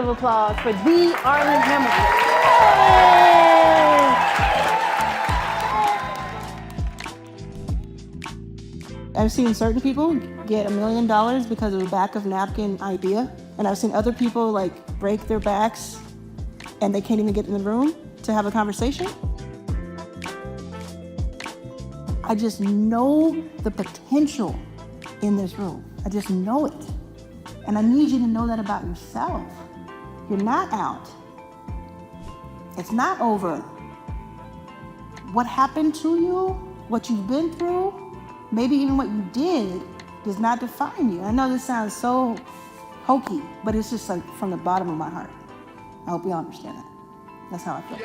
round of applause for the Arlan Hamilton. I've seen certain people get $1 million because of a back of napkin idea. And I've seen other people like break their backs and they can't even get in the room to have a conversation. I just know the potential in this room. I just know it. And I need you to know that about yourself. You're not out. It's not over. What happened to you, what you've been through, maybe even what you did, does not define you. I know this sounds so hokey, but it's just like from the bottom of my heart. I hope you understand that. That's how I feel.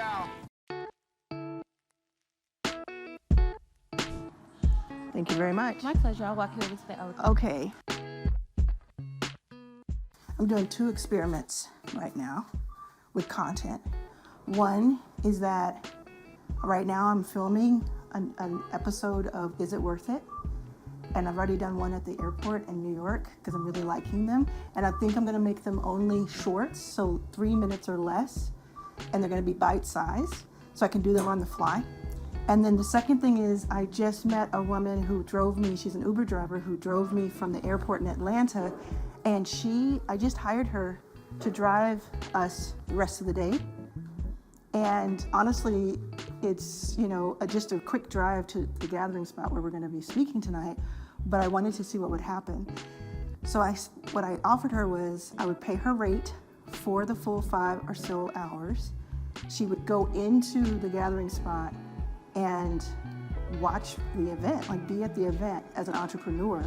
Thank you very much. My pleasure. I'll walk you over to the elevator. Okay. I'm doing 2 experiments right now with content. One is that right now I'm filming an episode of Is It Worth It? And I've already done one at the airport in New York because I'm really liking them. And I think I'm gonna make them only shorts, so 3 minutes or less. And they're gonna be bite-sized, so I can do them on the fly. And then the second thing is I just met a woman who drove me, she's an Uber driver who drove me from the airport in Atlanta. And I just hired her to drive us the rest of the day. And honestly, it's, just a quick drive to the gathering spot where we're gonna be speaking tonight, but I wanted to see what would happen. So what I offered her was I would pay her rate for the full 5 or so hours. She would go into the gathering spot and watch the event, like be at the event as an entrepreneur,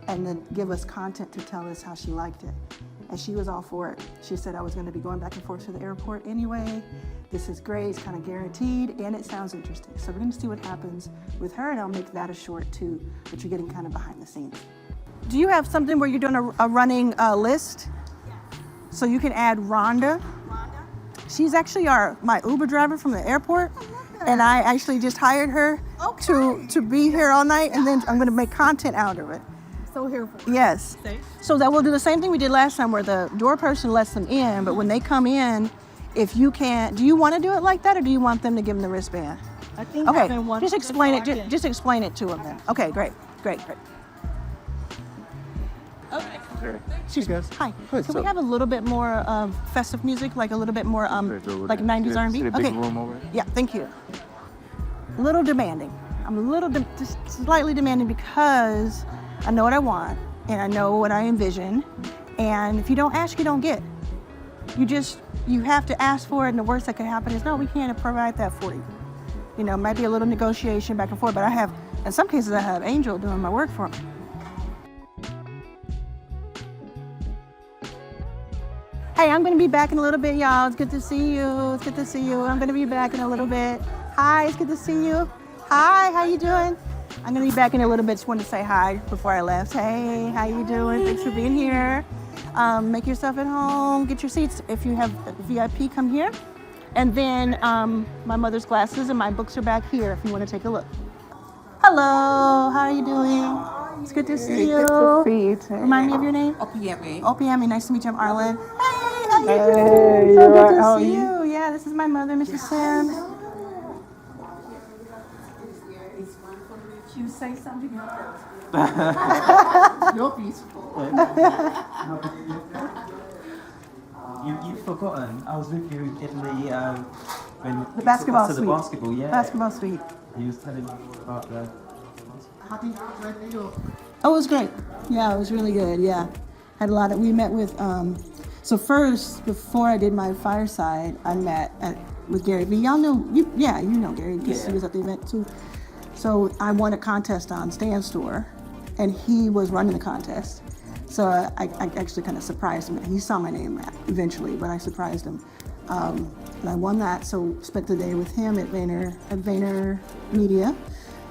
and then give us content to tell us how she liked it. And she was all for it. She said I was gonna be going back and forth to the airport anyway. This is great, it's kind of guaranteed, and it sounds interesting. So we're gonna see what happens with her, and I'll make that a short too, but you're getting kind of behind the scenes. Do you have something where you're doing a running list? Yeah. So you can add Rhonda. She's actually my Uber driver from the airport. And I actually just hired her to be here all night, and then I'm gonna make content out of it. So here for you. Yes. So that we'll do the same thing we did last time where the door person lets them in, but when they come in, if you can't, do you want to do it like that, or do you want them to give them the wristband? I think okay, just explain it. Just explain it to them then. Okay, great. Okay. Cheers, guys. Hi. Good, Can we have a little bit more festive music, like a little bit more like 90s R&B? See the big room over there? Yeah, thank you. A little demanding. I'm a little just slightly demanding because I know what I want and I know what I envision. And if you don't ask, you don't get. You have to ask for it, and the worst that could happen is, no, we can't provide that for you. It might be a little negotiation back and forth, but in some cases, I have Angel doing my work for me. Hey, I'm gonna be back in a little bit, y'all. It's good to see you. I'm gonna be back in a little bit. Hi, it's good to see you. Hi, how you doing? I'm gonna be back in a little bit. Just wanted to say hi before I left. Hey, how you doing? Thanks for being here. Make yourself at home. Get your seats. If you have VIP, come here. And then my mother's glasses and my books are back here if you want to take a look. Hello, how are you doing? It's good to see you. Good to see you too. Remind me of your name? Opiemi. Opiemi, nice to meet you. I'm Arlan. Hey, how you Hey, doing? you So all right? good How to are see you? you. Yeah, this is my mother, Mrs. Sims. You say something. You're beautiful. You've forgotten. I was with you in the when The basketball to suite. the basketball, yeah. Basketball suite. He was telling me about the. How do you like New York? Oh, it was great. Yeah, it was really good. Yeah, had a lot of. We met with. So first, before I did my fireside, I met with Gary V. Y'all know you. Yeah, you know Gary because he was at the event too. So I won a contest on Stan Store, and he was running the contest. So I actually kind of surprised him. He saw my name eventually, but I surprised him. And I won that, so spent the day with him at Vayner Media,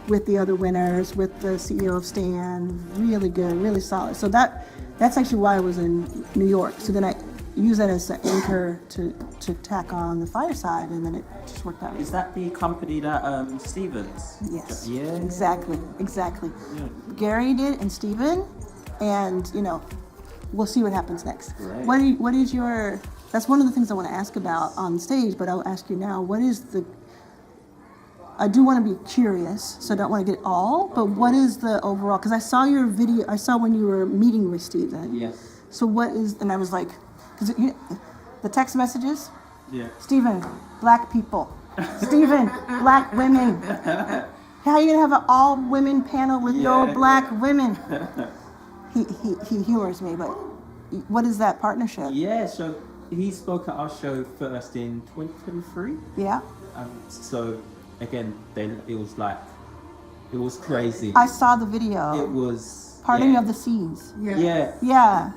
with the other winners, with the CEO of Stan. Really good, really solid. So that's actually why I was in New York. So then I used that as an anchor to tack on the fireside, and then it just worked out. Is that the company that Stevens? Yes. Yeah. Exactly. Yeah. Gary did, and Steven, and we'll see what happens next. Right. What is your That's one of the things I want to ask about on stage, but I'll ask you now. What is the? I do want to be curious, so I don't want to get it all. But what is the overall? Because I saw your video. I saw when you were meeting with Stephen. Yes. So what is? And I was like, because the text messages. Yeah. Stephen, black people. Stephen, black women. How are you gonna have an all women panel with no black women? He humors me, but what is that partnership? Yeah, so he spoke at our show first in 2023. Yeah. So again, it was crazy. I saw the video. It was Parting of the Seas. Yeah. Yeah.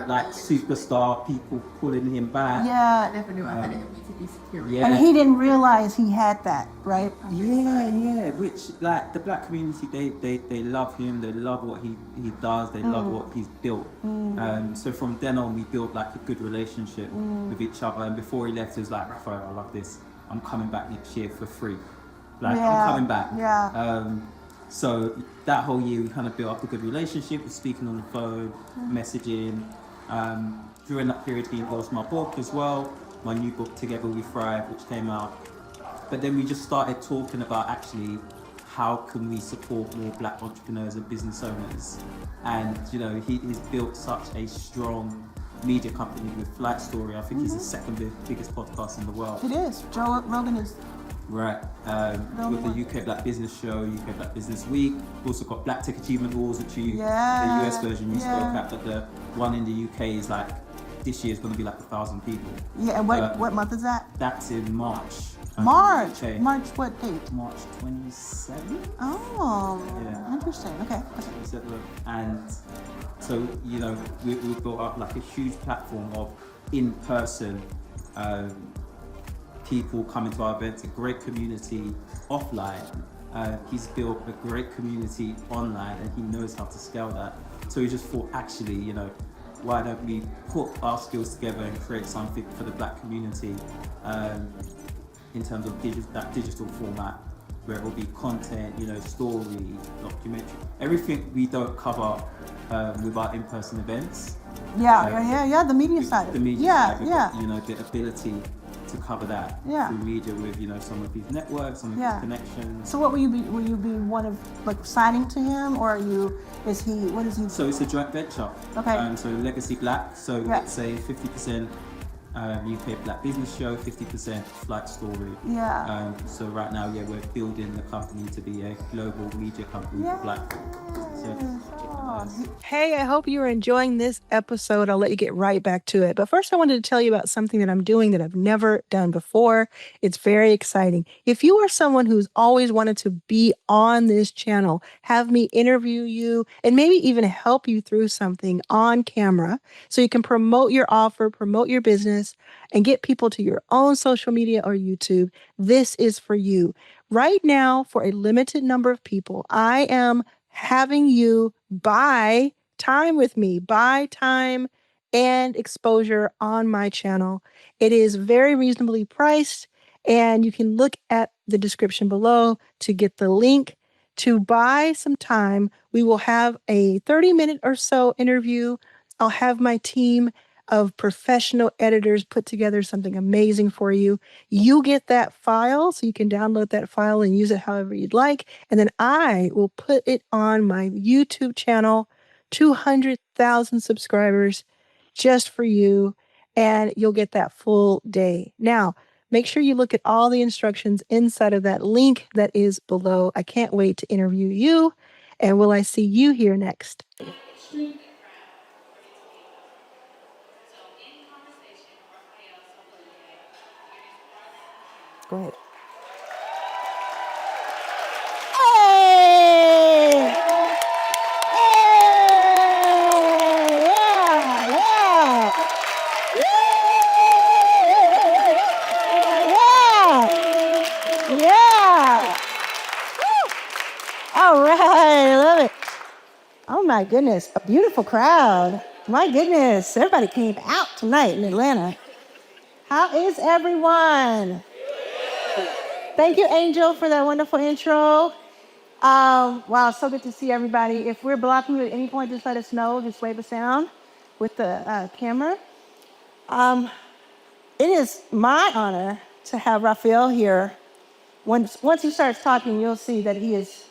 Like superstar people pulling him back. I Yeah. never knew I had an MTV security. Yeah. And he didn't realize he had that, right? Yeah. Which like the black community, they love him. They love what he does. They love what he's built. So from then on, we built like a good relationship with each other. And before he left, he was like, Raphael, I love this. I'm coming back next year for free. Like I'm coming back. Yeah. So that whole year, we kind of built up a good relationship. We're speaking on the phone, messaging. During that period, he endorsed my book as well, my new book, Together We Thrive, which came out. But then we just started talking about actually how can we support more black entrepreneurs and business owners. And he's built such a strong media company with Flight Story. I think he's the second biggest podcast in the world. It is. Joe Rogan is. Right, with the UK Black Business Show, UK Black Business Week. We've also got Black Tech Achievement Awards, which the US version you spoke at, but the one in the UK is like, this year is going to be like 1,000 people. Yeah, and what month is that? That's in March. March. Okay. March what date? March 27th? Oh, Yeah. interesting. Okay. And so, we've built up like a huge platform of in-person people coming to our events, a great community offline. He's built a great community online and he knows how to scale that. So we just thought, actually, why don't we put our skills together and create something for the black community in terms of that digital format, where it will be content, story, documentary, everything we don't cover with our in-person events. Yeah, the media side. The media side, yeah. The ability to cover that through media with some of his networks, some of his connections. So what will you be? Will you be one of like signing to him, or is he? What is he? So it's a joint venture. Okay. So Legacy Black. So it's a 50% UK Black Business Show, 50% Flight Story. Yeah. So right now, we're building the company to be a global media company for Black. Hey, I hope you're enjoying this episode. I'll let you get right back to it. But first, I wanted to tell you about something that I'm doing that I've never done before. It's very exciting. If you are someone who's always wanted to be on this channel, have me interview you, and maybe even help you through something on camera so you can promote your offer, promote your business, and get people to your own social media or YouTube, this is for you. Right now, for a limited number of people, I am having you buy time with me, buy time and exposure on my channel. It is very reasonably priced, and you can look at the description below to get the link to buy some time. We will have a 30-minute or so interview. I'll have my team of professional editors put together something amazing for you. You get that file, so you can download that file and use it however you'd like. And then I will put it on my YouTube channel, 200,000 subscribers just for you. And you'll get that full day. Now, make sure you look at all the instructions inside of that link that is below. I can't wait to interview you. And will I see you here next? Go ahead. Hey! Yeah! All right, I love it. Oh my goodness, a beautiful crowd. My goodness, everybody came out tonight in Atlanta. How is everyone? Thank you, Angel, for that wonderful intro. Wow, so good to see everybody. If we're blocking you at any point, just let us know. Just wave us down with the camera. it is my honor to have Raphael here. Once he starts talking, you'll see that he is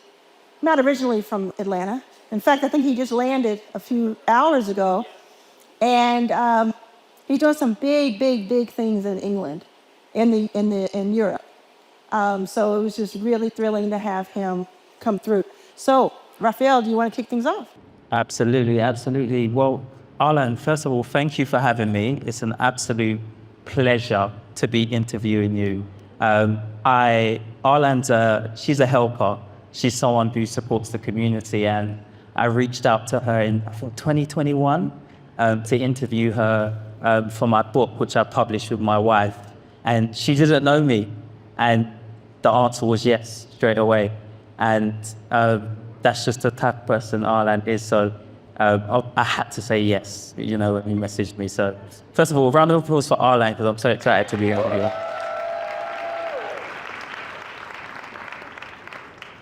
not originally from Atlanta. In fact, I think he just landed a few hours ago. And he's doing some big things in England, in Europe. So it was just really thrilling to have him come through. So, Raphael, do you want to kick things off? Absolutely, absolutely. Well, Arlan, first of all, thank you for having me. It's an absolute pleasure to be interviewing you. Arlan's she's a helper. She's someone who supports the community, and I reached out to her in, I think, 2021 to interview her for my book, which I published with my wife. And she didn't know me, and the answer was yes straight away. And that's just the type of person Arlan is. So I had to say yes, when he messaged me. So first of all, round of applause for Arlan, because I'm so excited to be here.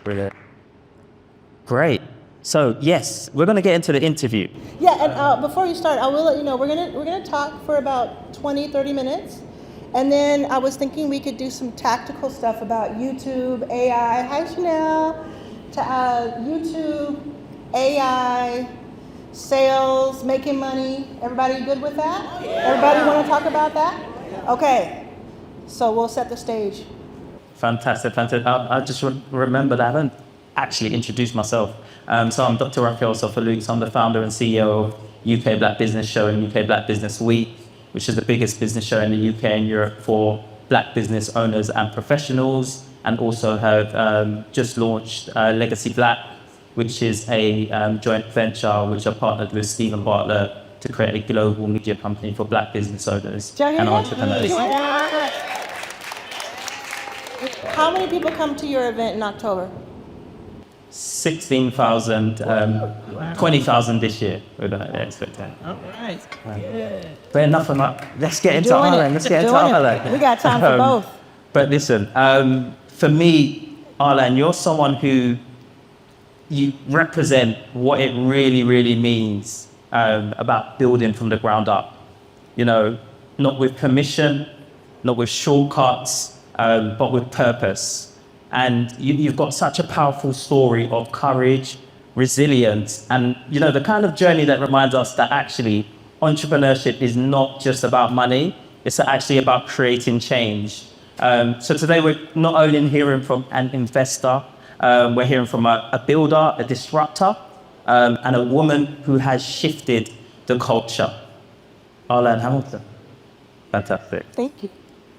Brilliant. Great. So yes, we're going to get into the interview. Yeah, and before you start, I will let you know we're gonna talk for about 20-30 minutes, and then I was thinking we could do some tactical stuff about YouTube, AI. Hi, Chanel. YouTube, AI, sales, making money. Everybody good with that? Yeah. Everybody want to talk about that? Okay. So we'll set the stage. Fantastic. I just remember that I haven't actually introduced myself. So I'm Dr. Raphael Sofaluk. I'm the founder and CEO of UK Black Business Show and UK Black Business Week, which is the biggest business show in the UK and Europe for Black business owners and professionals, and also have just launched Legacy Black, which is a joint venture which I partnered with Stephen Bartlett to create a global media company for Black business owners and entrepreneurs. How many people come to your event in October? 16,000, 20,000 this year. We're going to expect that. All right. Good. But enough of that. Let's get into Arlan. Let's get into Arlan. We got time for both. But listen, for me, Arlan, you're someone who you represent what it really means about building from the ground up. Not with permission, not with shortcuts, but with purpose. And you've got such a powerful story of courage, resilience, and the kind of journey that reminds us that actually entrepreneurship is not just about money, it's actually about creating change. So today we're not only hearing from an investor, we're hearing from a builder, a disruptor, and a woman who has shifted the culture. Arlan Hamilton. Fantastic. Thank you.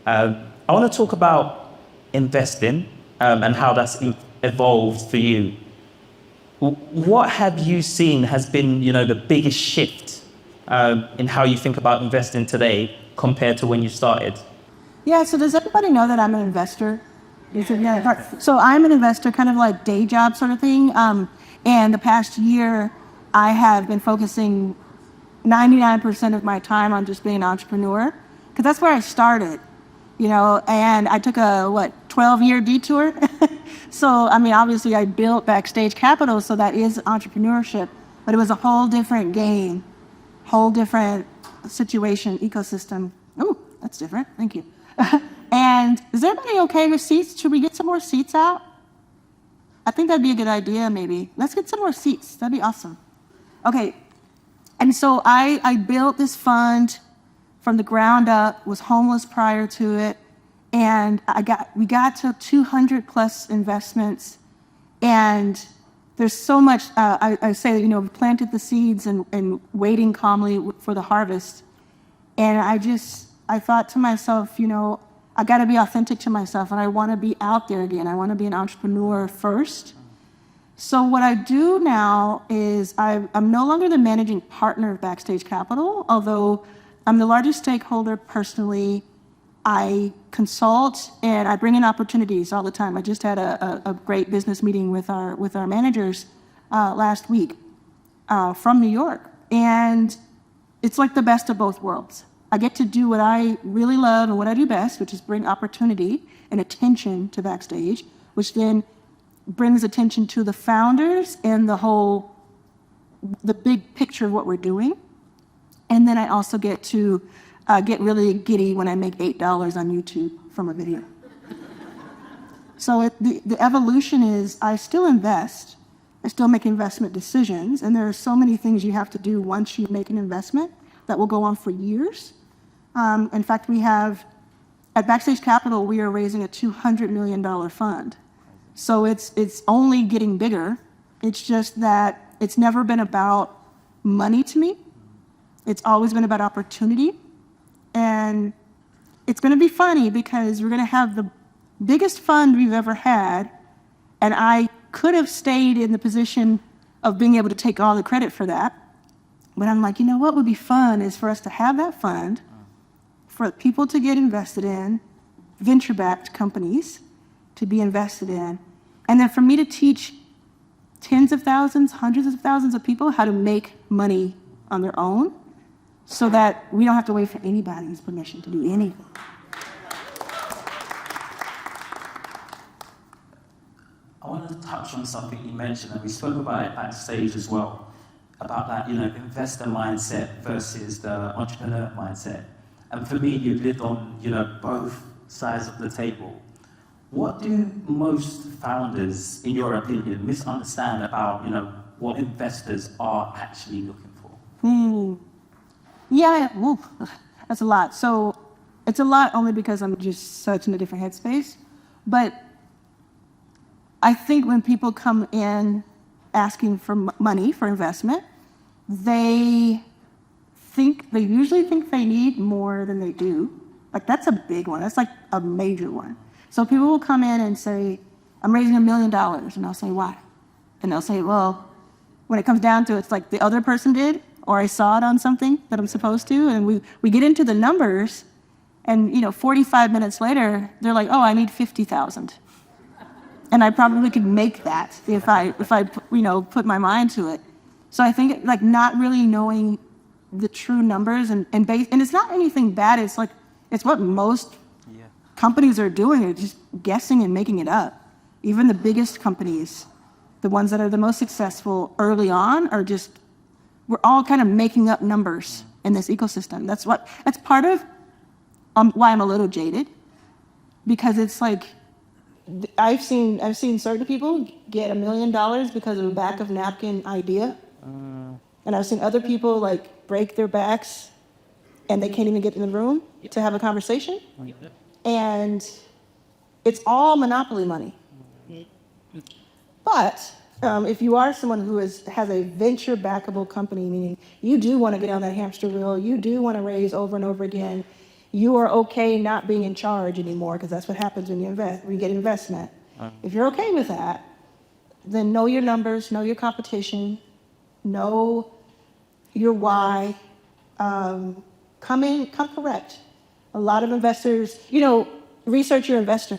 I want to talk about investing and how that's evolved for you. What have you seen has been, the biggest shift in how you think about investing today compared to when you started? Yeah, so does everybody know that I'm an investor? So I'm an investor, kind of like day job sort of thing. And the past year, I have been focusing 99% of my time on just being an entrepreneur, because that's where I started. And I took a 12-year detour. So, obviously I built Backstage Capital, so that is entrepreneurship, but it was a whole different game, whole different situation, ecosystem. Ooh, that's different. Thank you. And is everybody okay with seats? Should we get some more seats out? I think that'd be a good idea, maybe. Let's get some more seats. That'd be awesome. Okay. And so I built this fund from the ground up, was homeless prior to it, and we got to 200 plus investments, and there's so much. I say, we planted the seeds and waiting calmly for the harvest, and I thought to myself, I got to be authentic to myself, and I want to be out there again. I want to be an entrepreneur first. So what I do now is I'm no longer the managing partner of Backstage Capital, although I'm the largest stakeholder personally. I consult and I bring in opportunities all the time. I just had a great business meeting with our managers last week from New York, and it's like the best of both worlds. I get to do what I really love and what I do best, which is bring opportunity and attention to Backstage, which then brings attention to the founders and the big picture of what we're doing. And then I also get to get really giddy when I make $8 on YouTube from a video. So the evolution is I still invest. I still make investment decisions. And there are so many things you have to do once you make an investment that will go on for years. In fact, we have, at Backstage Capital, we are raising a $200 million fund. So it's only getting bigger. It's just that it's never been about money to me. It's always been about opportunity. And it's going to be funny because we're going to have the biggest fund we've ever had, and I could have stayed in the position of being able to take all the credit for that. But I'm like, you know what would be fun is for us to have that fund, for people to get invested in, venture-backed companies to be invested in, and then for me to teach tens of thousands, hundreds of thousands of people how to make money on their own so that we don't have to wait for anybody's permission to do anything. I want to touch on something you mentioned, and we spoke about it backstage as well, about that, investor mindset versus the entrepreneur mindset. And for me, you've lived on, both sides of the table. What do most founders, in your opinion, misunderstand about, what investors are actually looking for? Yeah, that's a lot. So it's a lot only because I'm just such in a different headspace. But I think when people come in asking for money for investment, they usually think they need more than they do. Like that's a big one. That's like a major one. So people will come in and say, I'm raising $1 million. And I'll say, why? And they'll say, well, when it comes down to it, it's like the other person did, or I saw it on something that I'm supposed to. And we get into the numbers, and 45 minutes later, they're like, oh, I need 50,000. And I probably could make that if I put my mind to it. So I think like not really knowing the true numbers and it's not anything bad. It's like it's what most companies are doing. They're just guessing and making it up. Even the biggest companies, the ones that are the most successful early on, we're all kind of making up numbers in this ecosystem. That's part of why I'm a little jaded, because it's like. I've seen certain people get $1 million because of a back of napkin idea, and I've seen other people like break their backs, and they can't even get in the room to have a conversation, and it's all monopoly money. But if you are someone who has a venture backable company, meaning you do want to get on that hamster wheel, you do want to raise over and over again. You are okay not being in charge anymore, because that's what happens when you invest, when you get investment. If you're okay with that, then know your numbers, know your competition, know your why. Come correct. A lot of investors, research your investor,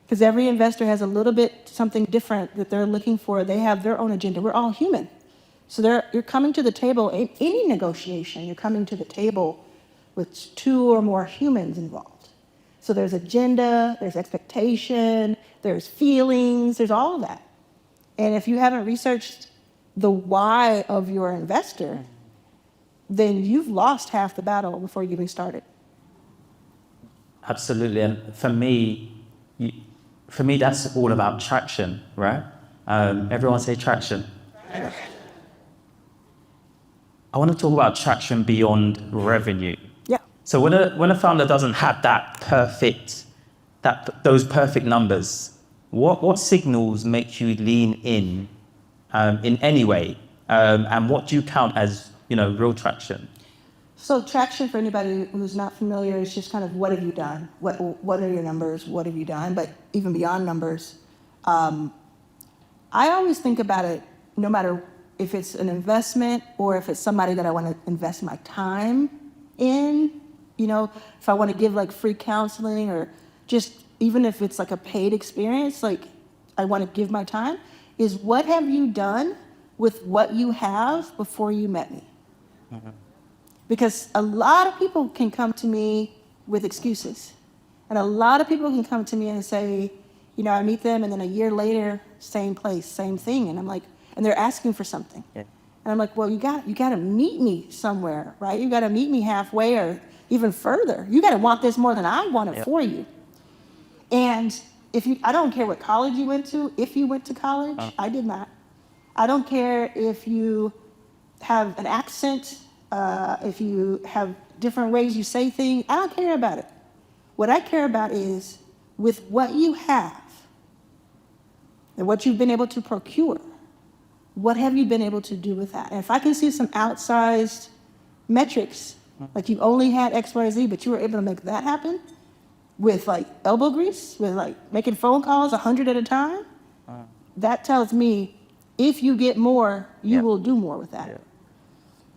because every investor has a little bit something different that they're looking for. They have their own agenda. We're all human. So you're coming to the table, in any negotiation, you're coming to the table with 2 or more humans involved. So there's agenda, there's expectation, there's feelings, there's all of that. And if you haven't researched the why of your investor, then you've lost half the battle before you even started. Absolutely, and for me, that's all about traction, right? Everyone say traction. I want to talk about traction beyond revenue. Yeah. So when a founder doesn't have those perfect numbers, what signals make you lean in any way, and what do you count as real traction? So traction, for anybody who's not familiar, is just kind of what have you done? What are your numbers? What have you done? But even beyond numbers, I always think about it, no matter if it's an investment or if it's somebody that I want to invest my time in, if I want to give like free counseling, or just even if it's like a paid experience, like I want to give my time, is what have you done with what you have before you met me? Mm-hmm. Because a lot of people can come to me with excuses. And a lot of people can come to me and say, I meet them and then a year later, same place, same thing. And I'm like, and they're asking for something. Yeah. And I'm like, well, you got to meet me somewhere, right? You got to meet me halfway, or, even further. You got to want this more than I want it for you. And I don't care what college you went to. If you went to college, I did not. I don't care if you have an accent, if you have different ways you say things. I don't care about it. What I care about is with what you have and what you've been able to procure, what have you been able to do with that? And if I can see some outsized metrics, like you only had X, Y, Z, but you were able to make that happen with like elbow grease, with like making phone calls 100 at a time, that tells me if you get more, you will do more with that. Yeah.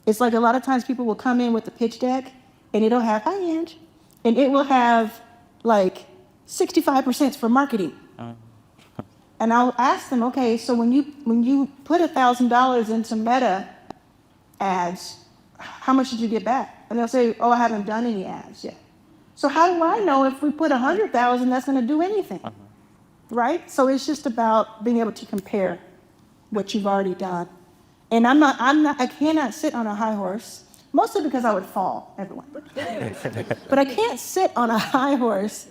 It's like a lot of times people will come in with the pitch deck and it'll have, hi, Ange, and it will have like 65% for marketing. And I'll ask them, okay, so when you put $1,000 into Meta ads, how much did you get back? And they'll say, oh, I haven't done any ads yet. So how do I know if we put 100,000 that's going to do anything, right? So it's just about being able to compare what you've already done. And I cannot sit on a high horse, mostly because I would fall, everyone. But I can't sit on a high horse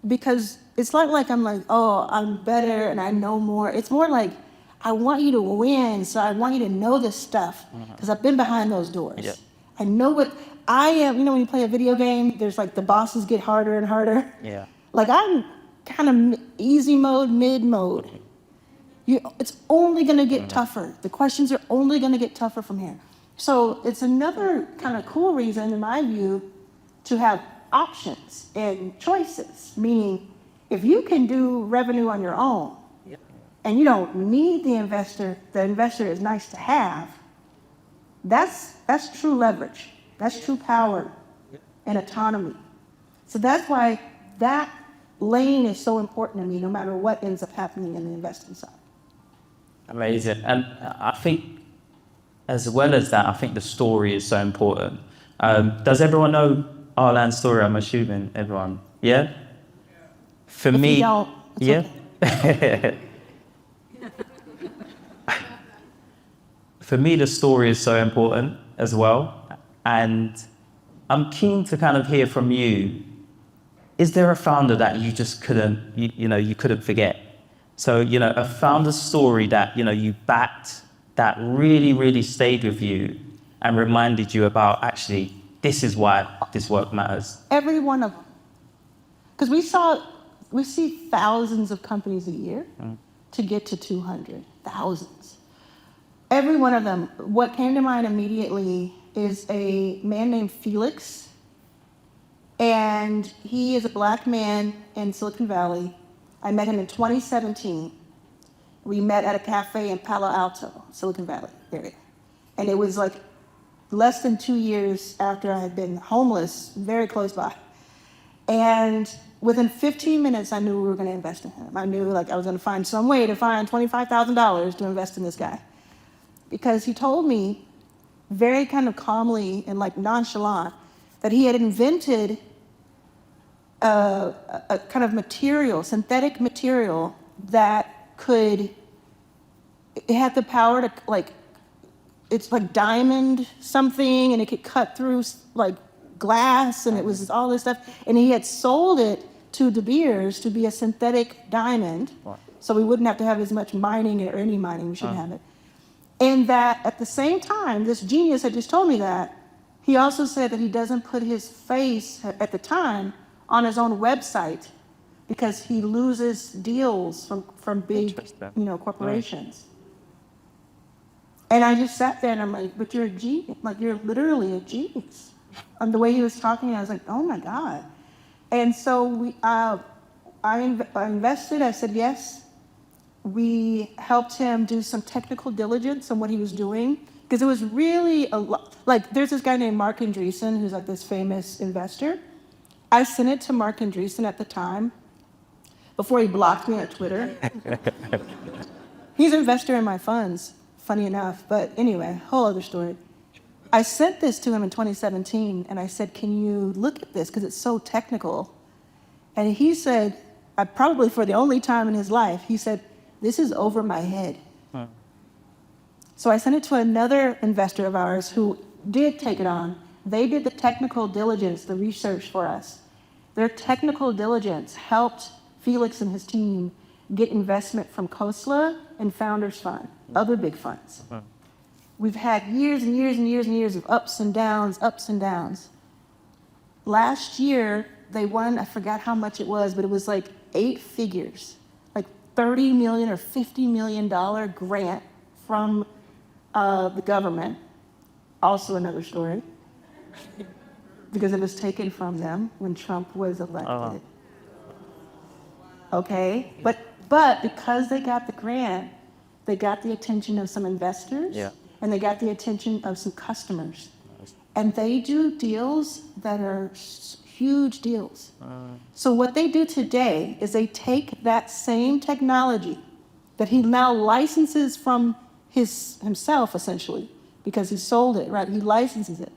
because it's not like I'm like, oh, I'm better and I know more. It's more like I want you to win, so I want you to know this stuff because I've been behind those doors. Yep. I know what I am. You know, when you play a video game, there's like the bosses get harder and harder. Yeah. Like I'm kind of easy mode, mid mode. It's only going to get tougher. The questions are only going to get tougher from here. So it's another kind of cool reason, in my view, to have options and choices. Meaning, if you can do revenue on your own, and you don't need the investor is nice to have, that's true leverage. That's true power and autonomy. So that's why that lane is so important to me, no matter what ends up happening in the investing side. Amazing. And I think, as well as that, I think the story is so important. Does everyone know Arlan's story? I'm assuming everyone. Yeah? For if me, you don't, it's okay. For me, the story is so important as well. And I'm keen to kind of hear from you. Is there a founder that you just couldn't, you couldn't forget? So, a founder story that, you backed, that really, really stayed with you and reminded you about, actually, this is why this work matters. Every one of them. Because we see thousands of companies a year to get to 200, thousands. Every one of them. What came to mind immediately is a man named Felix. And he is a black man in Silicon Valley. I met him in 2017. We met at a cafe in Palo Alto, Silicon Valley area. And it was like less than 2 years after I had been homeless, very close by. And within 15 minutes, I knew we were going to invest in him. I knew like I was going to find some way to find $25,000 to invest in this guy. Because he told me very kind of calmly and like nonchalant that he had invented a kind of material, synthetic material that it had the power to like, it's like diamond something and it could cut through like glass and it was all this stuff. And he had sold it to De Beers to be a synthetic diamond. So we wouldn't have to have as much mining or any mining, we shouldn't have it. And that at the same time, this genius had just told me that, he also said that he doesn't put his face at the time on his own website because he loses deals from big, corporations. And I just sat there and I'm like, but you're a genius. Like, you're literally a genius. And the way he was talking, I was like, oh my God. And so I invested, I said yes. We helped him do some technical diligence on what he was doing because it was really a lot. Like, there's this guy named Mark Andreessen who's like this famous investor. I sent it to Mark Andreessen at the time before he blocked me on Twitter. He's an investor in my funds, funny enough. But anyway, whole other story. I sent this to him in 2017 and I said, can you look at this because it's so technical? And he said, probably for the only time in his life, he said, this is over my head. So I sent it to another investor of ours who did take it on They did the technical diligence, the research for us. Their technical diligence helped Felix and his team get investment from KOSLA and Founders Fund, other big funds. We've had years and years and years and years of ups and downs, ups and downs. Last year, they won, I forgot how much it was, but it was like 8 figures, like $30 million or $50 million grant from the government. Also another story, because it was taken from them when Trump was elected. Okay, but because they got the grant, they got the attention of some investors, and they got the attention of some customers. And they do deals that are huge deals. So what they do today is they take that same technology that he now licenses from himself, essentially, because he sold it, right? He licenses it.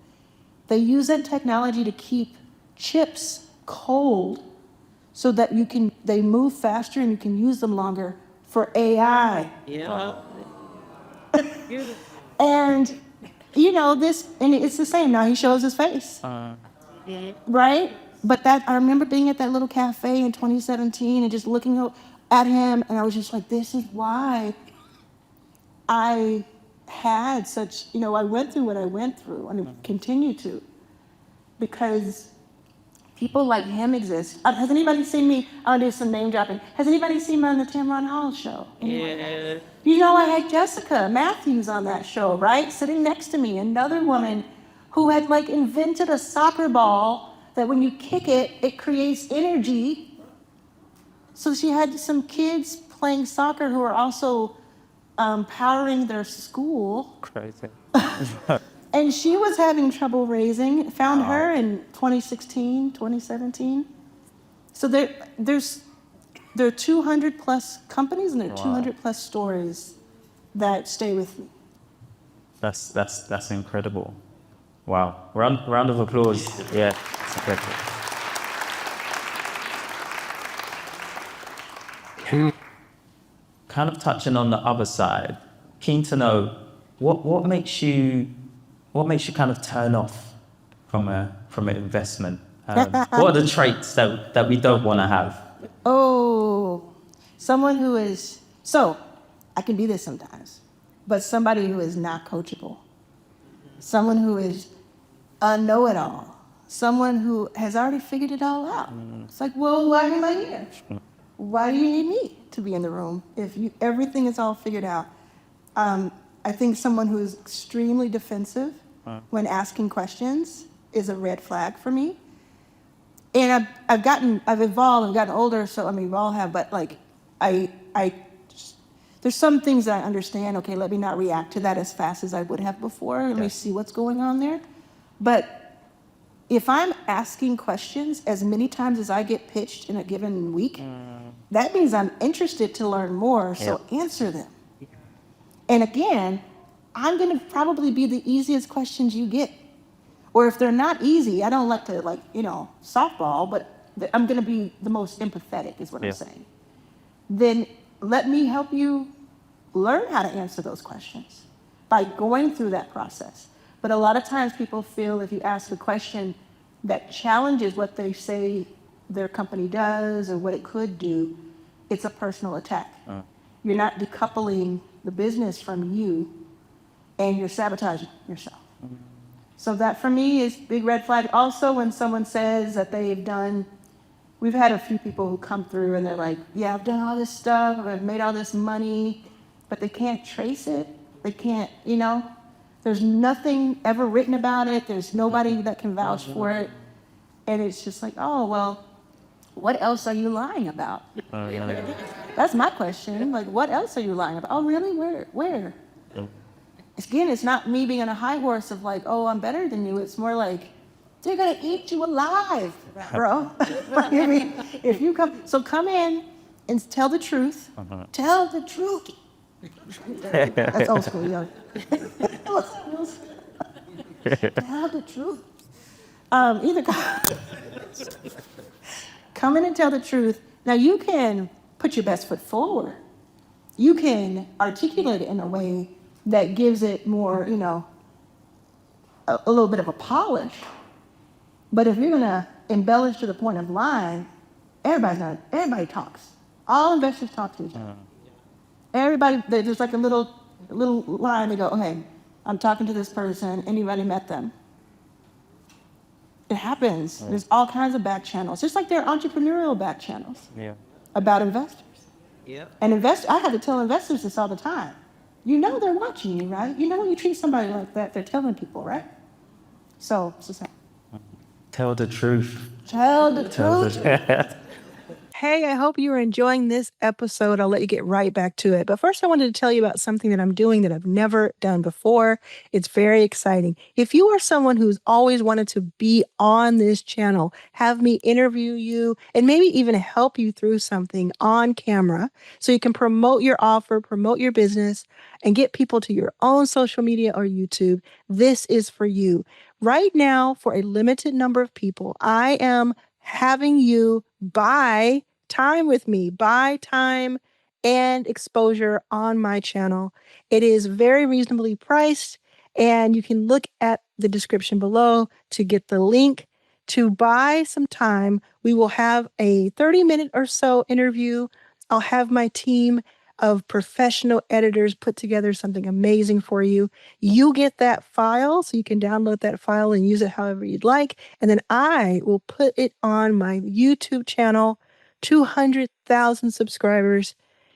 They use that technology to keep chips cold so that they move faster and you can use them longer for AI. Yeah. And and it's the same. Now he shows his face, right? But I remember being at that little cafe in 2017 and just looking at him, and I was just like, this is why I had such, I went through what I went through and continue to, because people like him exist. Has anybody seen me? I'll do some name dropping. Has anybody seen me on the Tamron Hall show? Yeah. I had Jessica Matthews on that show, right? Sitting next to me, another woman who had invented a soccer ball that when you kick it, it creates energy. So she had some kids playing soccer who are also powering their school. Crazy. And she was having trouble raising, found her in 2016, 2017. So there are 200 plus companies and there are 200 plus stories that stay with me. That's incredible. Wow. Round of applause. Yeah, it's incredible. Kind of touching on the other side, keen to know what makes you kind of turn off from an investment? What are the traits that we don't want to have? Someone who is, so I can be this sometimes, but somebody who is not coachable, someone who is a know-it-all, someone who has already figured it all out. It's like, well, why am I here? Why do you need me to be in the room if everything is all figured out? I think someone who is extremely defensive when asking questions is a red flag for me. And I've evolved, I've gotten older, so we all have, but there's some things that I understand, okay, let me not react to that as fast as I would have before, let me see what's going on there. But if I'm asking questions as many times as I get pitched in a given week, that means I'm interested to learn more, so answer them. And again, I'm gonna probably be the easiest questions you get. Or if they're not easy, I don't like to softball, but I'm gonna be the most empathetic is what I'm saying. Then let me help you learn how to answer those questions by going through that process. But a lot of times people feel if you ask a question that challenges what they say their company does or what it could do, it's a personal attack. You're not decoupling the business from you, and you're sabotaging yourself. So that for me is big red flag. Also, when someone says that we've had a few people who come through and they're like, yeah, I've done all this stuff, I've made all this money, but they can't trace it. They can't, there's nothing ever written about it. There's nobody that can vouch for it. And it's just like, oh, well, what else are you lying about? That's my question. What else are you lying about? Oh, really? Where? Again, it's not me being on a high horse of oh, I'm better than you. It's more like, they're gonna eat you alive, bro. If you come in and tell the truth. Tell the truth. That's old school, yo. Tell the truth. Either come in and tell the truth. Now you can put your best foot forward. You can articulate it in a way that gives it more, a little bit of a polish. But if you're gonna embellish to the point of lying, everybody talks. All investors talk to each other. Everybody, there's like a little line. They go, okay, I'm talking to this person. Anybody met them? It happens. There's all kinds of back channels, just like there are entrepreneurial back channels about investors. And I had to tell investors this all the time. You know they're watching you, right? You know when you treat somebody like that, they're telling people, right? So it's the same. Tell the truth. Tell the truth. Hey, I hope you are enjoying this episode. I'll let you get right back to it. But first, I wanted to tell you about something that I'm doing that I've never done before. It's very exciting. If you are someone who's always wanted to be on this channel, have me interview you, and maybe even help you through something on camera so you can promote your offer, promote your business, and get people to your own social media or YouTube, this is for you. Right now, for a limited number of people, I am having you buy time with me, buy time and exposure on my channel. It is very reasonably priced, and you can look at the description below to get the link to buy some time. We will have a 30-minute or so interview. I'll have my team of professional editors put together something amazing for you. You get that file, so you can download that file and use it however you'd like. And then I will put it on my YouTube channel, 200,000 subscribers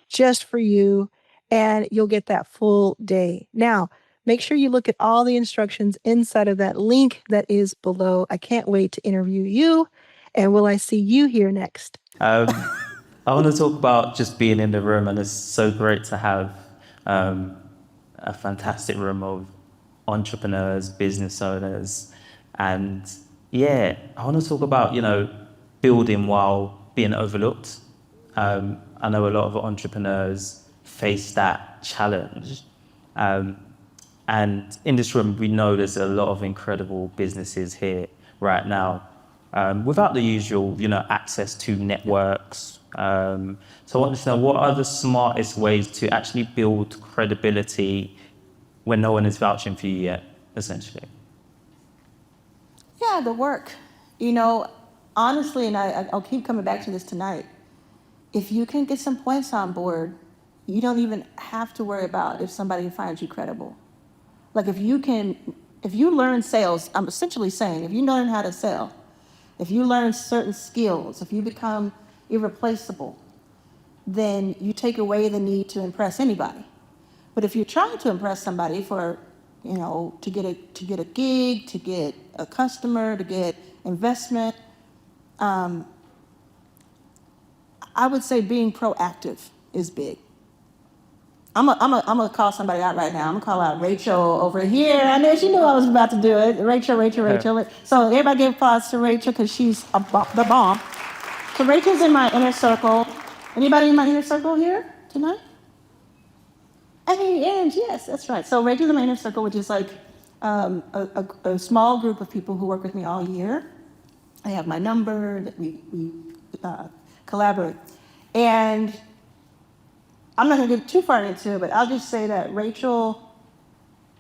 just for you, and you'll get that full day. Now, make sure you look at all the instructions inside of that link that is below. I can't wait to interview you, and will I see you here next? I want to talk about just being in the room, and it's so great to have a fantastic room of entrepreneurs, business owners, and I want to talk about, building while being overlooked. I know a lot of entrepreneurs face that challenge, and in this room, we know there's a lot of incredible businesses here right now, without the usual, access to networks. So I want to know, what are the smartest ways to actually build credibility when no one is vouching for you yet, essentially? Yeah, the work. Honestly, and I'll keep coming back to this tonight, if you can get some points on board, you don't even have to worry about if somebody finds you credible. Like if you learn sales, I'm essentially saying, if you learn how to sell, if you learn certain skills, if you become irreplaceable, then you take away the need to impress anybody. But if you're trying to impress somebody for, to get a gig, to get a customer, to get investment, I would say being proactive is big. I'm gonna call somebody out right now. I'm gonna call out Rachel over here. I know she knew I was about to do it. Rachel. So everybody give applause to Rachel because she's the bomb. So Rachel's in my inner circle. Anybody in my inner circle here tonight? And yes, that's right. So Rachel's in my inner circle, which is like a small group of people who work with me all year. They have my number, that we collaborate. And I'm not gonna get too far into it, but I'll just say that Rachel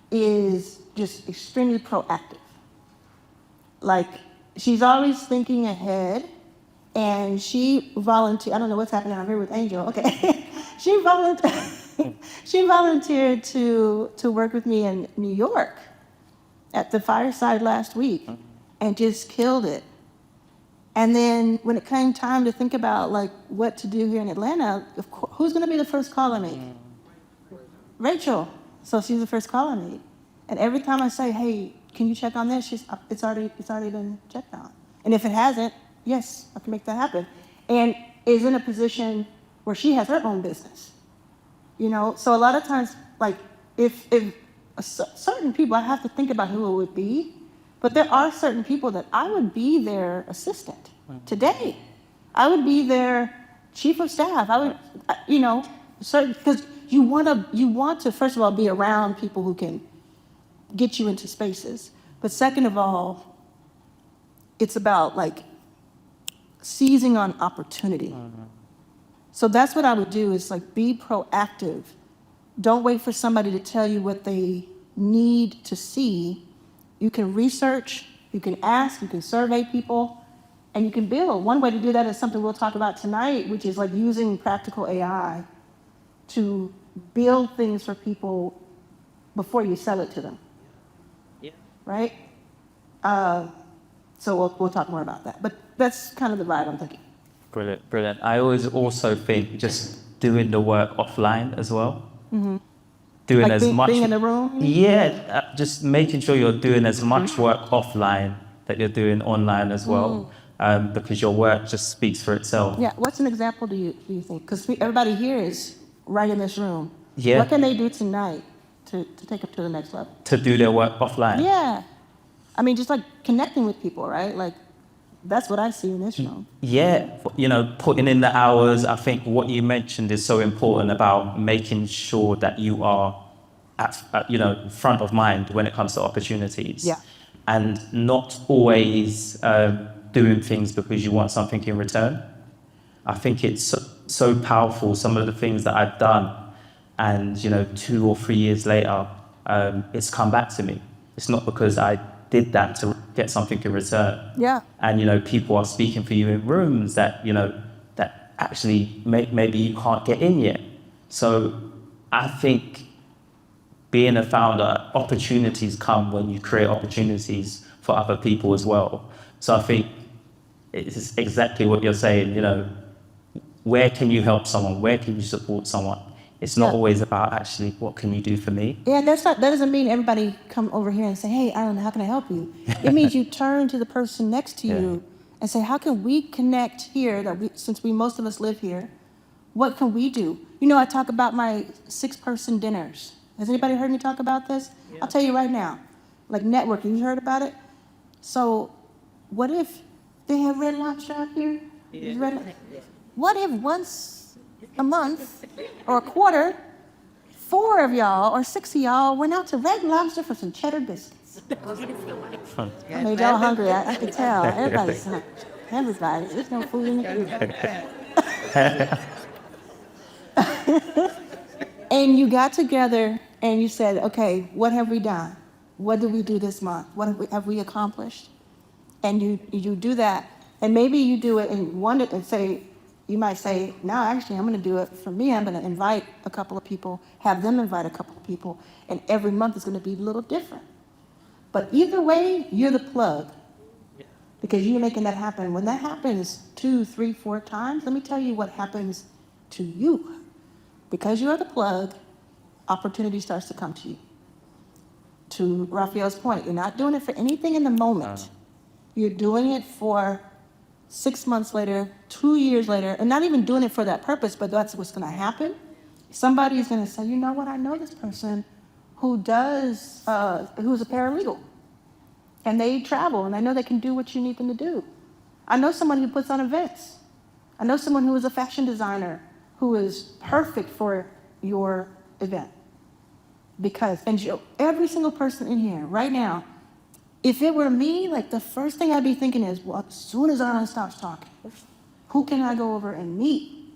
is just extremely proactive. Like, she's always thinking ahead, and she volunteered, I don't know what's happening out here with Angel, okay. She volunteered to work with me in New York at the Fireside last week and just killed it. And then when it came time to think about like what to do here in Atlanta, of course, who's gonna be the first call I make? Rachel. So she's the first call I make. And every time I say, hey, can you check on this? It's already been checked on. And if it hasn't, yes, I can make that happen. And is in a position where she has her own business. So a lot of times, like if certain people, I have to think about who it would be, but there are certain people that I would be their assistant today. I would be their chief of staff. I would, certain, because you want to, first of all, be around people who can get you into spaces. But second of all, it's about like seizing on opportunity. So that's what I would do, is like be proactive. Don't wait for somebody to tell you what they need to see. You can research, you can ask, you can survey people, and you can build. One way to do that is something we'll talk about tonight, which is like using practical AI to build things for people before you sell it to them. Yeah. Right? So we'll talk more about that. But that's kind of the vibe I'm thinking. Brilliant, brilliant. I always also think just doing the work offline as well. Mm-hmm. Doing Like as much. being in the room? Yeah, just making sure you're doing as much work offline that you're doing online as well, because your work just speaks for itself. Yeah. What's an example do you think? Because everybody here is right in this room. Yeah. What can they do tonight to take it to the next level? To do their work offline. Yeah. I mean, just like connecting with people, right? Like, that's what I see in this room. Yeah, putting in the hours. I think what you mentioned is so important about making sure that you are at front of mind when it comes to opportunities. Yeah. And not always doing things because you want something in return. I think it's so powerful, some of the things that I've done, and 2 or 3 years later, it's come back to me. It's not because I did that to get something in return. Yeah. And people are speaking for you in rooms that that actually maybe you can't get in yet. So I think being a founder, opportunities come when you create opportunities for other people as well. So I think it's exactly what you're saying. Where can you help someone? Where can you support someone? It's not always about actually what can you do for me. Yeah, that doesn't mean everybody come over here and say, hey, Arlan, how can I help you? It means you turn to the person next to you and say, how can we connect here, since most of us live here, what can we do? I talk about my 6-person dinners. Has anybody heard me talk about this? Yeah. I'll tell you right now, like networking, you heard about it? So what if they have Red Lobster out here? Yeah. What if once a month or a quarter, 4 of y'all or 6 of y'all went out to Red Lobster for some cheddar biscuits? Fun. I made y'all hungry. I can tell. Everybody's hungry. Everybody. There's no food in the And you got together and you said, okay, what have we done? What did we do this month? What have we accomplished? And you do that. And maybe you do it and you might say, no, actually, I'm going to do it for me. I'm going to invite a couple of people, have them invite a couple of people, and every month is going to be a little different. But either way, you're the plug because you're making that happen. When that happens 2, 3, 4 times, let me tell you what happens to you. Because you're the plug, opportunity starts to come to you. To Raphael's point, you're not doing it for anything in the moment. You're doing it for 6 months later, 2 years later, and not even doing it for that purpose, but that's what's going to happen. Somebody is going to say, you know what, I know this person who's a paralegal, and they travel, and I know they can do what you need them to do. I know someone who puts on events. I know someone who is a fashion designer who is perfect for your event. Every single person in here right now, if it were me, like the first thing I'd be thinking is, well, as soon as Arlan stops talking, who can I go over and meet?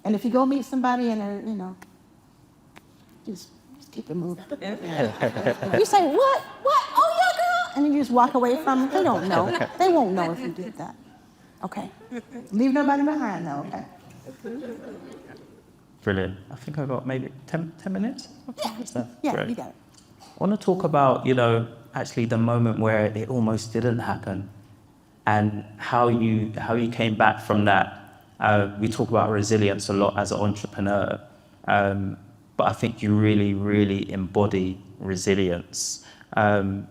And if you go meet somebody and they're, just keep it moving. You say, what? Oh, yeah, girl. And then you just walk away from them. They don't know. They won't know if you did that. Okay. Leave nobody behind, though, okay? Brilliant. I think I've got maybe 10 minutes. Yeah, Great. you got it. I want to talk about, actually the moment where it almost didn't happen and how you came back from that. We talk about resilience a lot as an entrepreneur, but I think you really, really embody resilience. So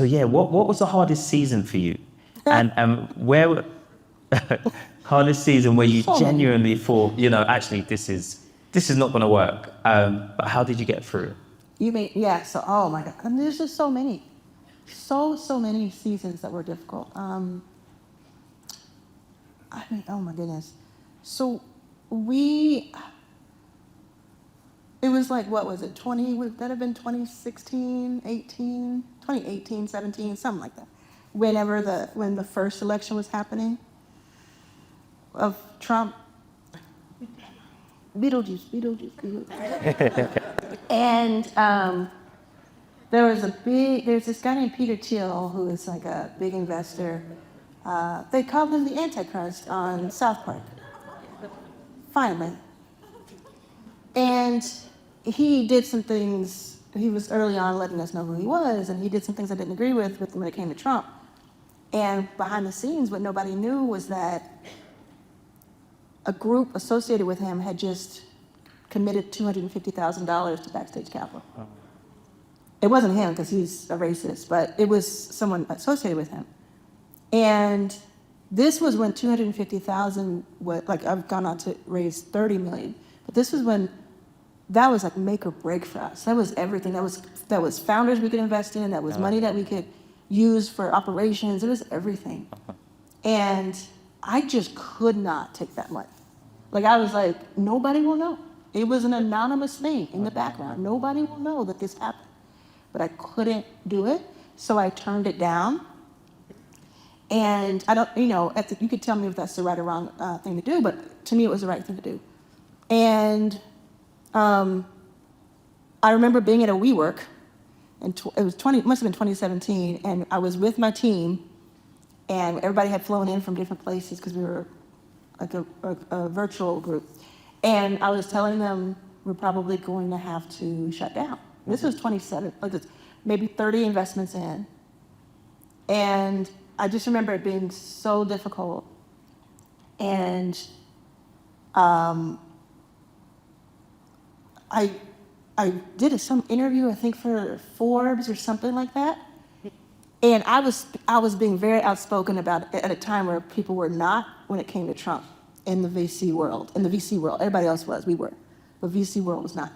yeah, what was the hardest season for you? And where hardest season where you genuinely thought, actually this is not going to work. But how did you get through it? You mean, yeah, so, oh my God. I mean, there's just so many. So many seasons that were difficult. Oh my goodness. So it was like, what was it, would that have been 2016, 18, 2018, 17, something like that. When the first election was happening of Trump. Beetlejuice. And there's this guy named Peter Thiel who is like a big investor. They called him the Antichrist on South Park. Finally. And he did some things, he was early on letting us know who he was, and he did some things I didn't agree with when it came to Trump. And behind the scenes, what nobody knew was that a group associated with him had just committed $250,000 to Backstage Capital. It wasn't him because he's a racist, but it was someone associated with him. And this was when 250,000 was, like, I've gone on to raise 30 million, but this was when that was like make or break for us. That was everything. That was founders we could invest in. That was money that we could use for operations. It was everything. And I just could not take that money. Like, I was like, nobody will know. It was an anonymous thing in the background. Nobody will know that this happened. But I couldn't do it, so I turned it down. And I don't, you could tell me if that's the right or wrong thing to do, but to me it was the right thing to do. And I remember being at a WeWork, and it must have been 2017, and I was with my team, and everybody had flown in from different places because we were like a virtual group. And I was telling them we're probably going to have to shut down. This was 27, like maybe 30 investments in. And I just remember it being so difficult. And I did some interview, I think for Forbes or something like that. And I was being very outspoken about it at a time where people were not when it came to Trump in the VC world. In the VC world, everybody else was, we were, but VC world was not.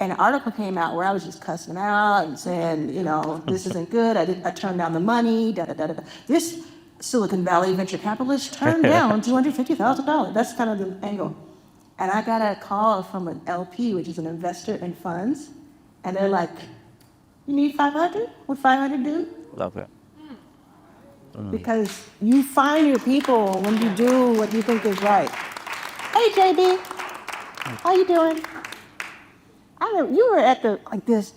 And an article came out where I was just cussing out and saying, this isn't good. I turned down the money, da-da-da-da. This Silicon Valley venture capitalist turned down $250,000. That's kind of the angle. And I got a call from an LP, which is an investor in funds. And they're like, you need 500? What 500 do? Love it. Because you find your people when you do what you think is right. Hey, JB, how you doing? You were at this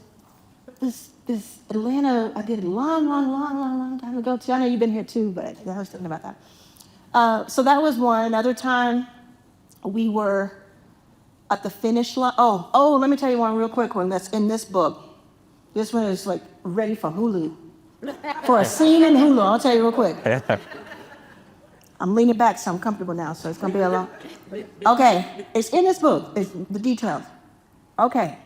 Atlanta, I did a long time ago too. I know you've been here too, but I was thinking about that. So that was one. Another time we were at the finish line. Oh, let me tell you one real quick one that's in this book. This one is like ready for Hulu. For a scene in Hulu, I'll tell you real quick. I'm leaning back so I'm comfortable now, so it's gonna be a long. Okay, it's in this book, it's the details. Okay.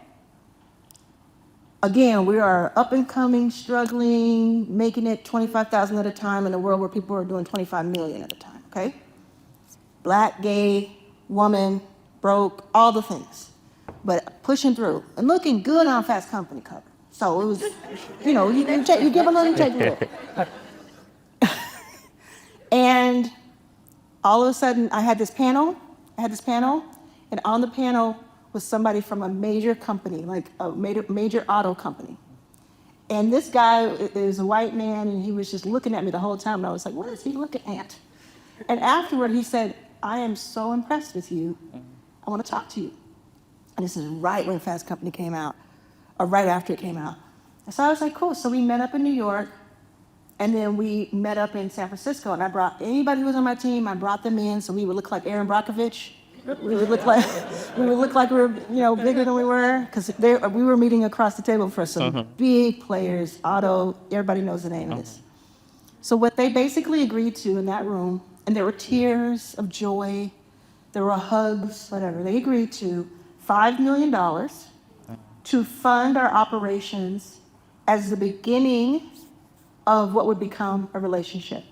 Again, we are up and coming, struggling, making it 25,000 at a time in a world where people are doing 25 million at a time, okay? Black, gay, woman, broke, all the things. But pushing through and looking good on Fast Company cover. So it was, you give a little, you take a little. And all of a sudden I had this panel, and on the panel was somebody from a major company, like a major auto company. And this guy is a white man, and he was just looking at me the whole time, and I was like, what is he looking at? And afterward, he said, I am so impressed with you. I want to talk to you. And this is right when Fast Company came out, or right after it came out. And so I was like, cool. So we met up in New York, and then we met up in San Francisco, and I brought anybody who was on my team, I brought them in, so we would look like Aaron Brockovich. We would look like we were, bigger than we were, because we were meeting across the table for some big players, auto, everybody knows the name of this. So what they basically agreed to in that room, and there were tears of joy, there were hugs, whatever, they agreed to $5 million to fund our operations as the beginning of what would become a relationship.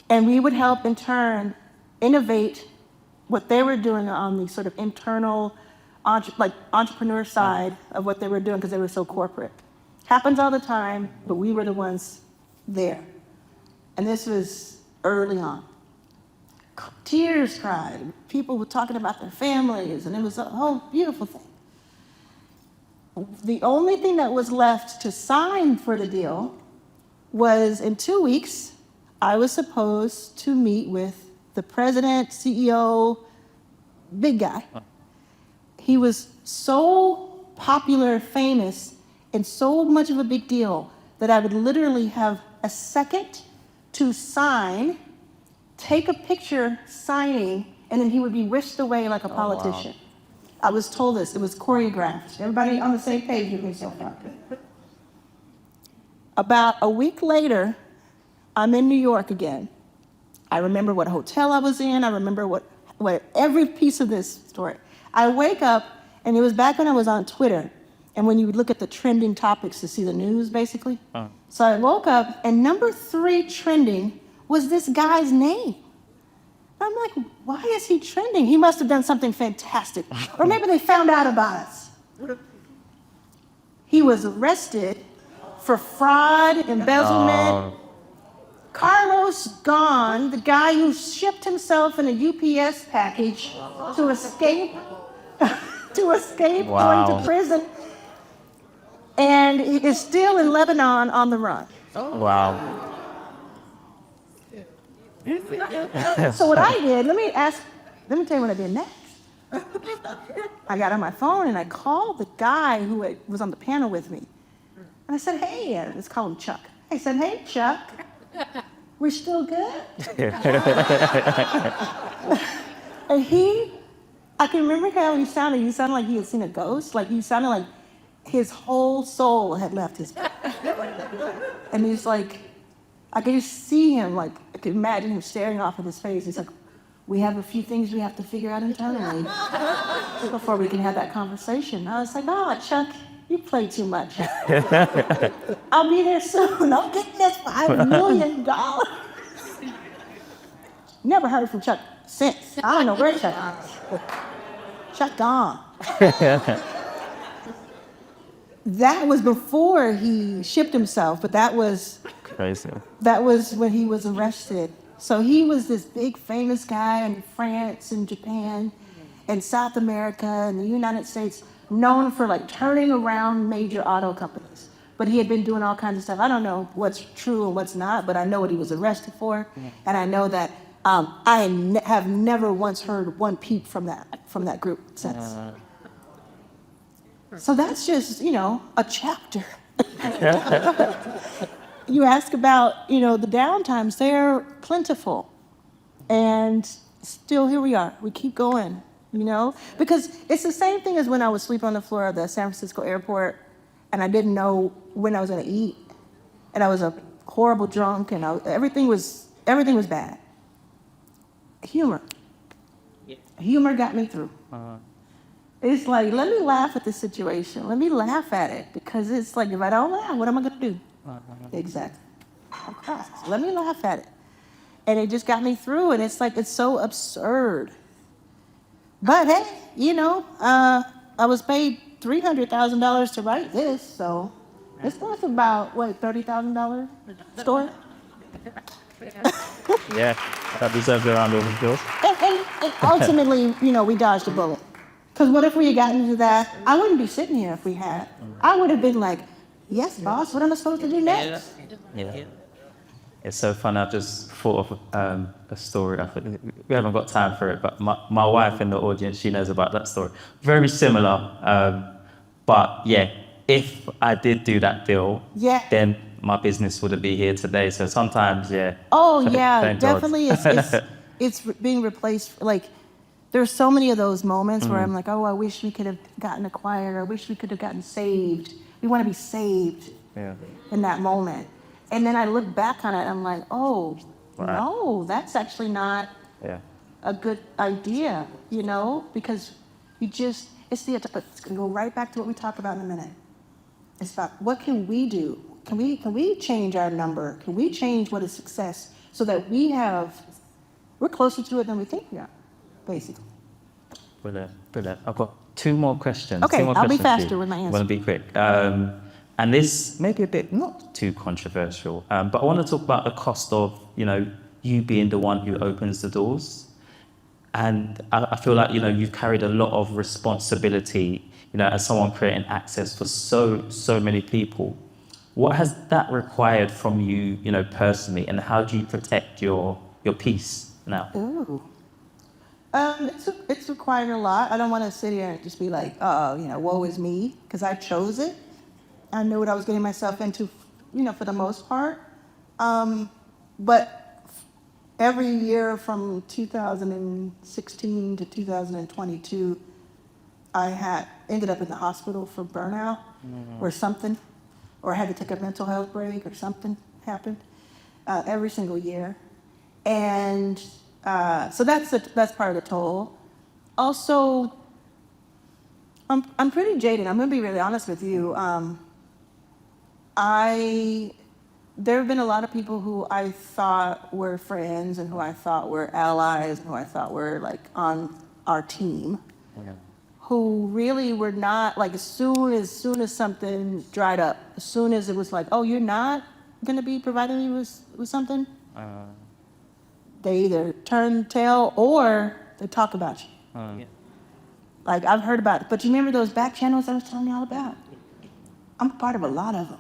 And we would help, in turn, innovate what they were doing on the sort of internal, entrepreneur side of what they were doing, because they were so corporate. Happens all the time, but we were the ones there. And this was early on. Tears cried. People were talking about their families, and it was a whole beautiful thing. The only thing that was left to sign for the deal was in 2 weeks, I was supposed to meet with the president, CEO, big guy. He was so popular, famous, and so much of a big deal that I would literally have a second to sign, take a picture signing, and then he would be whisked away like a politician. Wow. I was told this, it was choreographed. Everybody on the same page with me so far. About a week later, I'm in New York again. I remember what hotel I was in. I remember what every piece of this story. I wake up, and it was back when I was on Twitter, and when you would look at the trending topics to see the news, basically. So I woke up, and number 3 trending was this guy's name. I'm like, why is he trending? He must have done something fantastic. Or maybe they found out about us. He was arrested for fraud, embezzlement. Carlos Ghosn, the guy who shipped himself in a UPS package to escape going to prison, and he is still in Lebanon on the run. Wow. So what I did, let me tell you what I did next. I got on my phone and I called the guy who was on the panel with me. And I said, hey, let's call him Chuck. I said, hey, Chuck, we're still good? And I can remember how he sounded. He sounded like he had seen a ghost. Like he sounded like his whole soul had left his body. And he's like, I could just see him, like, I could imagine him staring off at his face. He's like, we have a few things we have to figure out internally before we can have that conversation. I was like, oh, Chuck, you play too much. I'll be there soon. I'm getting this $5 million. Never heard from Chuck since. I don't know where Chuck is. Chuck gone. That was before he shipped himself, but that was Crazy. That was when he was arrested. So he was this big famous guy in France and Japan and South America and the United States, known for like turning around major auto companies. But he had been doing all kinds of stuff. I don't know what's true and what's not, but I know what he was arrested for. And I know that I have never once heard one peep from that group since. So that's just, a chapter. You ask about, the downtimes, they're plentiful. And still here we are. We keep going, Because it's the same thing as when I was sleeping on the floor of the San Francisco airport and I didn't know when I was going to eat. And I was a horrible drunk and everything was bad. Humor. Humor got me through. It's like, let me laugh at the situation. Let me laugh at it. Because it's like, if I don't laugh, what am I going to do? Exactly. I'll cry. So let me laugh at it. And it just got me through. And it's like, it's so absurd. But hey, I was paid $300,000 to write this. So it's worth about, $30,000 story? Yeah, that deserves a round of applause. And ultimately, we dodged a bullet. Because what if we had gotten into that? I wouldn't be sitting here if we had. I would have been like, yes, boss, what am I supposed to do next? Yeah. It's so fun. I just thought of a story. We haven't got time for it, but my wife in the audience, she knows about that story. Very similar. But yeah, if I did do that deal, then my business wouldn't be here today. So sometimes, yeah. Oh, yeah, definitely. It's being replaced. Like, there's so many of those moments where I'm like, oh, I wish we could have gotten acquired. Or I wish we could have gotten saved. We want to be saved in that moment. And then I look back on it, and I'm like, oh, no, that's actually not a good idea, because it's going to go right back to what we talk about in a minute. It's about what can we do? Can we change our number? Can we change what is success so that we're closer to it than we think we are, basically. Brilliant. I've got 2 more questions. Okay, I'll be faster with my answer. I want to be quick. And this may be a bit not too controversial, but I want to talk about the cost of, you being the one who opens the doors. And I feel like, you've carried a lot of responsibility, as someone creating access for so many people. What has that required from you, personally, and how do you protect your peace now? Ooh. It's required a lot. I don't want to sit here and just be like, woe is me, because I chose it. I knew what I was getting myself into, for the most part. But every year from 2016 to 2022, I had ended up in the hospital for burnout or something, or I had to take a mental health break or something happened every single year. And so that's part of the toll. Also, I'm pretty jaded. I'm going to be really honest with you. There have been a lot of people who I thought were friends and who I thought were allies and who I thought were like on our team, who really were not. Like as soon as something dried up, as soon as it was like, oh, you're not going to be providing me with something, they either turn tail or they talk about you. Like I've heard about it, but you remember those back channels I was telling you all about? I'm part of a lot of them.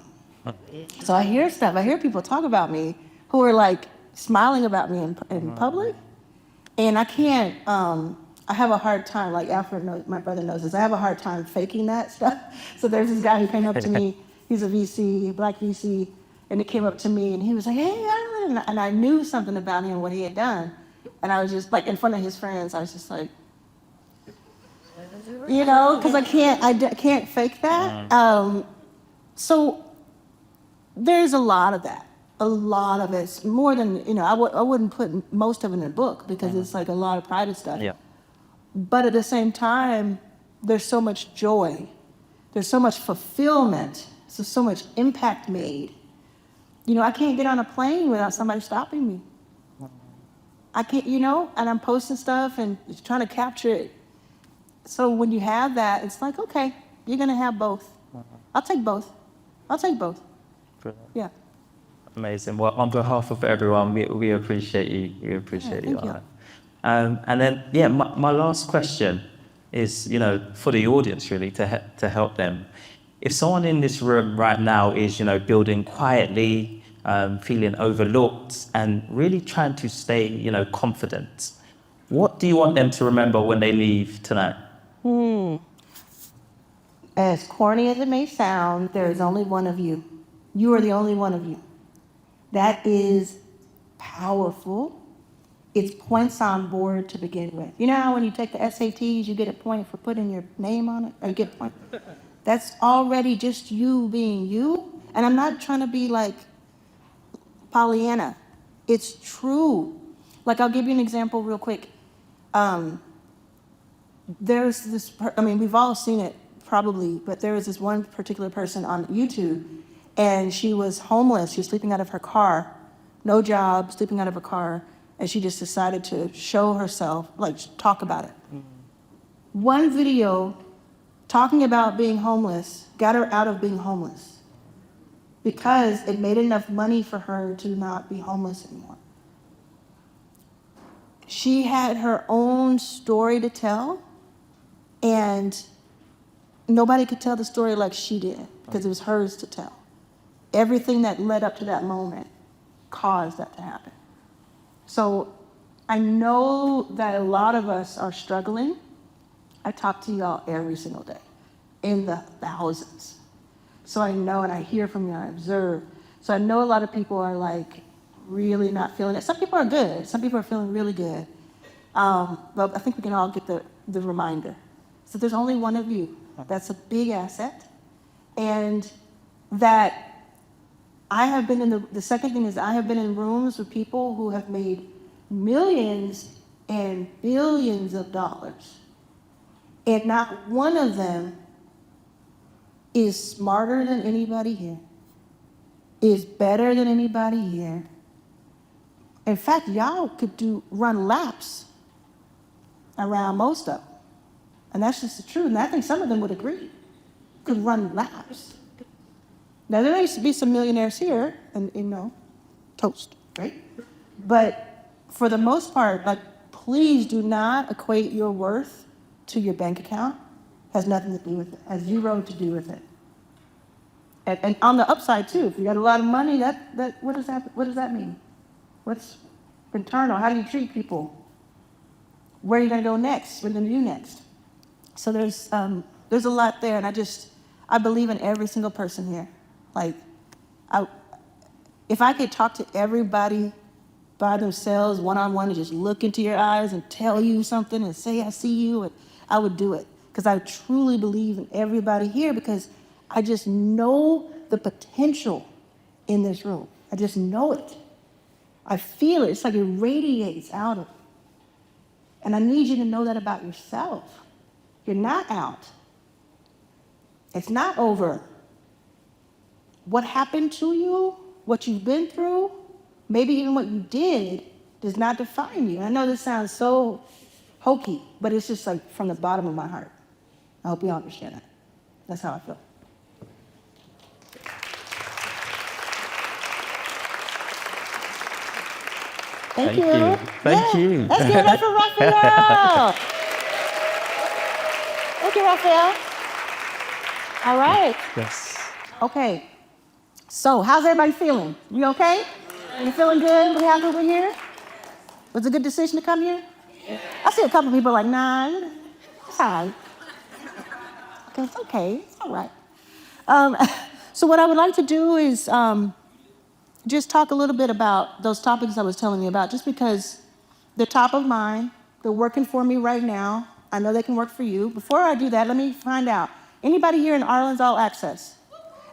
So I hear stuff. I hear people talk about me who are like smiling about me in public, and I can't. I have a hard time. Like Alfred knows, my brother knows this. I have a hard time faking that stuff. So there's this guy who came up to me. He's a VC, black VC, and he came up to me and he was like, "Hey, Arlan," and I knew something about him, what he had done, and I was just like in front of his friends. I was just like, because I can't fake that. So there's a lot of that. A lot of it's more than, I wouldn't put most of it in a book because it's like a lot of private stuff. Yeah. But at the same time, there's so much joy. There's so much fulfillment. So much impact made. I can't get on a plane without somebody stopping me. I can't, and I'm posting stuff and trying to capture it. So when you have that, it's like, okay, you're going to have both. I'll take both. Yeah. Amazing. Well, on behalf of everyone, we appreciate you. We appreciate you. Thank you. And then, my last question is, for the audience really, to help them. If someone in this room right now is, building quietly, feeling overlooked, and really trying to stay, confident, what do you want them to remember when they leave tonight? As corny as it may sound, there is only one of you. You are the only one of you. That is powerful. It's points on board to begin with. You know how when you take the SATs, you get a point for putting your name on it? Or you get a point. That's already just you being you. And I'm not trying to be like Pollyanna. It's true. Like, I'll give you an example real quick. There's this, we've all seen it probably, but there was this one particular person on YouTube, and she was homeless. She was sleeping out of her car, no job, sleeping out of her car, and she just decided to show herself, like talk about it. One video talking about being homeless got her out of being homeless because it made enough money for her to not be homeless anymore. She had her own story to tell, and nobody could tell the story like she did because it was hers to tell. Everything that led up to that moment caused that to happen. So I know that a lot of us are struggling. I talk to y'all every single day, in the thousands. So I know, and I hear from you, and I observe. So I know a lot of people are like really not feeling it. Some people are good. Some people are feeling really good. But I think we can all get the reminder. So there's only one of you. That's a big asset. And that I have been in the second thing is I have been in rooms with people who have made millions and billions of dollars. And not one of them is smarter than anybody here, is better than anybody here. In fact, y'all could run laps around most of them. And that's just the truth. And I think some of them would agree. Could run laps. Now, there used to be some millionaires here, and toast, right? But for the most part, like, please do not equate your worth to your bank account. Has nothing to do with it. Has zero to do with it. And on the upside too, if you got a lot of money, that what does that mean? What's internal? How do you treat people? Where are you going to go next? What are you going to do next? So there's a lot there, and I believe in every single person here. Like, if I could talk to everybody by themselves, one-on-one, and just look into your eyes and tell you something and say, I see you, and I would do it. Because I truly believe in everybody here, because I just know the potential in this room. I just know it. I feel it. It's like it radiates out of me. And I need you to know that about yourself. You're not out. It's not over. What happened to you, what you've been through, maybe even what you did, does not define you. I know this sounds so hokey, but it's just like from the bottom of my heart. I hope you understand that. That's how I feel. Thank you. Thank you. Let's give it up for Raphael. Thank you, Raphael. All right. Yes. Okay. So, how's everybody feeling? You okay? You feeling good? We happy over here? Was it a good decision to come here? I see a couple people like, nah, it's all right. Okay, it's okay. It's all right. So what I would like to do is just talk a little bit about those topics I was telling you about, just because they're top of mind. They're working for me right now. I know they can work for you. Before I do that, let me find out. Anybody here in Arlan's All Access?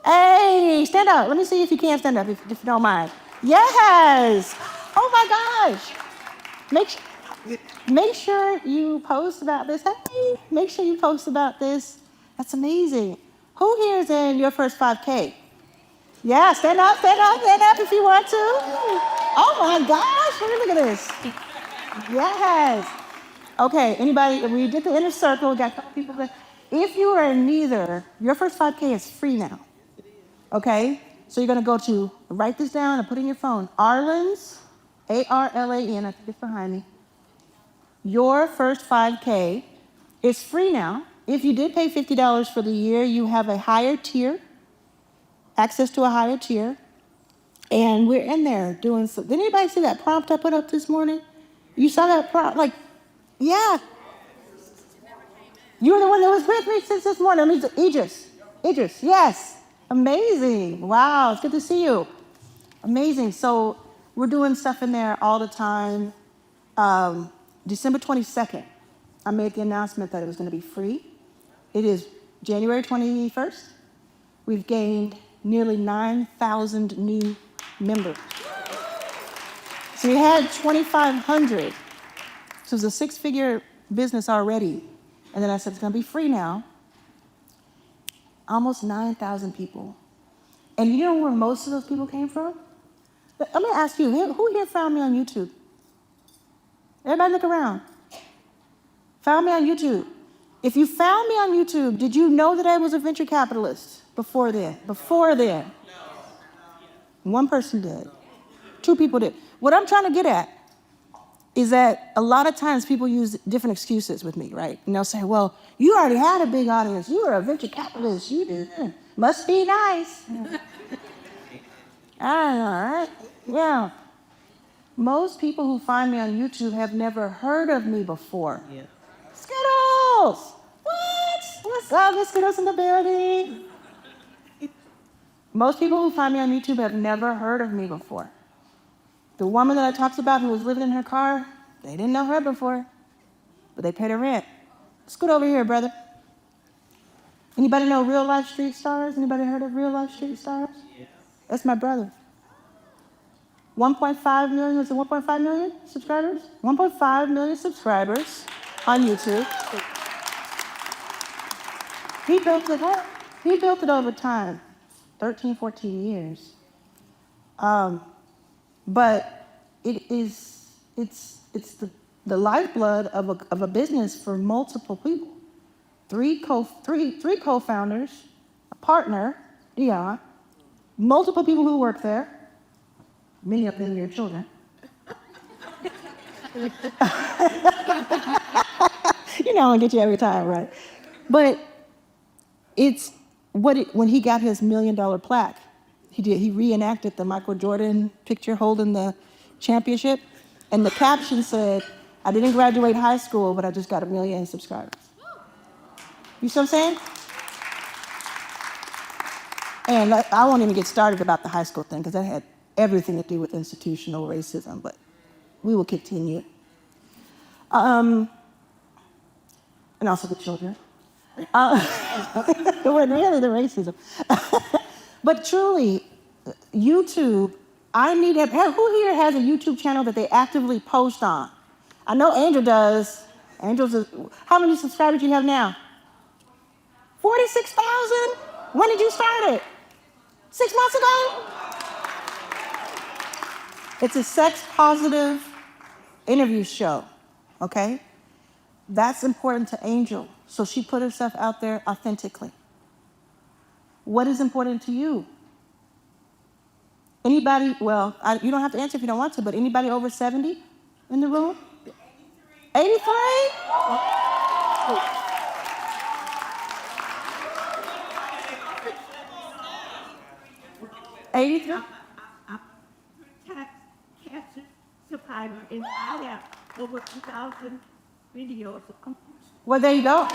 Hey, stand up. Let me see if you can stand up, if you don't mind. Yes. Oh my gosh. Make sure you post about this. Hey, make sure you post about this. That's amazing. Who here is in your first 5K? Yeah, stand up if you want to. Oh my gosh, look at this. Yes. Okay, anybody, we did the inner circle, we got a couple people there. If you are in neither, your first 5K is free now. Okay? So you're gonna go to, write this down and put it in your phone. Arlan's, A-R-L-A-N, I think it's behind me. Your first 5K is free now. If you did pay $50 for the year, you have a higher tier, access to a higher tier. And we're in there doing some, did anybody see that prompt I put up this morning? You saw that prompt? Like, yeah. You were the one that was with me since this morning. I mean, Idris, yes. Amazing. Wow, it's good to see you. Amazing. So we're doing stuff in there all the time. December 22nd, I made the announcement that it was going to be free. It is January 21st. We've gained nearly 9,000 new members. So we had 2,500. So it was a six-figure business already. And then I said, it's going to be free now. Almost 9,000 people. And you know where most of those people came from? Let me ask you, who here found me on YouTube? Everybody look around. Found me on YouTube. If you found me on YouTube, did you know that I was a venture capitalist before then? Before then. One person did. Two people did. What I'm trying to get at is that a lot of times people use different excuses with me, right? And they'll say, well, you already had a big audience. You were a venture capitalist. You did. Must be nice. All right. Yeah. Most people who find me on YouTube have never heard of me before. Yeah. Skittles! What? What's up, Miss Skittles in the building? Most people who find me on YouTube have never heard of me before. The woman that I talked about who was living in her car, they didn't know her before, but they paid her rent. Scoot over here, brother. Anybody know Real Life Street Stars? Anybody heard of Real Life Street Stars? Yes. That's my brother. 1.5 million, was it 1.5 million subscribers? 1.5 million subscribers on YouTube. He built it up. He built it over time, 13, 14 years. But it's the lifeblood of a business for multiple people. Three co-founders, a partner, Dion, multiple people who work there, many of them your children. You know, I get you every time, right? But it's when he got his $1 million plaque, he reenacted the Michael Jordan picture holding the championship, and the caption said, I didn't graduate high school, but I just got 1 million subscribers. You see what I'm saying? And I won't even get started about the high school thing because that had everything to do with institutional racism, but we will continue. And also the children. It wasn't really the racism. But truly, YouTube, I need help. Who here has a YouTube channel that they actively post on? I know Angel does. How many subscribers do you have now? 46,000? When did you start it? 6 months ago? It's a sex-positive interview show, okay? That's important to Angel, so she put herself out there authentically. What is important to you? Anybody, you don't have to answer if you don't want to, but anybody over 70 in the room? 83? 83? I'm cancer survivor, and I have over 2,000 videos. Well, there you go.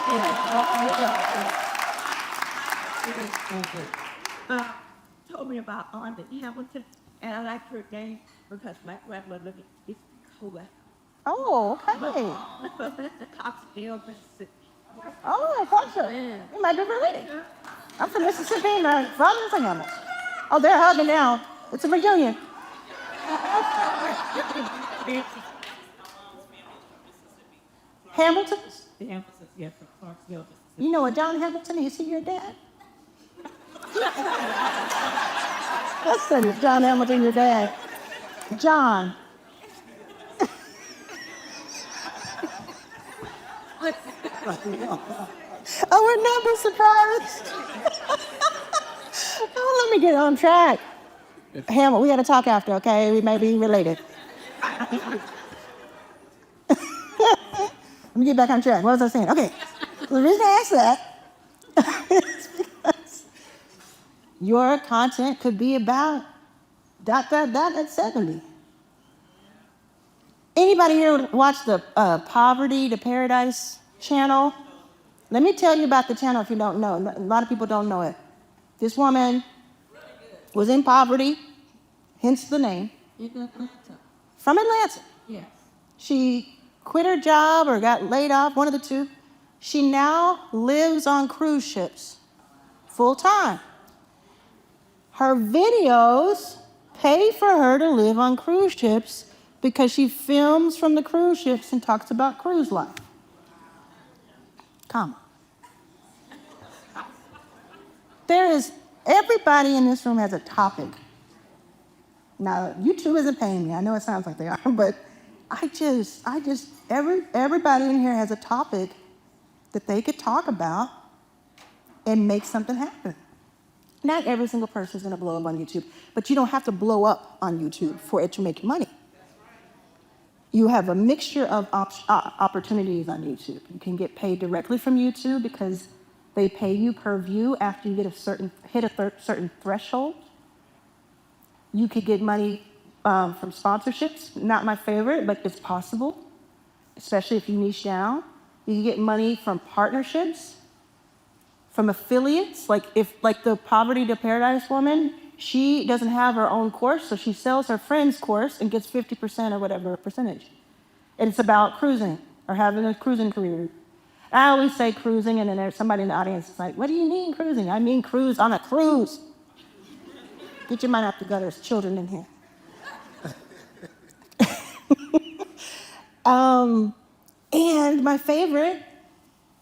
Told me about Arlan Hamilton, and I like her name because my grandmother is Cola. Oh, okay. Coxdale, Mississippi. Oh, gotcha. You might be related. I'm from Mississippi, and my father's from Hamilton. Oh, they're hugging now. It's a reunion. Hamilton's? The Hamiltons, yes, from Clarksville, Mississippi. You know what John Hamilton is? He your dad? That's it. John Hamilton, your dad. John. Oh, we're never surprised. Oh, let me get on track. Hamilton, we got to talk after, okay? We may be related. Let me get back on track. What was I saying? Okay. So the reason I asked that is because your content could be about ... at 70. Anybody here watch the Poverty to Paradise channel? Let me tell you about the channel if you don't know. A lot of people don't know it. This woman was in poverty, hence the name. From Atlanta. Yes. She quit her job or got laid off, one of the two. She now lives on cruise ships full time. Her videos pay for her to live on cruise ships because she films from the cruise ships and talks about cruise life. Come. Everybody in this room has a topic. Now, YouTube isn't paying me. I know it sounds like they are, but everybody in here has a topic that they could talk about and make something happen. Not every single person is going to blow up on YouTube, but you don't have to blow up on YouTube for it to make you money. You have a mixture of opportunities on YouTube. You can get paid directly from YouTube because they pay you per view after you hit a certain threshold. You could get money from sponsorships. Not my favorite, but it's possible, especially if you niche down. You can get money from partnerships, from affiliates. Like the Poverty to Paradise woman, she doesn't have her own course, so she sells her friend's course and gets 50% or whatever percentage. And it's about cruising or having a cruising career. I always say cruising, and then there's somebody in the audience that's like, what do you mean cruising? I mean cruise on a cruise. Get your mind out the gutter, there's children in here. And my favorite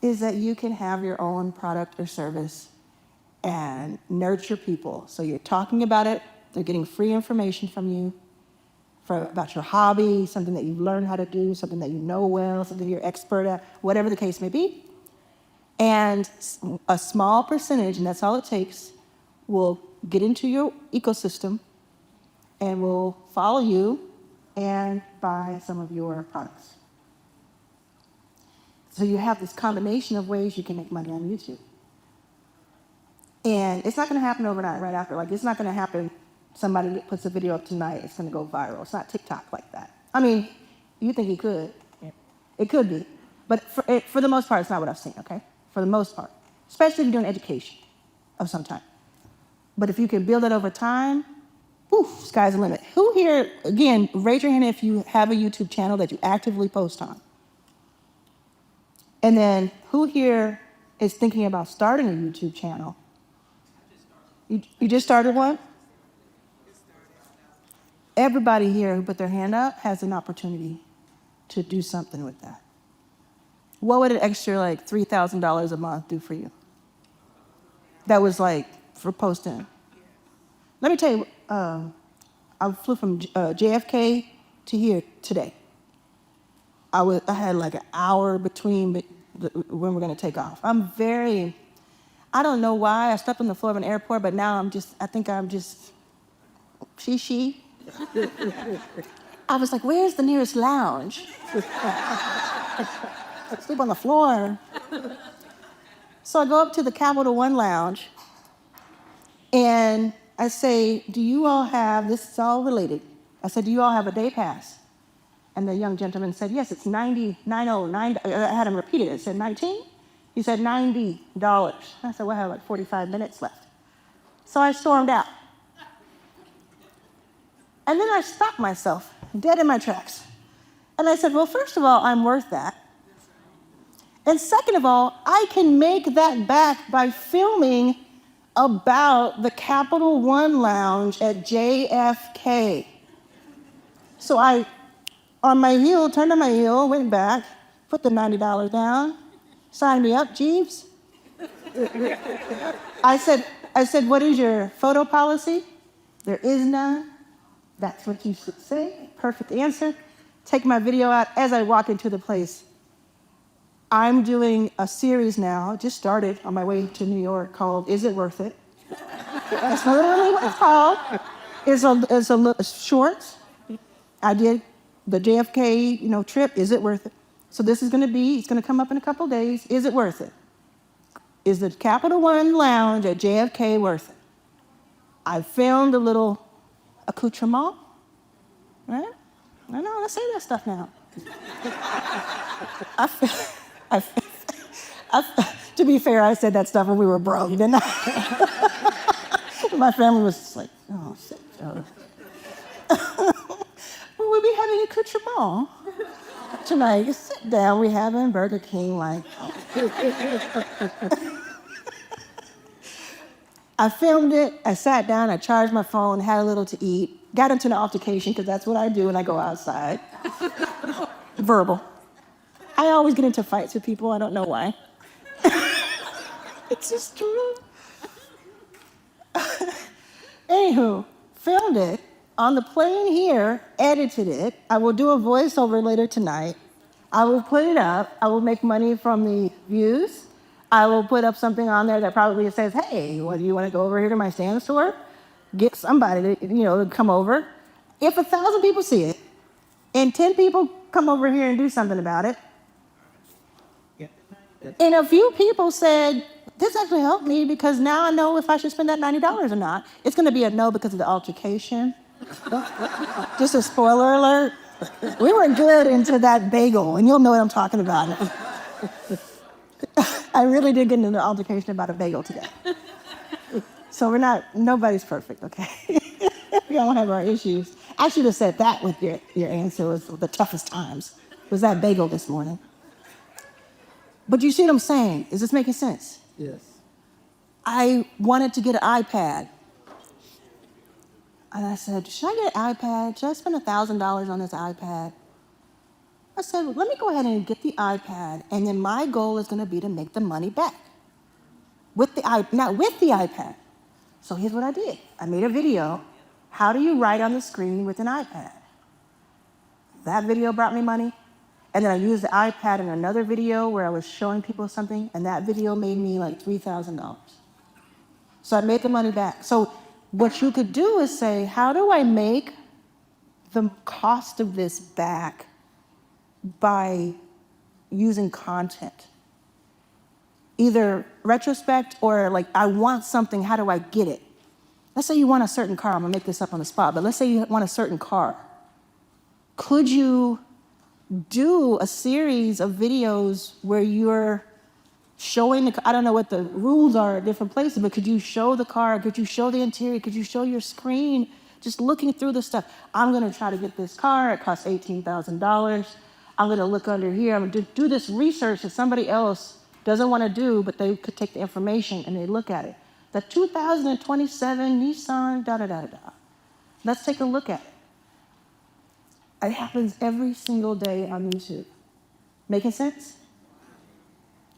is that you can have your own product or service and nurture people. So you're talking about it, they're getting free information from you about your hobby, something that you've learned how to do, something that you know well, something you're expert at, whatever the case may be. And a small percentage, and that's all it takes, will get into your ecosystem and will follow you and buy some of your products. So you have this combination of ways you can make money on YouTube. And it's not going to happen overnight, right after. Like, it's not going to happen, somebody puts a video up tonight, it's going to go viral. It's not TikTok like that. I mean, you think it could. Yeah. It could be. But for the most part, it's not what I've seen, okay? For the most part. Especially if you're doing education of some type. But if you can build it over time, oof, sky's the limit. Who here, again, raise your hand if you have a YouTube channel that you actively post on. And then who here is thinking about starting a YouTube channel? You just started one? Everybody here who put their hand up has an opportunity to do something with that. What would an extra like $3,000 a month do for you? That was like for posting. Let me tell you, I flew from JFK to here today. I had like an hour between when we're gonna take off. I don't know why I slept on the floor of an airport, but now I think I'm just, she. I was like, where's the nearest lounge? I sleep on the floor. So I go up to the Capital One lounge and I say, do you all have, this is all related. I said, do you all have a day pass? And the young gentleman said, yes, it's $9. I had him repeat it. I said, 19? He said, $90. I said, well, I have like 45 minutes left. So I stormed out. And then I stopped myself, dead in my tracks. And I said, well, first of all, I'm worth that. And second of all, I can make that back by filming about the Capital One lounge at JFK. So I, turned on my heel, went back, put the $90 down, signed me up, Jeeves. I said, what is your photo policy? There is none. That's what you should say. Perfect answer. Take my video out as I walk into the place. I'm doing a series now, just started on my way to New York, called Is It Worth It? That's literally what it's called. It's a short. I did the JFK, trip. Is it worth it? So this is going to be, it's going to come up in a couple of days. Is it worth it? Is the Capital One lounge at JFK worth it? I filmed a little accoutrement, right? I know, let's say that stuff now. To be fair, I said that stuff when we were broke, didn't I? My family was just like, oh, shit. Well, we'll be having accoutrement tonight. You sit down, we're having Burger King, like. I filmed it, I sat down, I charged my phone, had a little to eat, got into an altercation, because that's what I do when I go outside. Verbal. I always get into fights with people, I don't know why. It's just true. Anywho, filmed it on the plane here, edited it. I will do a voiceover later tonight. I will put it up. I will make money from the views. I will put up something on there that probably says, hey, what, do you want to go over here to my stand store? Get somebody to come over. If 1,000 people see it, and 10 people come over here and do something about it, and a few people said, this actually helped me because now I know if I should spend that $90 or not. It's going to be a no because of the altercation. Just a spoiler alert. We were good into that bagel, and you'll know what I'm talking about. I really did get into an altercation about a bagel today. So nobody's perfect, okay? We all have our issues. I should have said that with your answer was the toughest times. Was that bagel this morning? But you see what I'm saying? Is this making sense? Yes. I wanted to get an iPad. And I said, should I get an iPad? Should I spend $1,000 on this iPad? I said, well, let me go ahead and get the iPad, and then my goal is going to be to make the money back. Not with the iPad. So here's what I did. I made a video. How do you write on the screen with an iPad? That video brought me money. And then I used the iPad in another video where I was showing people something, and that video made me like $3,000. So I made the money back. So what you could do is say, how do I make the cost of this back by using content? Either retrospect or like, I want something, how do I get it? Let's say you want a certain car, I'm gonna make this up on the spot, but let's say you want a certain car. Could you do a series of videos where you're showing I don't know what the rules are at different places, but could you show the car? Could you show the interior? Could you show your screen? Just looking through the stuff. I'm gonna try to get this car. It costs $18,000. I'm gonna look under here. I'm gonna do this research that somebody else doesn't want to do, but they could take the information and they look at it. The 2027 Nissan, da da da da. Let's take a look at it. It happens every single day on YouTube. Making sense?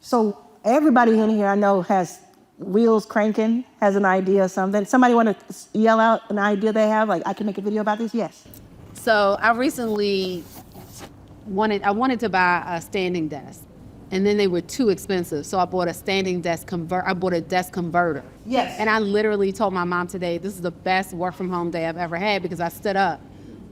So everybody in here I know has wheels cranking, has an idea of something. Somebody want to yell out an idea they have, like, I can make a video about this? Yes. So I recently wanted to buy a standing desk, and then they were too expensive. So I bought a I bought a desk converter. Yes. And I literally told my mom today, this is the best work from home day I've ever had, because I stood up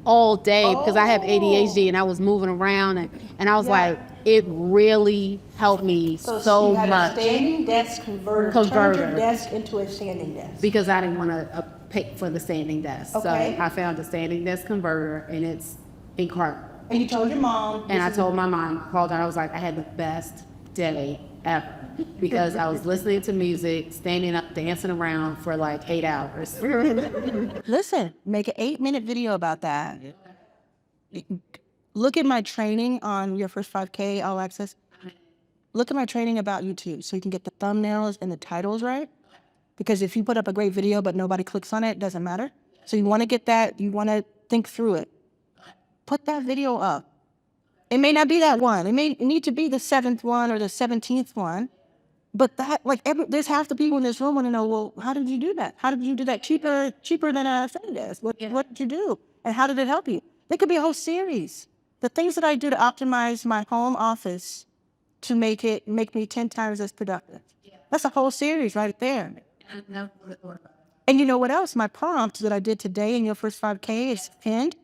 all day because I have ADHD and I was moving around, and I was like, it really helped me so you had much. a standing desk converter. Turned your desk into a standing desk. Because I didn't want to pay for the standing desk. Okay. So I found a standing desk converter, and it's incredible. And you told your mom. And I told my mom, called her, I was like, I had the best day ever, because I was listening to music, standing up, dancing around for like 8 hours. Listen, make an 8-minute video about that. Look at my training on Your First 5K All Access. Look at my training about YouTube so you can get the thumbnails and the titles right. Because if you put up a great video but nobody clicks on it, it doesn't matter. So you want to get that, you want to think through it. Put that video up. It may not be that one. It may need to be the 7th one or the 17th one. But that, like, there's half the people in this room want to know, well, how did you do that? How did you do that cheaper than a standing desk? What did you do? And how did it help you? There could be a whole series. The things that I do to optimize my home office to make me 10 times as productive. That's a whole series right there. And you know what else? My prompt that I did today in Your First 5K is pinned.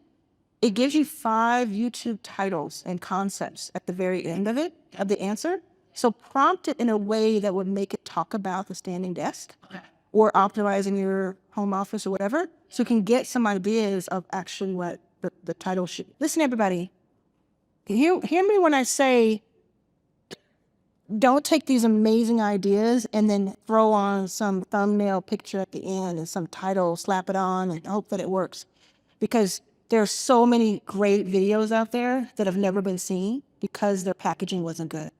It gives you 5 YouTube titles and concepts at the very end of it, of the answer. So prompt it in a way that would make it talk about the standing desk or optimizing your home office or whatever, so you can get some ideas of actually what the title should be. Listen, everybody, hear me when I say, don't take these amazing ideas and then throw on some thumbnail picture at the end and some title, slap it on and hope that it works. Because there are so many great videos out there that have never been seen because their packaging wasn't good.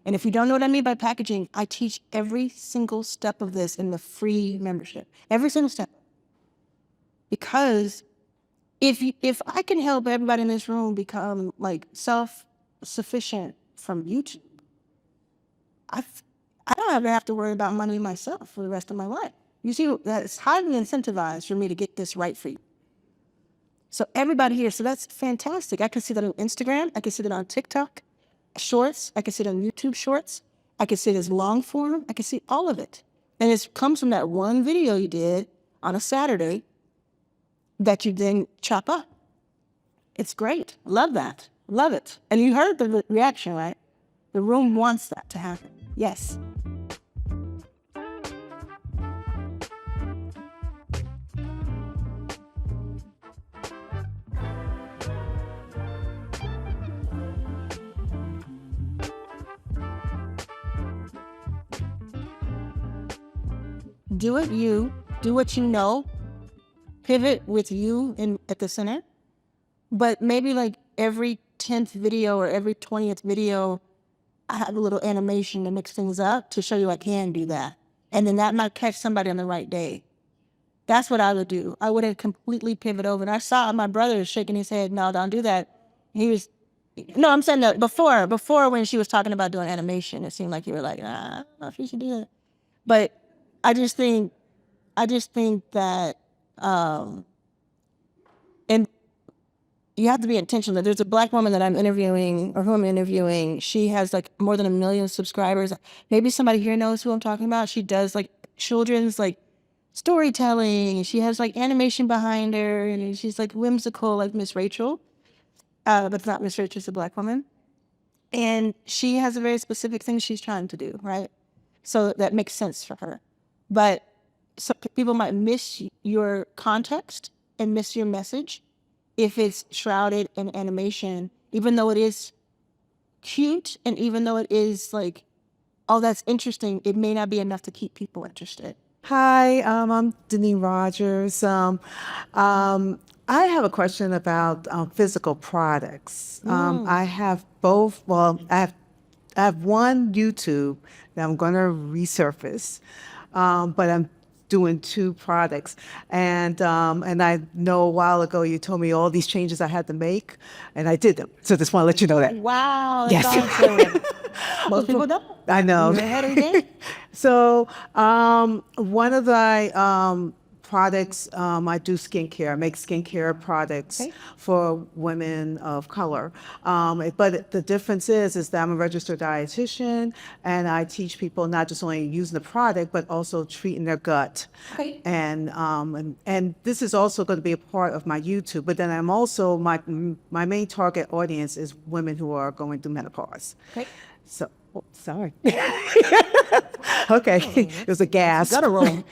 And if you don't know what I mean by packaging, I teach every single step of this in the free membership. Every single step. Because if I can help everybody in this room become like self-sufficient from YouTube, I don't ever have to worry about money myself for the rest of my life. You see, that's highly incentivized for me to get this right for you. So everybody here, so that's fantastic. I can see that on Instagram. I can see that on TikTok Shorts. I can see it on YouTube Shorts. I can see it as long form. I can see all of it. And it comes from that one video you did on a Saturday that you then chop up. It's great. Love that. Love it. And you heard the reaction, right? The room wants that to happen. Yes. Do it you. Do what you know. Pivot with you at the center. But maybe like every 10th video or every 20th video, I have a little animation to mix things up to show you I can do that. And then that might catch somebody on the right day. That's what I would do. I wouldn't completely pivot over. And I saw my brother shaking his head, no, don't do that. I'm saying that before when she was talking about doing animation, it seemed like you were like, I don't know if you should do that. But I just think that, and you have to be intentional. There's a Black woman that I'm interviewing, or who I'm interviewing. She has like more than 1 million subscribers. Maybe somebody here knows who I'm talking about. She does like children's like storytelling. She has like animation behind her, and she's like whimsical, like Miss Rachel. But it's not Miss Rachel, it's a Black woman. And she has a very specific thing she's trying to do, right? So that makes sense for her. But some people might miss your context and miss your message if it's shrouded in animation, even though it is cute and even though it is like oh, that's interesting, it may not be enough to keep people interested. Hi, I'm Denise Rogers. I have a question about physical products. I have both. Well, I have one YouTube that I'm going to resurface, but I'm doing two products. And I know a while ago you told me all these changes I had to make, and I did them. So just want to let you know that. Wow, Yes. that's awesome. Most people don't. I know. You're ahead of the game. So one of the products, I do skincare. I make skincare products for women of color. But the difference is that I'm a registered dietitian, and I teach people not just only using the product, but also treating their gut. Okay. And this is also going to be a part of my YouTube. But then I'm also my main target audience is women who are going through menopause. Okay. So, oh, sorry. Okay, it was a gasp. Gotta roll.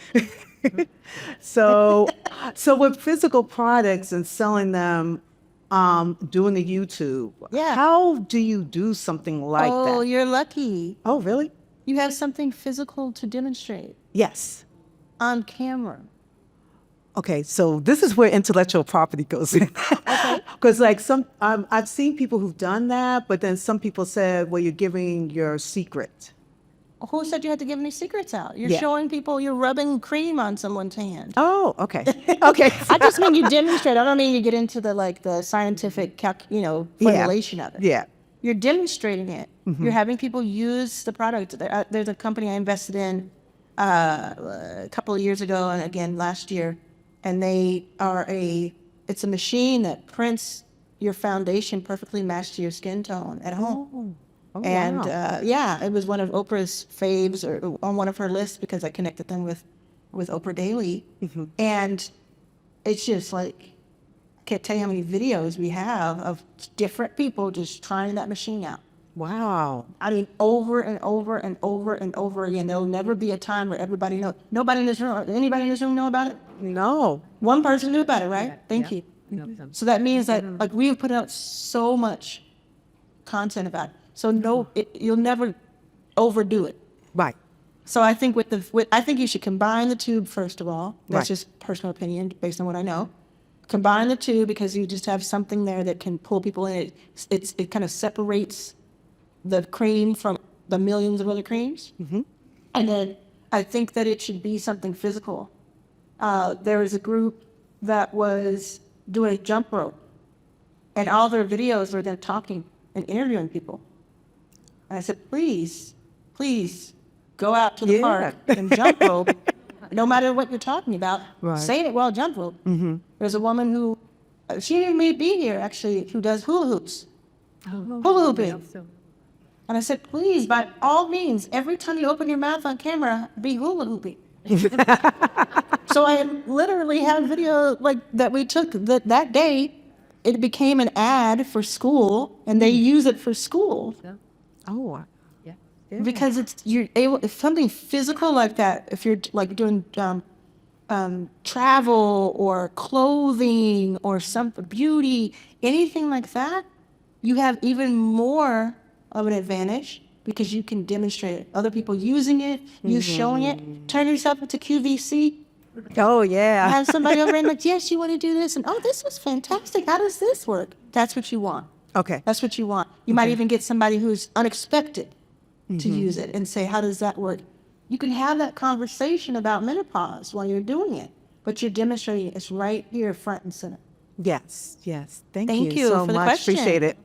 So with physical products and selling them, doing the YouTube, Yeah. how do you do something like Oh, that? you're lucky. Oh, really? You have something physical to demonstrate Yes. on camera. Okay, so this is where intellectual property goes in. Because like I've seen people who've done that, but then some people said, well, you're giving your secret. Who said you had to give any secrets out? You're Yeah. showing people you're rubbing cream on someone's hand. Oh, okay. Okay. I just mean you demonstrate. I don't mean you get into the scientific, formulation of it. Yeah. You're demonstrating it. You're having people use the product. There's a company I invested in a couple of years ago, and again last year, and it's a machine that prints your foundation perfectly matched to your skin tone at home. Oh, And wow. it was one of Oprah's faves, or on one of her lists, because I connected them with Oprah Daily. And it's just like, I can't tell you how many videos we have of different people just trying that machine out. Wow. I mean, over and over and over and over again. There'll never be a time where everybody knows. Nobody in this room, anybody in this room know about it? No. One person knew about it, right? Thank you. So that means that like we've put out so much content about it. So you'll never overdo it. Right. So I think I think you should combine the tube first of all. That's Right. just personal opinion based on what I know. Combine the two because you just have something there that can pull people in. It kind of separates the cream from the millions of other creams. And then I think that it should be something physical. There was a group that was doing jump rope, and all their videos were them talking and interviewing people. And I said, please go out to the park and jump rope, no matter what you're talking about. Right. Say it while jump rope. There's a woman who, she may be here actually, who does hula hoops. Hula hooping. And I said, please, by all means, every time you open your mouth on camera, be hula hooping. So I literally have a video like that we took that day. It became an ad for school, and they use it for school. Oh, Because it's something physical like that. If you're like doing travel or clothing or something, beauty, anything like that, you have even more of an advantage because you can demonstrate it. Other people using it, you showing it, turn yourself into QVC. oh yeah. Have somebody over and like, yes, you want to do this, and oh, this is fantastic. How does this work? That's what you want. Okay. That's what you want. You might even get somebody who's unexpected to use it and say, how does that work? You can have that conversation about menopause while you're doing it, but you're demonstrating it. It's right here, front and center. Yes. Yes. Thank Thank you you so for the much. question. Appreciate it.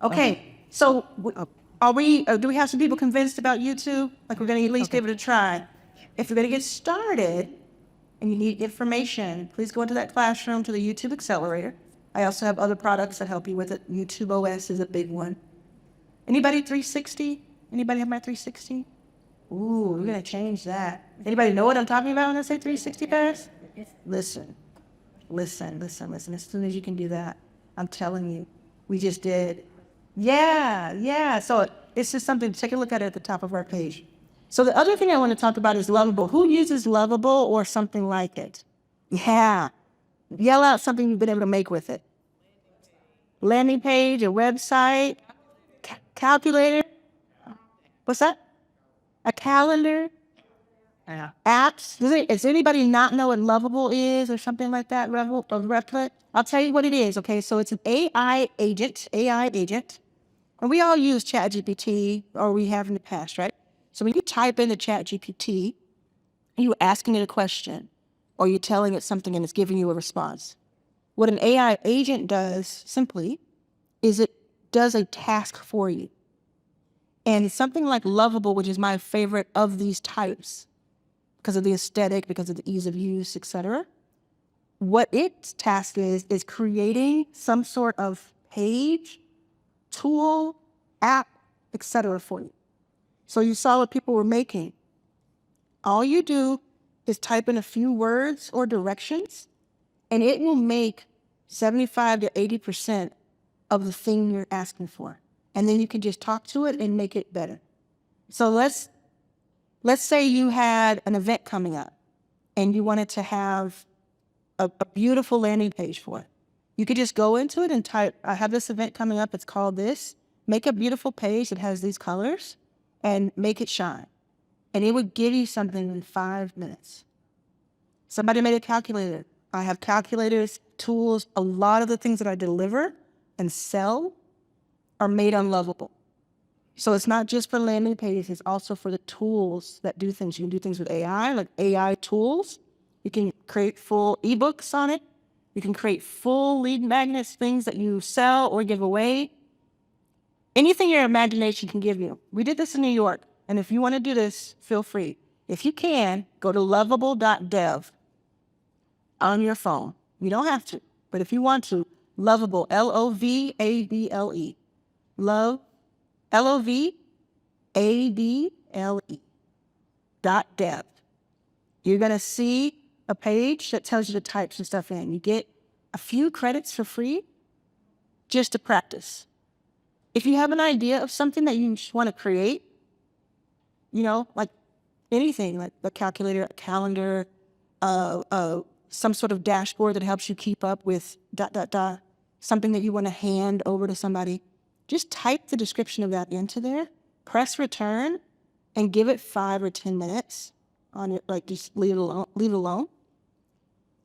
Okay, so do we have some people convinced about YouTube? Like we're going to at least give it a try. If you're going to get started and you need information, please go into that classroom to the YouTube Accelerator. I also have other products that help you with it. YouTube OS is a big one. Anybody 360? Anybody have my 360? Ooh, we're going to change that. Anybody know what I'm talking about when I say 360 pass? Listen. As soon as you can do that, I'm telling you, we just did. Yeah. So it's just something to take a look at it at the top of our page. So the other thing I want to talk about is Lovable. Who uses Lovable or something like it? Yeah. Yell out something you've been able to make with it. Landing page, a website, calculator. What's that? A calendar? Yeah. Apps? Does anybody not know what Lovable is or something like that? Replit? I'll tell you what it is, okay? So it's an AI agent. And we all use ChatGPT, or we have in the past, right? So when you type into ChatGPT, you're asking it a question, or you're telling it something and it's giving you a response. What an AI agent does, simply, is it does a task for you. And something like Lovable, which is my favorite of these types, because of the aesthetic, because of the ease of use, etc. What its task is creating some sort of page, tool, app, etc. for you. So you saw what people were making. All you do is type in a few words or directions, and it will make 75 to 80% of the thing you're asking for. And then you can just talk to it and make it better. So let's say you had an event coming up and you wanted to have a beautiful landing page for it. You could just go into it and type, I have this event coming up, it's called this. Make a beautiful page that has these colors and make it shine. And it would give you something in 5 minutes. Somebody made a calculator. I have calculators, tools, a lot of the things that I deliver and sell are made on Lovable. So it's not just for landing pages, it's also for the tools that do things. You can do things with AI, like AI tools. You can create full eBooks on it. You can create full lead magnets, things that you sell or give away. Anything your imagination can give you. We did this in New York, and if you want to do this, feel free. If you can, go to lovable.dev on your phone. You don't have to, but if you want to, Lovable, Lovable, love, Lovable.dev. You're going to see a page that tells you to type some stuff in. You get a few credits for free just to practice. If you have an idea of something that you want to create, you know, like anything, like a calculator, a calendar, some sort of dashboard that helps you keep up with ... something that you want to hand over to somebody, just type the description of that into there, press return, and give it 5 or 10 minutes on it, like just leave it alone.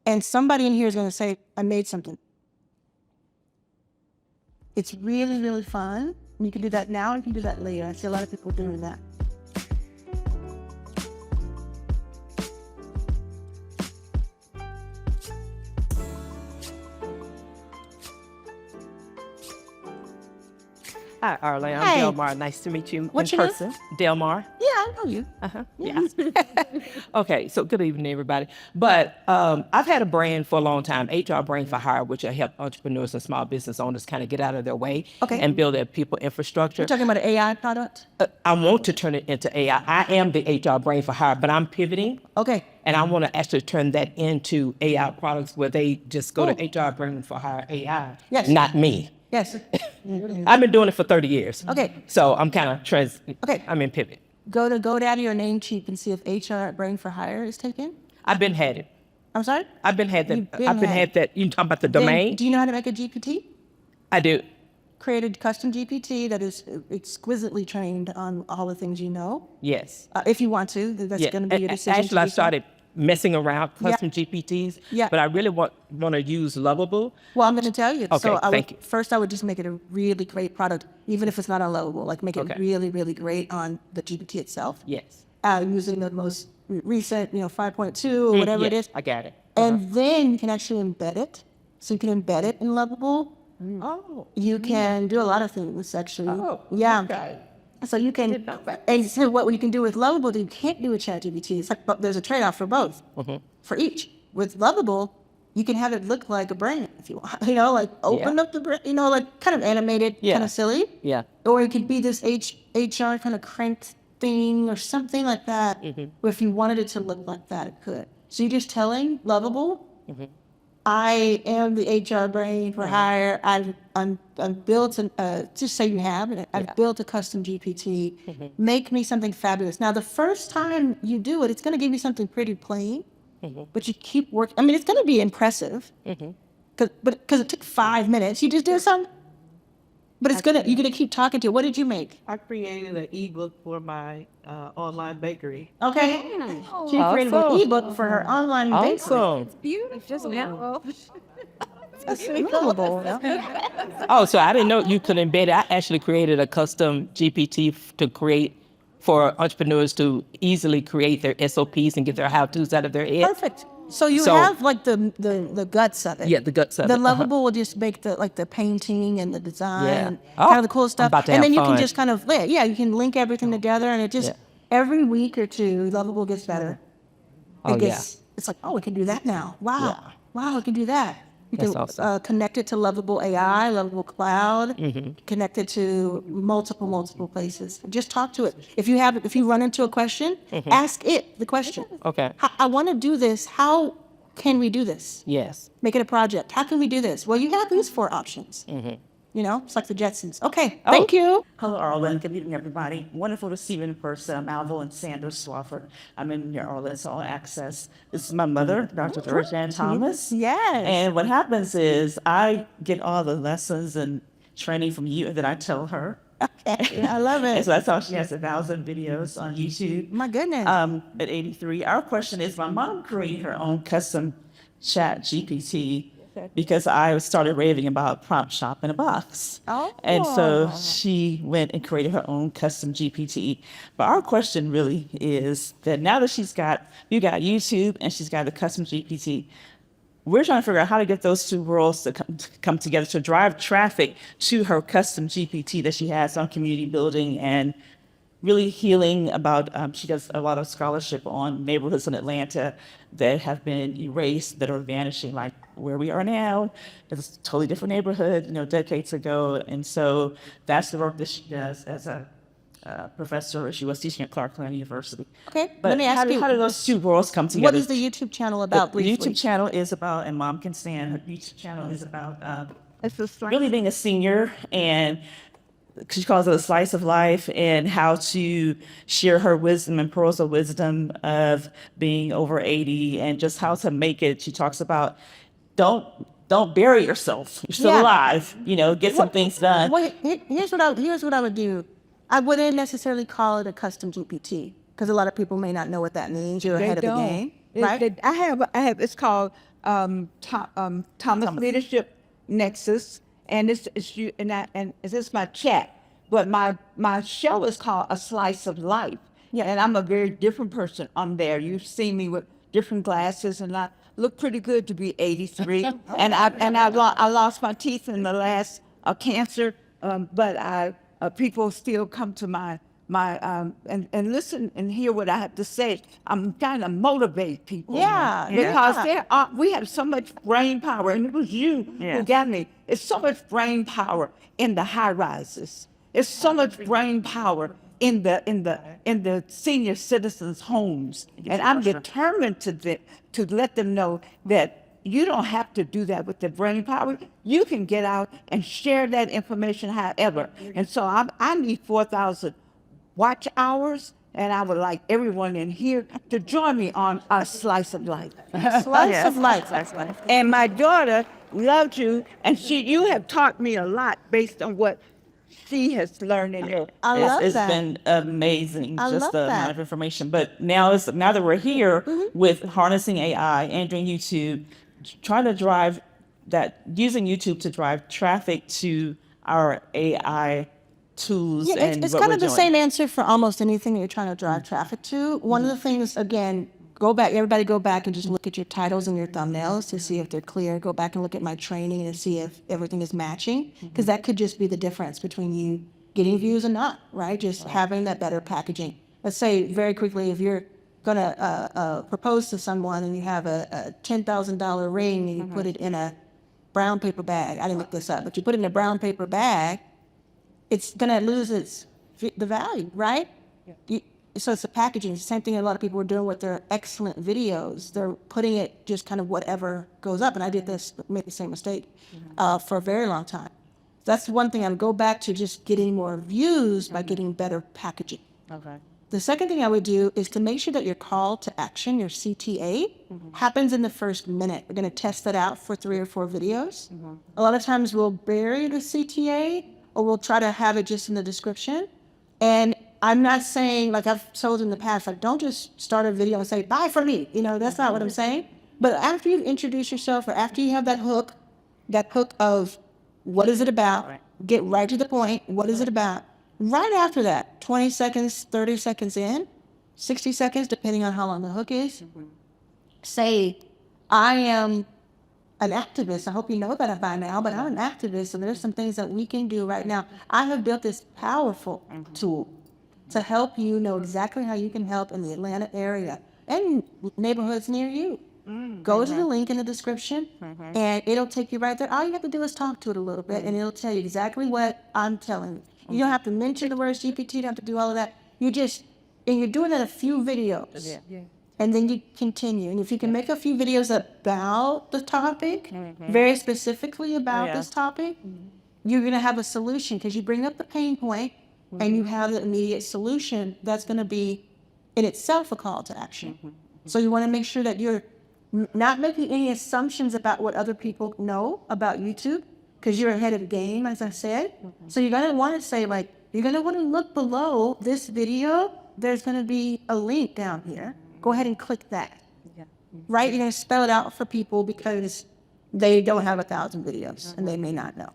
And somebody in here is going to say, I made something. It's really, really fun. You can do that now and you can do that later. I see a lot of people doing that. Hi, Arlan. I'm Hey. Delmar. Nice to meet you What's in your person. Delmar. Yeah, I know you. Yeah. Okay, so good evening, everybody. But I've had a brand for a long time, HR Brand for Hire, which I help entrepreneurs and small business owners kind of get out of their way and build their people infrastructure. You're talking about an AI product? I want to turn it into AI. I am the HR Brand for Hire, but I'm pivoting. Okay. And I want to actually turn that into AI products where they just go to HR Brand for Hire AI, Yes. not me. Yes. I've been doing it for 30 years. Okay. So I'm kind of Okay. I'm in pivot. Go to GoDaddy or Namecheap and see if HR Brand for Hire is taken. I've been had it. I'm sorry? I've been had that. You've been I've been had had that. You talking about the Then, domain? do you know how to make a GPT? I do. Create a custom GPT that is exquisitely trained on all the things you know. Yes. If you want to, that's Yeah. going to be your decision. Actually, I to do so. started messing around custom GPTs. Yeah. But I really want to use Lovable. Well, I'm going to tell you. Okay, So thank you. First, I would just make it a really great product, even if it's not on Lovable. Like make it Okay. really, really great on the GPT itself. Yes. Using the most recent, 5.2 or whatever it Yeah, is. I got it. And then you can actually embed it. So you can embed it in Lovable. Oh. You can do a lot of things, actually. Oh. Yeah. Okay. So you can, and so what you can do with Lovable that you can't do with ChatGPT, it's like, but there's a trade-off for both, for each. With Lovable, you can have it look like a brand if you want, like open up the brand, like kind of animated, kind of silly. Yeah. Or it could be this HR kind of cranked thing or something like that. Where if you wanted it to look like that, it could. So you're just telling Lovable, I am the HR brain for hire. I've built just so you have it. I've built a custom GPT. Make me something fabulous. Now, the first time you do it, it's going to give you something pretty plain, but you keep working. I mean, it's going to be impressive, because it took 5 minutes. You just did something. But you're gonna keep talking to it. What did you make? I created an eBook for my online bakery. Okay. She created an Awesome. ebook for her online bakery. Awesome. Beautiful. Yeah. That's incredible. Oh, so I didn't know you could embed it. I actually created a custom GPT to create for entrepreneurs to easily create their SOPs and get their how-tos out of their head. Perfect. So you have like the guts of it. Yeah, the guts of The it. Lovable will just make the painting and the design, Yeah. and Oh, kind of the cool stuff. about to And have then you fun. can just kind of you can link everything together, and it just every week or two, Lovable gets better. It's like, oh, we can do that now. Wow, Yeah. wow, we can do that. You That's can awesome. connect it to Lovable AI, Lovable Cloud, connect it to multiple places. Just talk to it. If you run into a question, ask it the question. Okay. I want to do this. How can we do this? Yes. Make it a project. How can we do this? Well, you have these 4 options. You know, it's like the Jetsons. Okay, thank you. Hello, Arlan. Good evening, everybody. Wonderful to see you in person. I'm Alvo and Sandra Swafford. I'm in your Arlan's All Access. This is my mother, Dr. Georgianne Thomas. Yes. And what happens is I get all the lessons and training from you that I tell her. Okay, I love And it. so that's how she has 1,000 videos on YouTube. My goodness. At 83. Our question is, my mom created her own custom chat GPT because I started raving about prompt shop in a box. Oh. And so she went and created her own custom GPT. But our question really is that now that you got YouTube and she's got the custom GPT, we're trying to figure out how to get those two worlds to come together to drive traffic to her custom GPT that she has on community building and really healing about, she does a lot of scholarship on neighborhoods in Atlanta that have been erased, that are vanishing, like where we are now. It's a totally different neighborhood, decades ago. And so that's the work that she does as a professor. She was teaching at Clarkland University. Okay, But let me ask you. how do those two worlds come together? What is the YouTube channel about, The briefly? YouTube channel is about, and Mom can stand, her YouTube channel is about really being a senior, and she calls it a slice of life, and how to share her wisdom and pearls of wisdom of being over 80 and just how to make it. She talks about don't bury yourself. You're still alive. Get some things done. Well, here's what I would do. I wouldn't necessarily call it a custom GPT because a lot of people may not know what that means. You're ahead of the game, right? I have. It's called Thomas Leadership Nexus, and it's you and this is my chat. But my show is called A Slice of Life. Yeah, and I'm a very different person on there. You've seen me with different glasses, and I look pretty good to be 83. and I lost my teeth in the last cancer, but people still come to my and listen and hear what I have to say. I'm trying to motivate people. Because we have so much brain power, and it was you who got me. It's so much brain power in the high rises. It's so much brain power in the senior citizens' homes, and I'm determined to let them know that you don't have to do that with the brain power. You can get out and share that information however. And so I need 4,000 watch hours, and I would like everyone in here to join me on A Slice of Life. Slice of life. And my daughter loves you, and you have taught me a lot based on what she has learned in her. I love It's that. been amazing, I just love the amount that. of information. But now that we're here with harnessing AI and doing YouTube, trying to drive using YouTube to drive traffic to our AI tools. Yeah, and it's what kind we're of the doing. same answer for almost anything that you're trying to drive traffic to. One of the things, again, everybody go back and just look at your titles and your thumbnails to see if they're clear. Go back and look at my training and see if everything is matching, because that could just be the difference between you getting views and not, right? Just having that better packaging. Let's say very quickly, if you're gonna propose to someone and you have a $10,000 ring and you put it in a brown paper bag. I didn't look this up, but you put it in a brown paper bag, it's gonna lose the value, right? So it's the packaging. It's the same thing a lot of people are doing with their excellent videos. They're putting it just kind of whatever goes up. And I did made the same mistake for a very long time. That's one thing. I would go back to just getting more views by getting better packaging. Okay. The second thing I would do is to make sure that your call to action, your CTA, happens in the first minute. We're going to test that out for 3 or 4 videos. A lot of times we'll bury the CTA, or we'll try to have it just in the description. And I'm not saying, like I've told in the past, like don't just start a video and say, buy from me. You know, that's not what I'm saying. But after you introduce yourself or after you have that hook of what is it about, get right to the point, what is it about? Right after that, 20 seconds, 30 seconds in, 60 seconds, depending on how long the hook is, say, I am an activist. I hope you know that by now, but I'm an activist, and there's some things that we can do right now. I have built this powerful tool to help you know exactly how you can help in the Atlanta area and neighborhoods near you. Go to the link in the description, and it'll take you right there. All you have to do is talk to it a little bit, and it'll tell you exactly what I'm telling you. You don't have to mention the words GPT, you don't have to do all of that. And you're doing that a few videos. And then you continue. And if you can make a few videos about the topic, very specifically about this topic, you're going to have a solution because you bring up the pain point and you have the immediate solution that's going to be in itself a call to action. So you want to make sure that you're not making any assumptions about what other people know about YouTube because you're ahead of the game, as I said. So you're going to want to say, like, you're going to want to look below this video. There's going to be a link down here. Go ahead and click that. Right? You're going to spell it out for people because they don't have 1,000 videos and they may not know.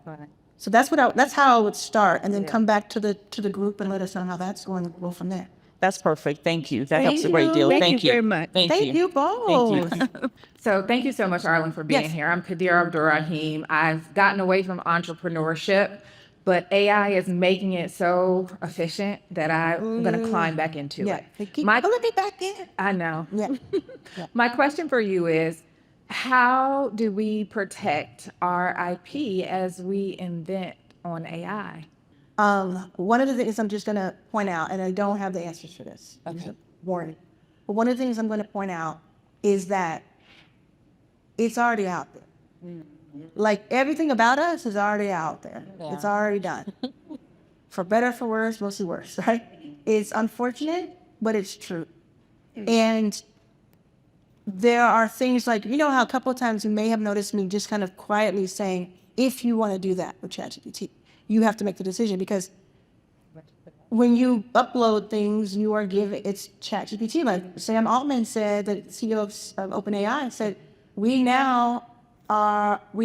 So that's how I would start, and then come back to the group and let us know how that's going, and go from there. That's perfect. Thank you. That helps a great deal. Thank you very much. Thank you both. Thank you. So thank you so much, Arlan, for being here. I'm Kadir Abdurrahim. I've gotten away from entrepreneurship, but AI is making it so efficient that I'm going to climb back into it. Keep pulling me back in. I know. Yeah. My question for you is, how do we protect our IP as we invent on AI? One of the things I'm just going to point out, and I don't have the answers for this, warning, but one of the things I'm going to point out is that it's already out there. Like everything about us is already out there. It's already done. For better, for worse, mostly worse, right? It's unfortunate, but it's true. And there are things like, you know how a couple of times you may have noticed me just kind of quietly saying, if you want to do that with ChatGPT, you have to make the decision, because when you upload things, you are giving, it's ChatGPT. Like Sam Altman said, the CEO of OpenAI said, we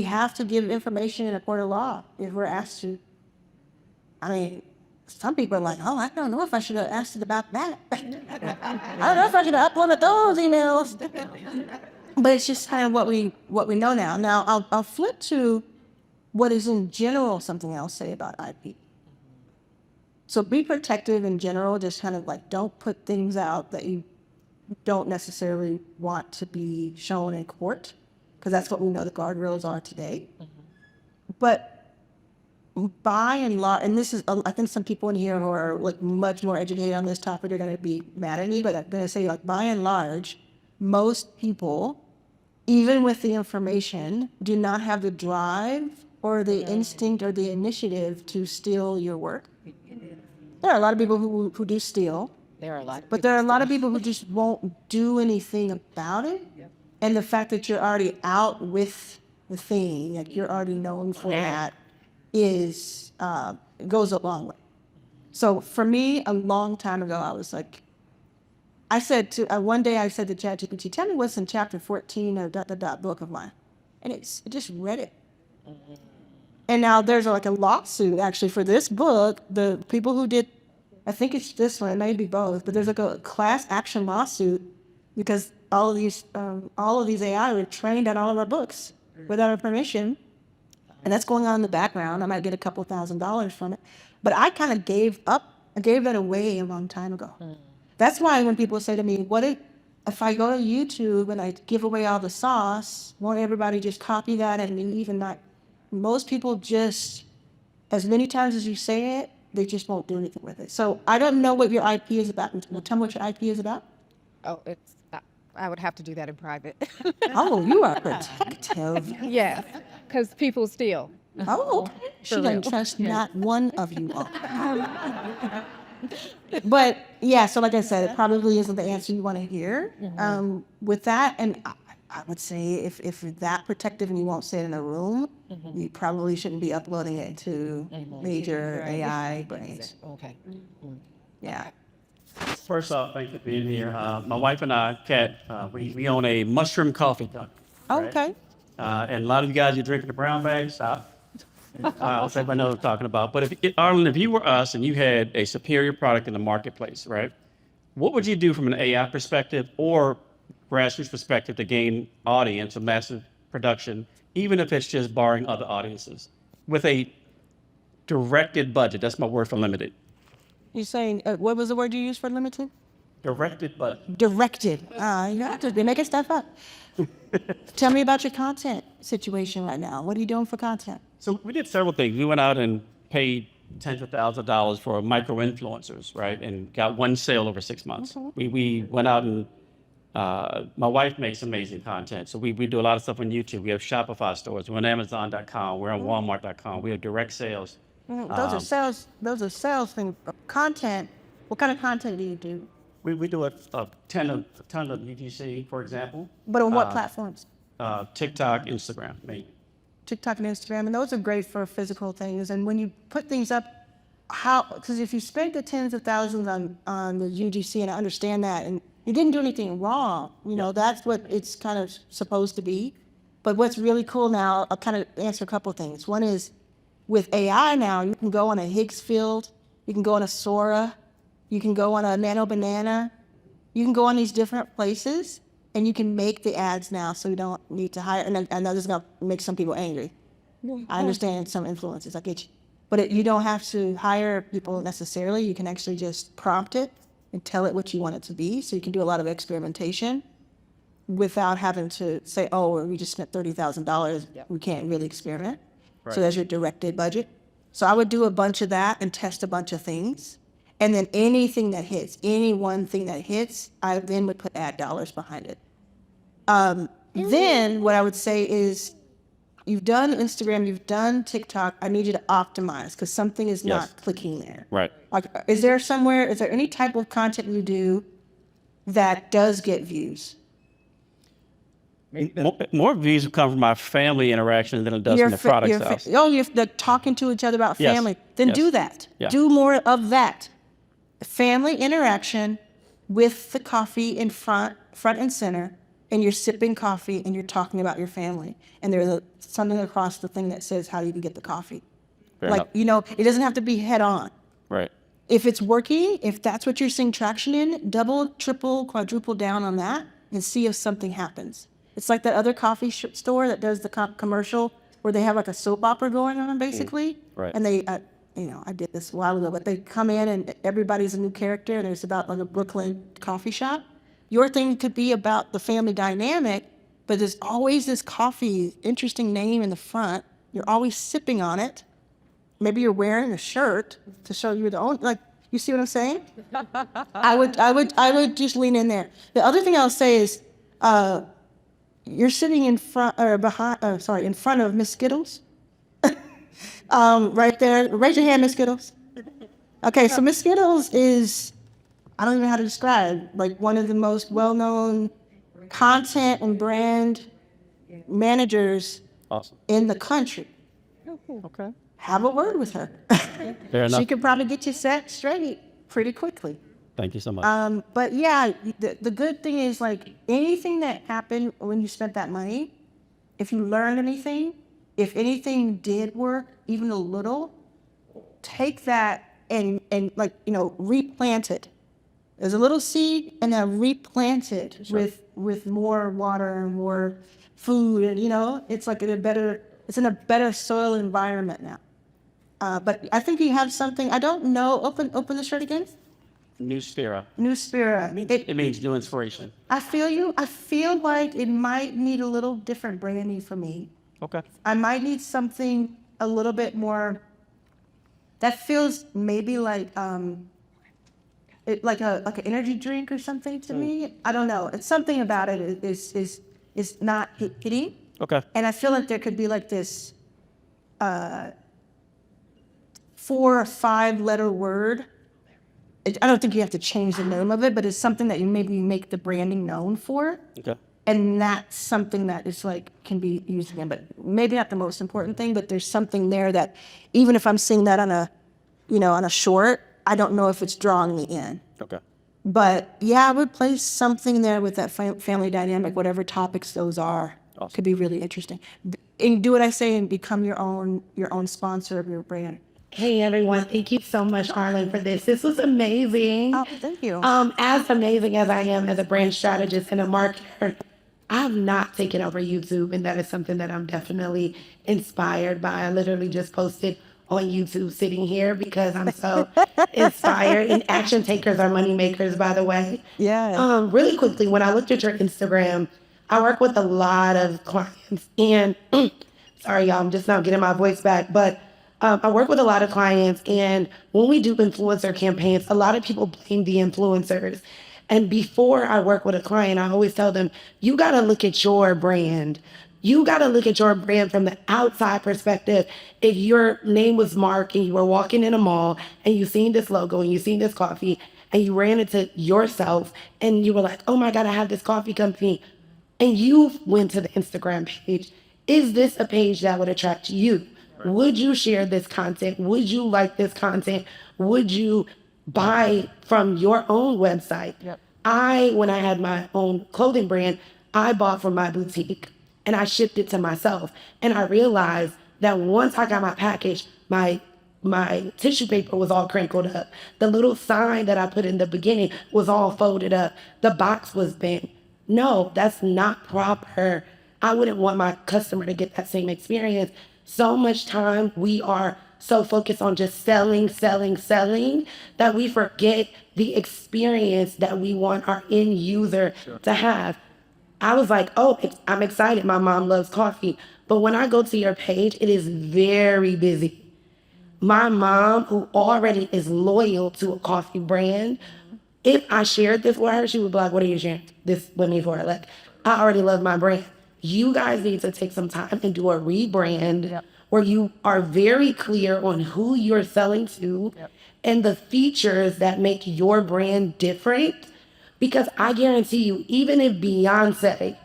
have to give information in a court of law if we're asked to. I mean, some people are like, oh, I don't know if I should have asked it about that. I don't know if I should have uploaded those emails. But it's just kind of what we know now. Now, I'll flip to what is in general something else say about IP. So be protective in general, just kind of like don't put things out that you don't necessarily want to be shown in court, because that's what we know the guardrails are today. But by and large, and this is, I think some people in here who are like much more educated on this topic are going to be mad at me, but I'm going to say, like, by and large, most people, even with the information, do not have the drive or the instinct or the initiative to steal your work. There are a lot of people who do steal. There are a lot. But there are a lot of people who just won't do anything about it. And the fact that you're already out with the thing, like you're already known for that, is goes a long way. So for me, a long time ago, I was like, one day I said to ChatGPT, tell me what's in chapter 14 of book of mine. And it just read it. And now there's like a lawsuit actually for this book. The people who did, I think it's this one, it may be both, but there's like a class action lawsuit because all of these AI were trained on all of our books without our permission. And that's going on in the background. I might get a couple $1,000s from it. But I kind of gave that away a long time ago. That's why when people say to me, what if I go to YouTube and I give away all the sauce, won't everybody just copy that and even not? Most people just, as many times as you say it, they just won't do anything with it. So I don't know what your IP is about. Tell me what your IP is about. Oh, I would have to do that in private. Oh, you are protective. Yes, because people steal. Oh, okay. She doesn't trust not one of you all. But yeah, so like I said, it probably isn't the answer you want to hear. With that, and I would say if you're that protective and you won't say it in a room, you probably shouldn't be uploading it to major AI brains. Okay. Yeah. First off, thank you for being here. My wife and I, Kat, we own a mushroom coffee company. Okay. And a lot of you guys, you're drinking the brown bag. Stop. I'll say I know what I'm talking about. But Arlan, if you were us and you had a superior product in the marketplace, right? What would you do from an AI perspective or grassroots perspective to gain audience or massive production, even if it's just borrowing other audiences with a directed budget? That's my word for limited. You're saying, what was the word you used for limited? Directed budget. Directed. You have to be making stuff up. Tell me about your content situation right now. What are you doing for content? So we did several things. We went out and paid tens of thousands of dollars for micro influencers, right? And got one sale over 6 months. We went out and my wife makes amazing content. So we do a lot of stuff on YouTube. We have Shopify stores. We're on Amazon.com. We're on Walmart.com. We have direct sales. Those are sales. Those are sales things. Content. What kind of content do you do? We do a ton of UGC, for example. But on what platforms? TikTok, Instagram, maybe. TikTok and Instagram, and those are great for physical things. And when you put things up, because if you spend the tens of thousands on the UGC, and I understand that, and you didn't do anything wrong, that's what it's kind of supposed to be. But what's really cool now, I'll kind of answer a couple of things. One is, with AI now, you can go on a Higgs field, you can go on a Sora, you can go on a Nano Banana, you can go on these different places, and you can make the ads now, so you don't need to hire. And I know this is going to make some people angry. I understand some influencers, I get you. But you don't have to hire people necessarily. You can actually just prompt it and tell it what you want it to be. So you can do a lot of experimentation without having to say, oh, we just spent $30,000. We can't really experiment. Right. So there's your directed budget. So I would do a bunch of that and test a bunch of things. And then anything that hits, any one thing that hits, I then would put ad dollars behind it. Then what I would say is, you've done Instagram, you've done TikTok. I need you to optimize because something is not clicking there. Right. Like, is there any type of content you do that does get views? More views come from our family interaction than it does from the product stuff. You're talking to each other about family. Then do that. Yeah. Do more of that. Family interaction with the coffee in front and center, and you're sipping coffee and you're talking about your family. And there's something across the thing that says how you can get the coffee. Fair enough. It doesn't have to be head on. Right. If it's working, if that's what you're seeing traction in, double, triple, quadruple down on that and see if something happens. It's like that other coffee store that does the commercial where they have like a soap opera going on, basically. Right. And they, I did this a while ago, but they come in and everybody's a new character and it's about like a Brooklyn coffee shop. Your thing could be about the family dynamic, but there's always this coffee, interesting name in the front. You're always sipping on it. Maybe you're wearing a shirt to show you're the owner. Like, you see what I'm saying? I would just lean in there. The other thing I'll say is, you're sitting in front of Miss Skittles. Right there. Raise your hand, Miss Skittles. Okay, so Miss Skittles is, I don't even know how to describe, like one of the most well-known content and brand managers in the country. Okay. Have a word with her. Fair enough. She could probably get you set straight pretty quickly. Thank you so much. But yeah, the good thing is, like, anything that happened when you spent that money, if you learned anything, if anything did work, even a little, take that and replant it. There's a little seed, and then replant it with more water and more food, and it's like it's in a better soil environment now. But I think you have something. I don't know. Open the shirt again. New Spira. It means new inspiration. I feel you. I feel like it might need a little different branding for me. Okay. I might need something a little bit more that feels maybe like like an energy drink or something to me. I don't know. It's something about it is not hitting. Okay. And I feel like there could be like this 4 or 5 letter word. I don't think you have to change the name of it, but it's something that you maybe make the branding known for. Okay. And that's something that is like, can be used again, but maybe not the most important thing, but there's something there that even if I'm seeing that on a, on a short, I don't know if it's drawing me in. Okay. But yeah, I would place something there with that family dynamic, whatever topics those are. Awesome. Could be really interesting. And do what I say and become your own sponsor of your brand. Hey everyone, thank you so much, Arlan, for this. This was amazing. Oh, thank you. As amazing as I am as a brand strategist and a marketer, I have not taken over YouTube, and that is something that I'm definitely inspired by. I literally just posted on YouTube sitting here because I'm so inspired. And action takers are money makers, by the way. Yeah. Really quickly, when I looked at your Instagram, I work with a lot of clients, and sorry, y'all, I'm just now getting my voice back, but I work with a lot of clients, and when we do influencer campaigns, a lot of people blame the influencers. And before I work with a client, I always tell them, you got to look at your brand. You got to look at your brand from the outside perspective. If your name was Mark and you were walking in a mall and you seen this logo and you seen this coffee and you ran into yourself and you were like, oh my God, I have this coffee company. And you went to the Instagram page. Is this a page that would attract you? Would you share this content? Would you like this content? Would you buy from your own website? Yep. When I had my own clothing brand, I bought from my boutique and I shipped it to myself. And I realized that once I got my package, my tissue paper was all crinkled up. The little sign that I put in the beginning was all folded up. The box was bent. No, that's not proper. I wouldn't want my customer to get that same experience. So much time we are so focused on just selling that we forget the experience that we want our end user to have. I was like, oh, I'm excited. My mom loves coffee. But when I go to your page, it is very busy. My mom, who already is loyal to a coffee brand, if I shared this with her, she would be like, what are you sharing this with me for? Like, I already love my brand. You guys need to take some time and do a rebrand where you are very clear on who you're selling to and the features that make your brand different. Because I guarantee you, even if Beyonce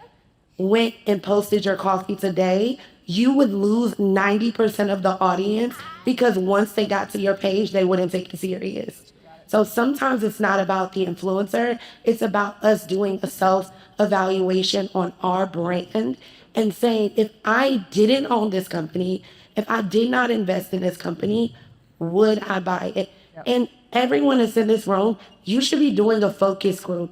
went and posted your coffee today, you would lose 90% of the audience because once they got to your page, they wouldn't take it serious. So sometimes it's not about the influencer. It's about us doing a self-evaluation on our brand and saying, if I didn't own this company, if I did not invest in this company, would I buy it? And everyone that's in this room, you should be doing a focus group.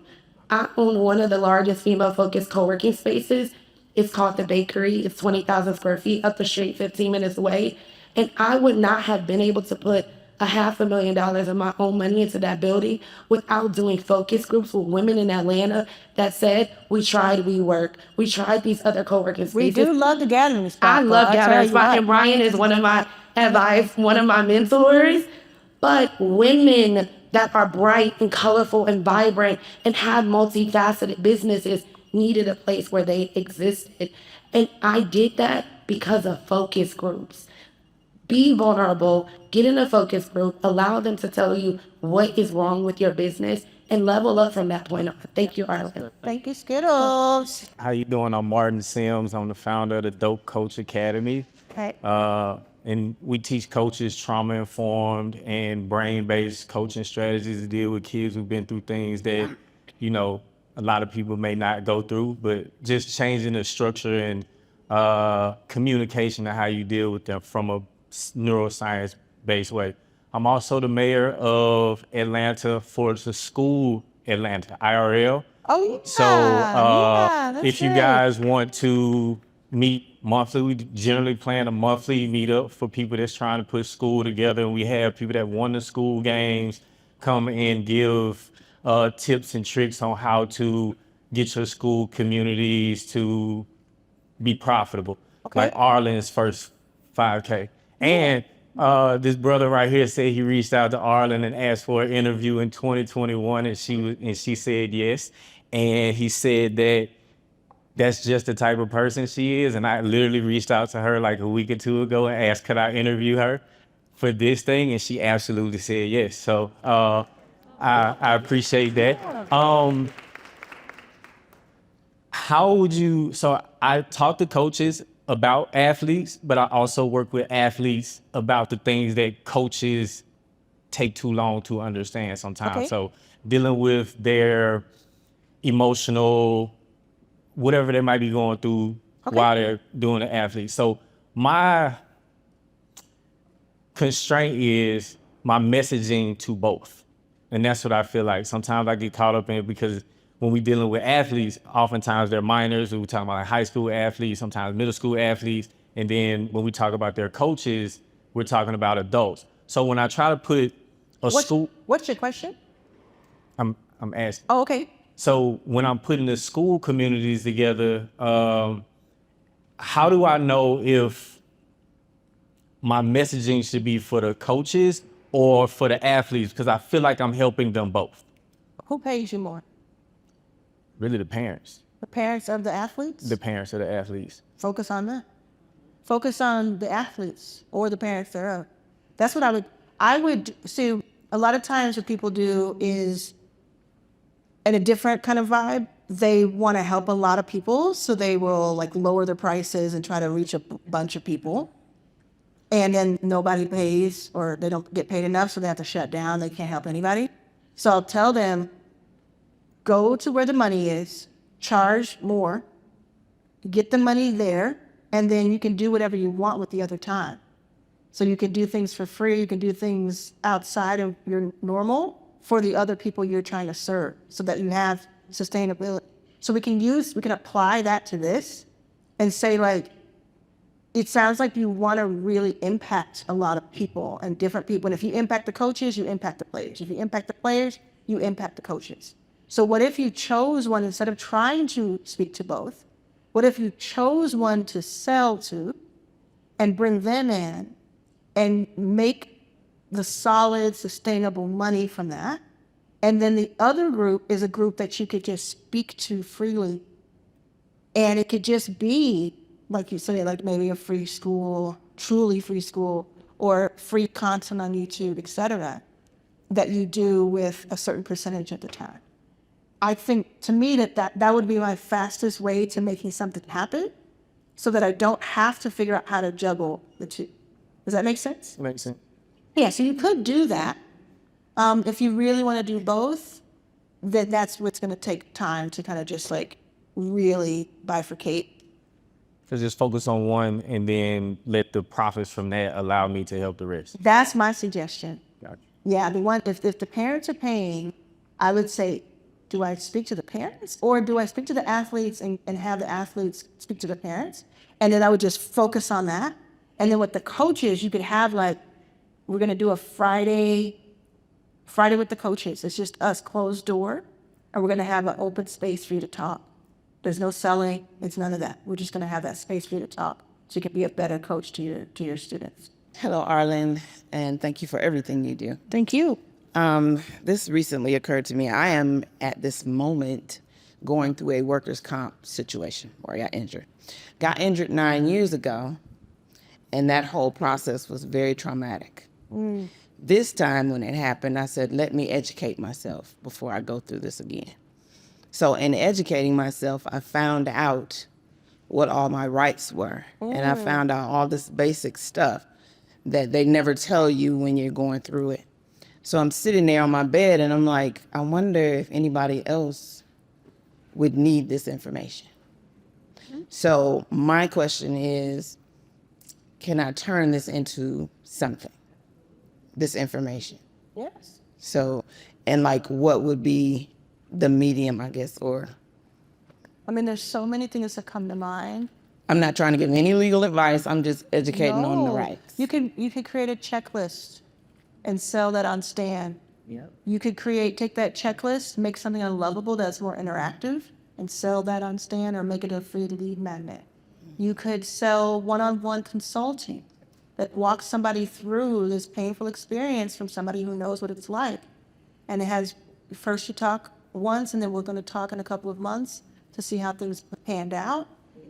I own one of the largest female-focused co-working spaces. It's called The Bakery. It's 20,000 square feet up the street, 15 minutes away. And I would not have been able to put $500,000 of my own money into that building without doing focus groups with women in Atlanta that said, we tried WeWork. We tried these other co-working spaces. We do love the gathering spot. I love gathering spot. And Ryan is one of my advice, one of my mentors. But women that are bright and colorful and vibrant and have multifaceted businesses needed a place where they existed. And I did that because of focus groups. Be vulnerable, get in a focus group, allow them to tell you what is wrong with your business, and level up from that point on. Thank you, Arlan. Thank you, Skittles. How you doing? I'm Martin Sims. I'm the founder of the Dope Coach Academy. Okay. And we teach coaches trauma-informed and brain-based coaching strategies to deal with kids who've been through things that, a lot of people may not go through, but just changing the structure and communication and how you deal with them from a neuroscience-based way. I'm also the mayor of Atlanta for the school Atlanta, IRL. Oh, yeah. So if you great. guys want to meet monthly, we generally plan a monthly meetup for people that's trying to put school together. And we have people that won the school games come and give tips and tricks on how to get your school communities to be profitable. Okay. Like Arlen's first 5K. And this brother right here said he reached out to Arlan and asked for an interview in 2021, and she said yes. And he said that that's just the type of person she is. And I literally reached out to her like a week or two ago and asked, could I interview her for this thing? And she absolutely said yes. So I appreciate that. how would you, so I talk to coaches about athletes, but I also work with athletes about the things that coaches take too long to understand sometimes. Okay. So dealing with their emotional, whatever they might be going through while they're doing the athlete. So my constraint is my messaging to both. And that's what I feel like. Sometimes I get caught up in it because when we're dealing with athletes, oftentimes they're minors. We're talking about like high school athletes, sometimes middle school athletes. And then when we talk about their coaches, we're talking about adults. So when I try to put What's your question? I'm asking. Oh, okay. So when I'm putting the school communities together, how do I know if my messaging should be for the coaches or for the athletes? Because I feel like I'm helping them both. Who pays you more? Really, the parents. The parents of the athletes? The parents of the athletes. Focus on that. Focus on the athletes or the parents thereof. That's what I would see. A lot of times what people do is in a different kind of vibe. They want to help a lot of people, so they will like lower their prices and try to reach a bunch of people. And then nobody pays, or they don't get paid enough, so they have to shut down. They can't help anybody. So I'll tell them, go to where the money is, charge more, get the money there, and then you can do whatever you want with the other time. So you can do things for free, you can do things outside of your normal for the other people you're trying to serve, so that you have sustainability. So we can apply that to this and say, like, it sounds like you want to really impact a lot of people and different people. And if you impact the coaches, you impact the players. If you impact the players, you impact the coaches. So what if you chose one instead of trying to speak to both? What if you chose one to sell to and bring them in and make the solid, sustainable money from that? And then the other group is a group that you could just speak to freely. And it could just be, like you said, like maybe a free school, truly free school, or free content on YouTube, etc., that you do with a certain percentage at the time. I think, to me, that would be my fastest way to making something happen, so that I don't have to figure out how to juggle the two. Does that make sense? Makes sense. Yeah, so you could do that. If you really want to do both, then that's what's going to take time to kind of just like really bifurcate. So just focus on one and then let the profits from that allow me to help the rest. That's my suggestion. Gotcha. Yeah, if the parents are paying, I would say, do I speak to the parents or do I speak to the athletes and have the athletes speak to the parents? And then I would just focus on that. And then with the coaches, you could have like, we're going to do a Friday with the coaches. It's just us, closed door, and we're going to have an open space for you to talk. There's no selling. It's none of that. We're just going to have that space for you to talk so you can be a better coach to your students. Hello, Arlan, and thank you for everything you do. Thank you. This recently occurred to me. I am at this moment going through a workers' comp situation where I got injured. Got injured 9 years ago, and that whole process was very traumatic. This time when it happened, I said, let me educate myself before I go through this again. So in educating myself, I found out what all my rights were. And I found out all this basic stuff that they never tell you when you're going through it. So I'm sitting there on my bed and I'm like, I wonder if anybody else would need this information. So my question is, can I turn this into something, this information? Yes. So, and like what would be the medium, I guess, or? I mean, there's so many things that come to mind. I'm not trying to give any legal advice. I'm just educating on the rights. You could create a checklist and sell that on Stan. Yep. You could take that checklist, make something unlovable that's more interactive, and sell that on Stan, or make it a free lead magnet. You could sell one-on-one consulting that walks somebody through this painful experience from somebody who knows what it's like. And it has, first you talk once, and then we're going to talk in a couple of months to see how things panned out.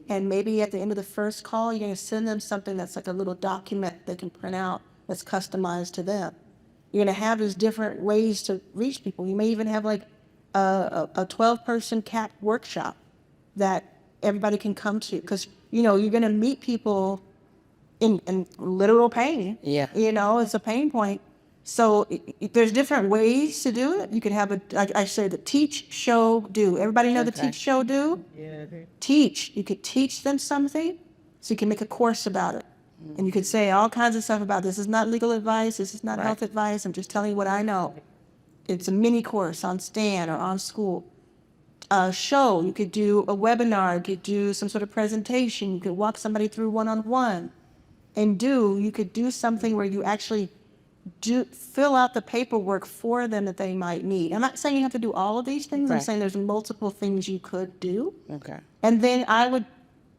And maybe at the end of the first call, you're going to send them something that's like a little document they can print out that's customized to them. You're going to have these different ways to reach people. You may even have like a 12-person CAP workshop that everybody can come to, because you're going to meet people in literal pain. Yeah. It's a pain point. So there's different ways to do it. You could have I say the teach, show, do. Everybody know the teach, show, do? Yeah. Teach. You could teach them something, so you can make a course about it. And you could say all kinds of stuff about this. This is not legal advice. This is not health advice. I'm just telling you what I know. It's a mini course on Stan or on school. Show. You could do a webinar. You could do some sort of presentation. You could walk somebody through one-on-one. And you could do something where you actually fill out the paperwork for them that they might need. I'm not saying you have to do all of these things. I'm saying there's multiple things you could do. Okay. And then I would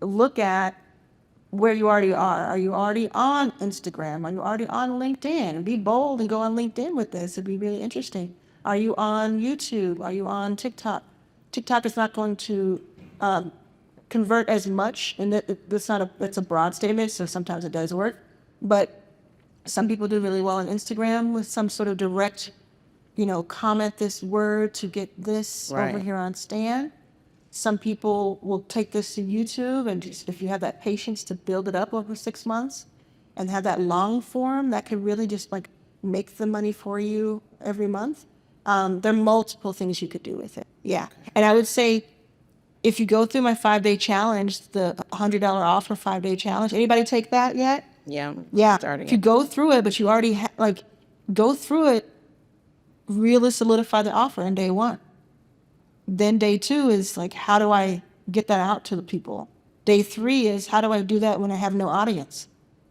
look at where you already are. Are you already on Instagram? Are you already on LinkedIn? Be bold and go on LinkedIn with this. It'd be really interesting. Are you on YouTube? Are you on TikTok? TikTok is not going to convert as much, and it's a broad statement, so sometimes it does work. But some people do really well on Instagram with some sort of direct, comment this word to get this over here on Stan. Some people will take this to YouTube, and just, if you have that patience to build it up over 6 months and have that long form, that could really just make the money for you every month. There are multiple things you could do with it. Yeah. And I would say, if you go through my 5-day challenge, the $100 offer 5-day challenge, anybody take that yet? Yeah. Yeah. Starting if you go through it, but you already go through it, really solidify the offer in day 1. Then day 2 is how do I get that out to the people? Day 3 is how do I do that when I have no audience?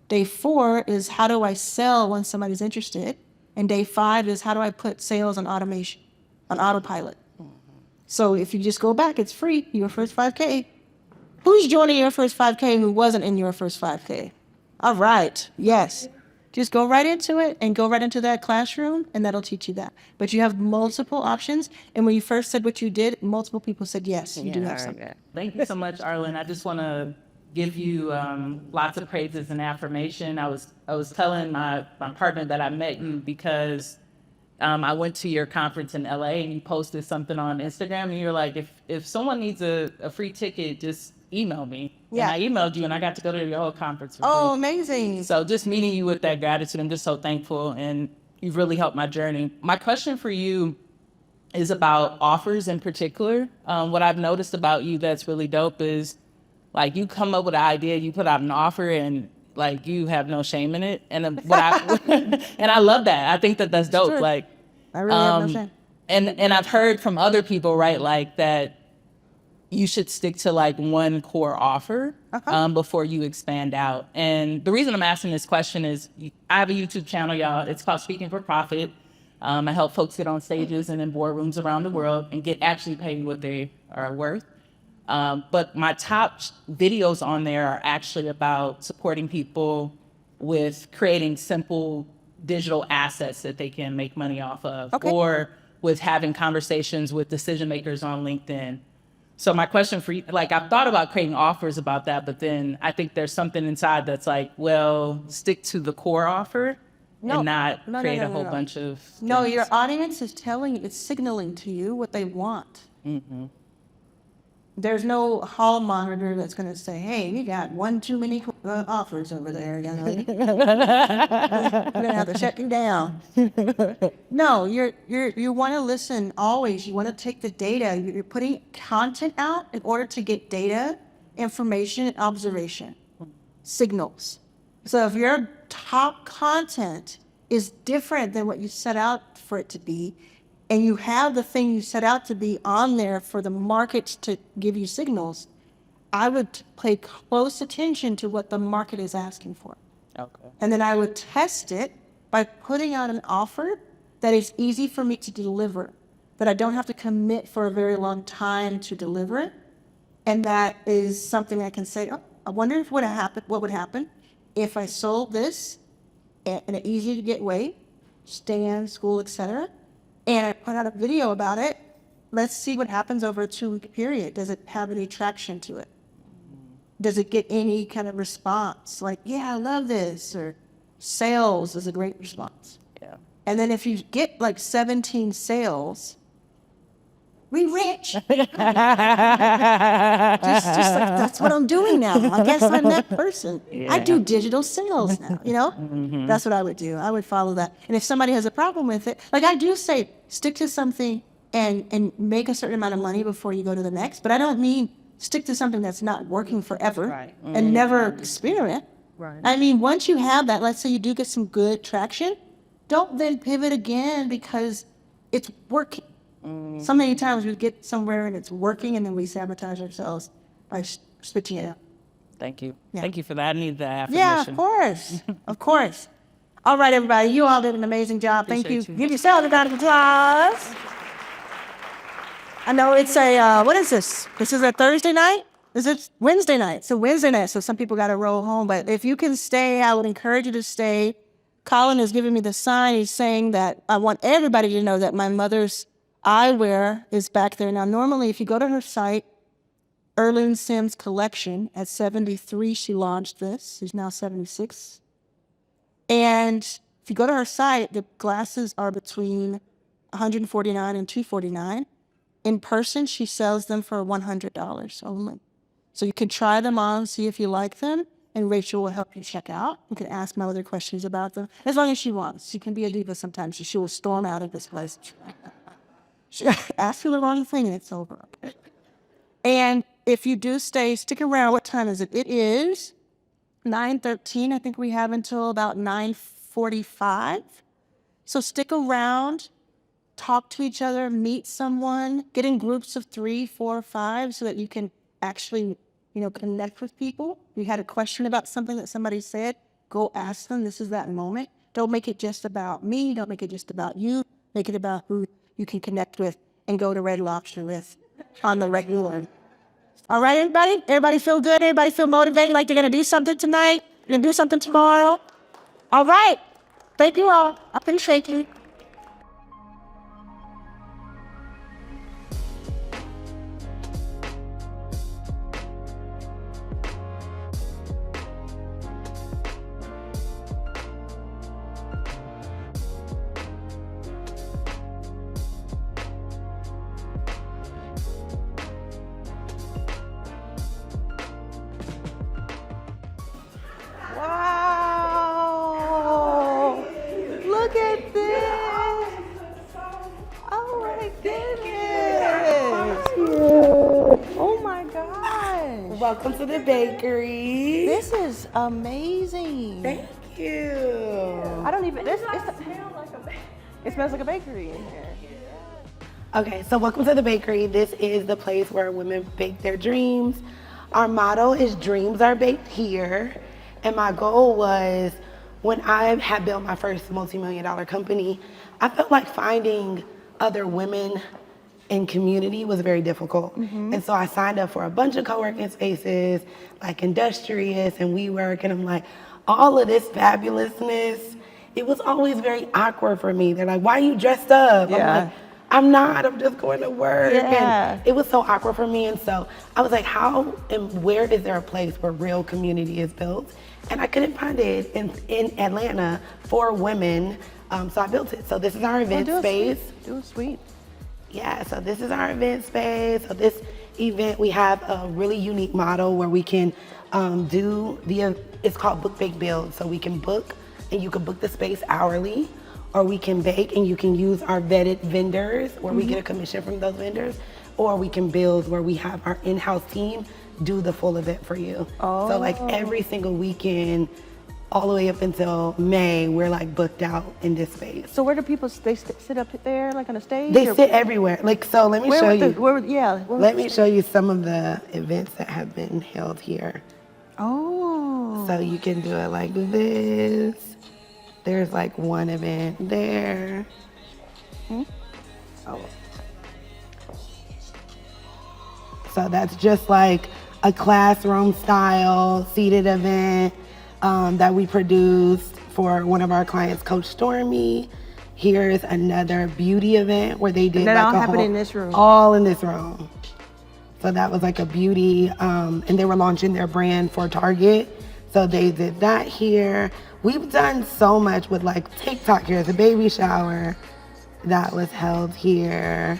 Day 4 is how do I sell when somebody's interested? And day 5 is how do I put sales on automation, on autopilot? So if you just go back, it's free, your first 5K. Who's joining your first 5K who wasn't in your first 5K? All right, yes. Just go right into it and go right into that classroom, and that'll teach you that. But you have multiple options, and when you first said what you did, multiple people said, yes, you do have something. Thank you so much, Arlan. I just want to give you lots of praises and affirmation. I was telling my partner that I met you because I went to your conference in LA, and you posted something on Instagram, and you're like, if someone needs a free ticket, just email me. Yeah. And I emailed you, and I got to go to your whole conference for free. Amazing. So just meeting you with that gratitude, I'm just so thankful, and you've really helped my journey. My question for you is about offers in particular. What I've noticed about you that's really dope is you come up with an idea, you put out an offer, and you have no shame in it. And and I love that. I think that's dope. Sure. I really have no shame. And I've heard from other people, that you should stick to one core offer before you expand out. And the reason I'm asking this question is I have a YouTube channel, y'all. It's called Speaking for Profit. I help folks get on stages and in boardrooms around the world and get actually paid what they are worth. But my top videos on there are actually about supporting people with creating simple digital assets that they can make money off of, or with having conversations with decision makers on LinkedIn. So my question for you, I've thought about creating offers about that, but then I think there's something inside that's stick to the core offer and not create a whole bunch of things. No, your audience is telling you, it's signaling to you what they want. Mm-hmm. There's no hall monitor that's going to say, hey, you got one too many offers over there, young lady. We're going to have to shut you down. No, you want to listen always. You want to take the data. You're putting content out in order to get data, information, and observation, signals. So if your top content is different than what you set out for it to be, and you have the thing you set out to be on there for the market to give you signals, I would pay close attention to what the market is asking for. Okay. And then I would test it by putting out an offer that is easy for me to deliver, that I don't have to commit for a very long time to deliver it. And that is something I can say, I wonder if what would happen if I sold this in an easy to get way, Stan, school, etc., and I put out a video about it. Let's see what happens over a 2-week period. Does it have any traction to it? Does it get any kind of response? Yeah, I love this, or sales is a great response. Yeah. And then if you get 17 sales, We rich. just like, that's what I'm doing now. I guess I'm that person. I do digital sales now, you know? That's what I would do. I would follow that. And if somebody has a problem with it, like I do say, stick to something and make a certain amount of money before you go to the next. But I don't mean stick to something that's not working forever and never experiment. I mean, once you have that, let's say you do get some good traction, don't then pivot again because it's working. So many times we get somewhere and it's working and then we sabotage ourselves by switching it up. Thank you. Yeah. Thank you for that. I need that affirmation. Yeah, of course. Of course. All right, everybody. You all did an amazing job. Thank you. Give yourselves a round of applause. I know it's a, what is this? This is a Thursday night? Is it Wednesday night? It's a Wednesday night, so some people got to roll home. But if you can stay, I would encourage you to stay. Colin has given me the sign. He's saying that I want everybody to know that my mother's eyewear is back there. Now, normally, if you go to her site, Arlan Sims Collection, at 73, she launched this. She's now 76. And if you go to her site, the glasses are between $149 and $249. In person, she sells them for $100 only. So you can try them on, see if you like them, and Rachel will help you check out. You can ask my other questions about them, as long as she wants. She can be a diva sometimes, so she will storm out of this place. She asks you the wrong thing, and it's over. Okay? And if you do stay, stick around. What time is it? It is 9:13. I think we have until about 9:45. So stick around. Talk to each other, meet someone, get in groups of 3, 4, 5 so that you can actually, connect with people. You had a question about something that somebody said, go ask them. This is that moment. Don't make it just about me. Don't make it just about you. Make it about who you can connect with and go to Red Lobster with on the regular. All right, everybody? Everybody feel good? Everybody feel motivated like they're going to do something tonight? You're going to do something tomorrow? All right. Thank you all. Up and shaking. Wow! Look at this! Oh my goodness! Oh my gosh! Welcome to the bakery. This is amazing. Thank you. I don't even. It smells like a bakery in here. Okay, so welcome to the bakery. This is the place where women bake their dreams. Our motto is dreams are baked here. And my goal was, when I had built my first multi-million-dollar company, I felt like finding other women in community was very difficult. And so I signed up for a bunch of co-working spaces, like Industrious and WeWork, and I'm like, all of this fabulousness, it was always very awkward for me. They're like, why are you dressed up? I'm like, I'm not, I'm just going to work. And it was so awkward for me. And so I was like, how and where is there a place where real community is built? And I couldn't find it in Atlanta for women. So I built it. So this is our event space. Do it sweet. Yeah, so this is our event space. So this event, we have a really unique model where we can it's called Book, Bake, Build. So we can book, and you can book the space hourly, or we can bake and you can use our vetted vendors where we get a commission from those vendors, or we can build where we have our in-house team do the full event for you. So like every single weekend, all the way up until May, we're like booked out in this space. So where do people, they sit up there like on a stage? They sit everywhere. Like, so let me show you. Let me show you some of the events that have been held here. Oh. So you can do it like this. There's like one event there. Oh. So that's just like a classroom style seated event that we produced for one of our clients, Coach Stormy. Here's another beauty event where they did that like all happened in this room? All in this room. So that was like a beauty, and they were launching their brand for Target. So they did that here. We've done so much with like TikTok. Here's a baby shower that was held here.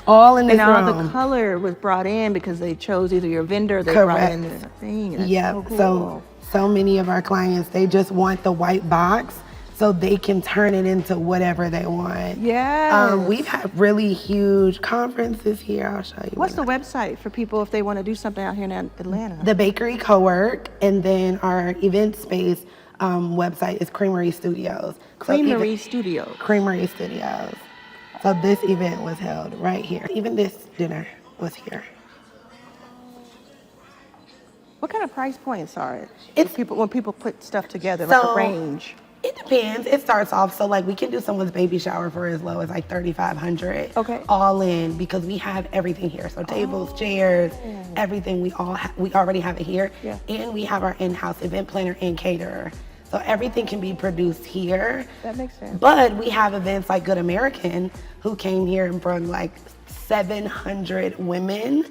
All in this And all room. the color was brought in because they chose either your vendor, or they brought in the thing. That's Yep. so cool. So many of our clients, they just want the white box so they can turn it into whatever they want. Yes. We've had really huge conferences here. I'll show you. What's the website for people if they want to do something out here in Atlanta? The Bakery Co-work, and then our event space website is Creamery Studios. Creamery Studios. Creamery Studios. So this event was held right here. Even this dinner was here. What kind of price points are it? It's when people put stuff together, like a range. It depends. It starts off, so like we can do someone's baby shower for as low as like $3,500. Okay. All in, because we have everything here. So tables, chairs, everything. We already have it here. Yeah. And we have our in-house event planner and caterer. So everything can be produced here. That makes sense. But we have events like Good American, who came here and brought like 700 women,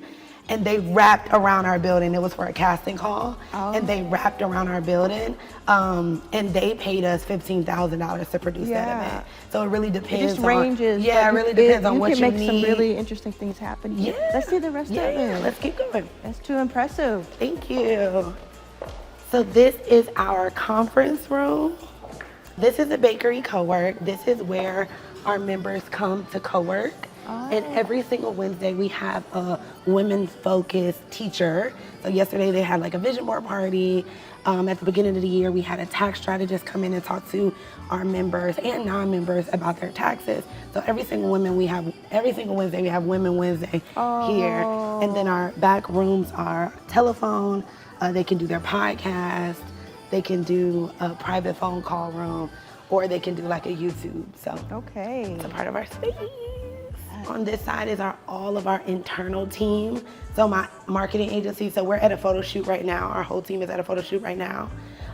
and they wrapped around our building. It was for a casting call, and they wrapped around our building, and they paid us $15,000 to produce that event. So it really depends. It just ranges. Yeah, it really depends on what you can make need. some really interesting things happen here. Yeah. Let's see the rest of it. Let's keep going. That's too impressive. Thank you. So this is our conference room. This is the Bakery Co-work. This is where our members come to co-work. And every single Wednesday we have a women-focused teacher. So yesterday they had like a vision board party. At the beginning of the year we had a tax strategist come in and talk to our members and non-members about their taxes. So every single Wednesday we have Women Wednesday here. And then our back rooms are telephone. They can do their podcast. They can do a private phone call room, or they can do like a YouTube. So it's a part of our space. On this side is all of our internal team. So my marketing agency, so we're at a photo shoot right now. Our whole team is at a photo shoot right now.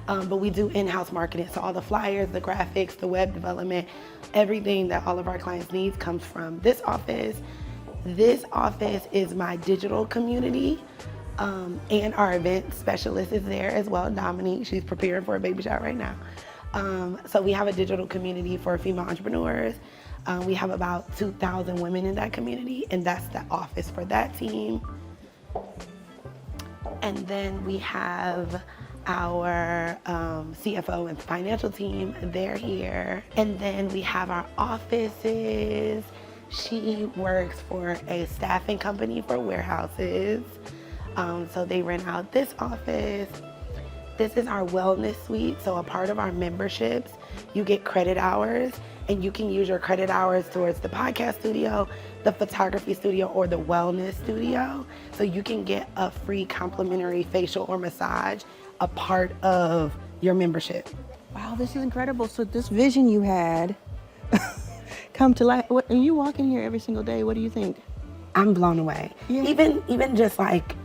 But we do in-house marketing. So all the flyers, the graphics, the web development, everything that all of our clients need comes from this office. This office is my digital community. And our event specialist is there as well, Dominique. She's preparing for a baby shower right now. So we have a digital community for female entrepreneurs. We have about 2,000 women in that community, and that's the office for that team. And then we have our CFO and financial team, they're here. And then we have our offices. She works for a staffing company for warehouses. So they rent out this office. This is our wellness suite. So a part of our memberships, you get credit hours, and you can use your credit hours towards the podcast studio, the photography studio, or the wellness studio. So you can get a free complimentary facial or massage, a part of your membership. Wow, this is incredible. So this vision you had come to life. And you walk in here every single day. What do you think? I'm blown away. Yeah. Even just like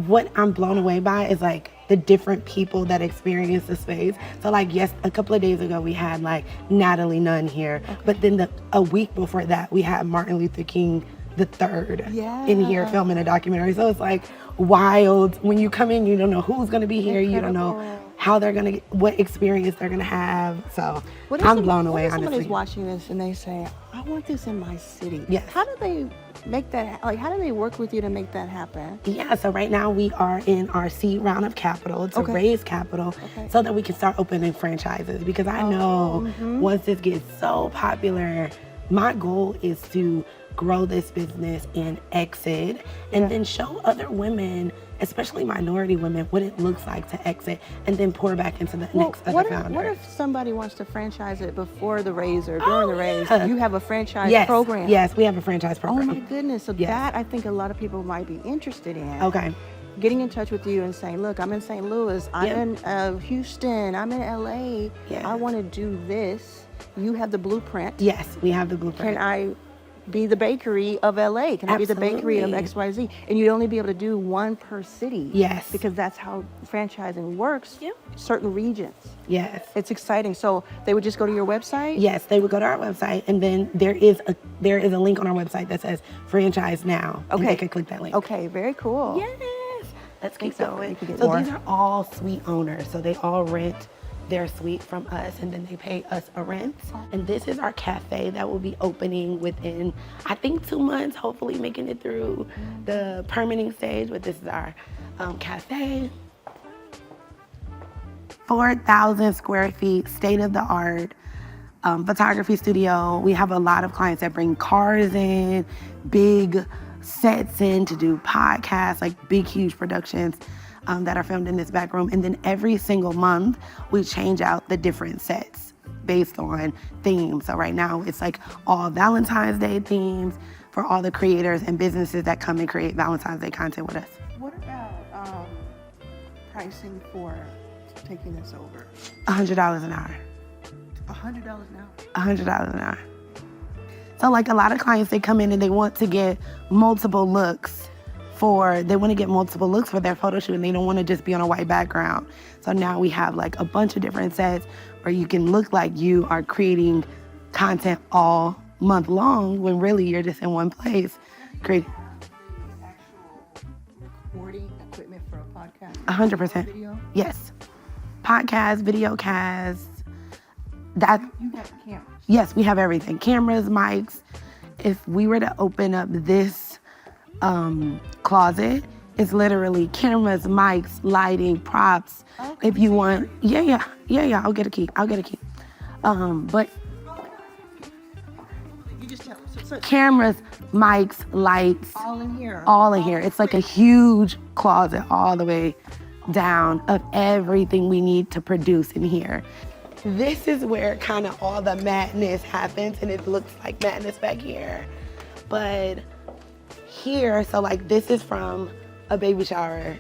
what I'm blown away by is like the different people that experience the space. So like, yes, a couple of days ago we had like Natalie Nunn here, but then a week before that we had Martin Luther King III in here filming a documentary. So it's like wild. When you come in, you don't know who's gonna be here. You don't know how they're gonna, what experience they're gonna have. So I'm blown away, honestly. Somebody's watching this and they say, I want this in my city. Yes. How do they make that, like, how do they work with you to make that happen? Yeah, so right now we are in our seed round of capital to raise capital so that we can start opening franchises, because I know once this gets so popular, my goal is to grow this business and exit and then show other women, especially minority women, what it looks like to exit and then pour back into the next other founder. What if somebody wants to franchise it before the raise or during the raise? You have a franchise program. Yes, we have a franchise program. Oh my goodness. So that I think a lot of people might be interested in. Okay. Getting in touch with you and saying, look, I'm in St. Louis, I'm in Houston, I'm in LA. I want to do this. You have the blueprint. Yes, we have the blueprint. Can I be the bakery of LA? Can I be the bakery of XYZ? And you'd only be able to do one per city. Yes. Because that's how franchising works. Certain regions. Yes. It's exciting. So they would just go to your website? Yes, they would go to our website, and then there is a link on our website that says franchise now. Okay. And they can click that link. Okay, very cool. Yes. Let's keep going. So These are all suite owners. So they all rent their suite from us, and then they pay us a rent. And this is our cafe that will be opening within, I think, 2 months, hopefully making it through the permitting stage. But this is our cafe. 4,000 square feet, state-of-the-art photography studio. We have a lot of clients that bring cars in, big sets in to do podcasts, like big, huge productions that are filmed in this back room. And then every single month, we change out the different sets based on themes. So right now, it's like all Valentine's Day themes for all the creators and businesses that come and create Valentine's Day content with us. What about pricing for taking this over? $100 an hour. $100 an hour? $100 an hour. So like a lot of clients, they come in and they want to get multiple looks for their photo shoot, and they don't want to just be on a white background. So now we have like a bunch of different sets where you can look like you are creating content all month long when really you're just in one place creating. Recording equipment for a podcast? 100%. Video? Yes. Podcast, video casts. You have cameras? Yes, we have everything. Cameras, mics. If we were to open up this closet, it's literally cameras, mics, lighting, props. Okay. If you want, yeah, I'll get a key. But You just tell. So cameras, mics, lights. all in here. All in here. It's like a huge closet all the way down of everything we need to produce in here. This is where kind of all the madness happens, and it looks like madness back here. But here, so like this is from a baby shower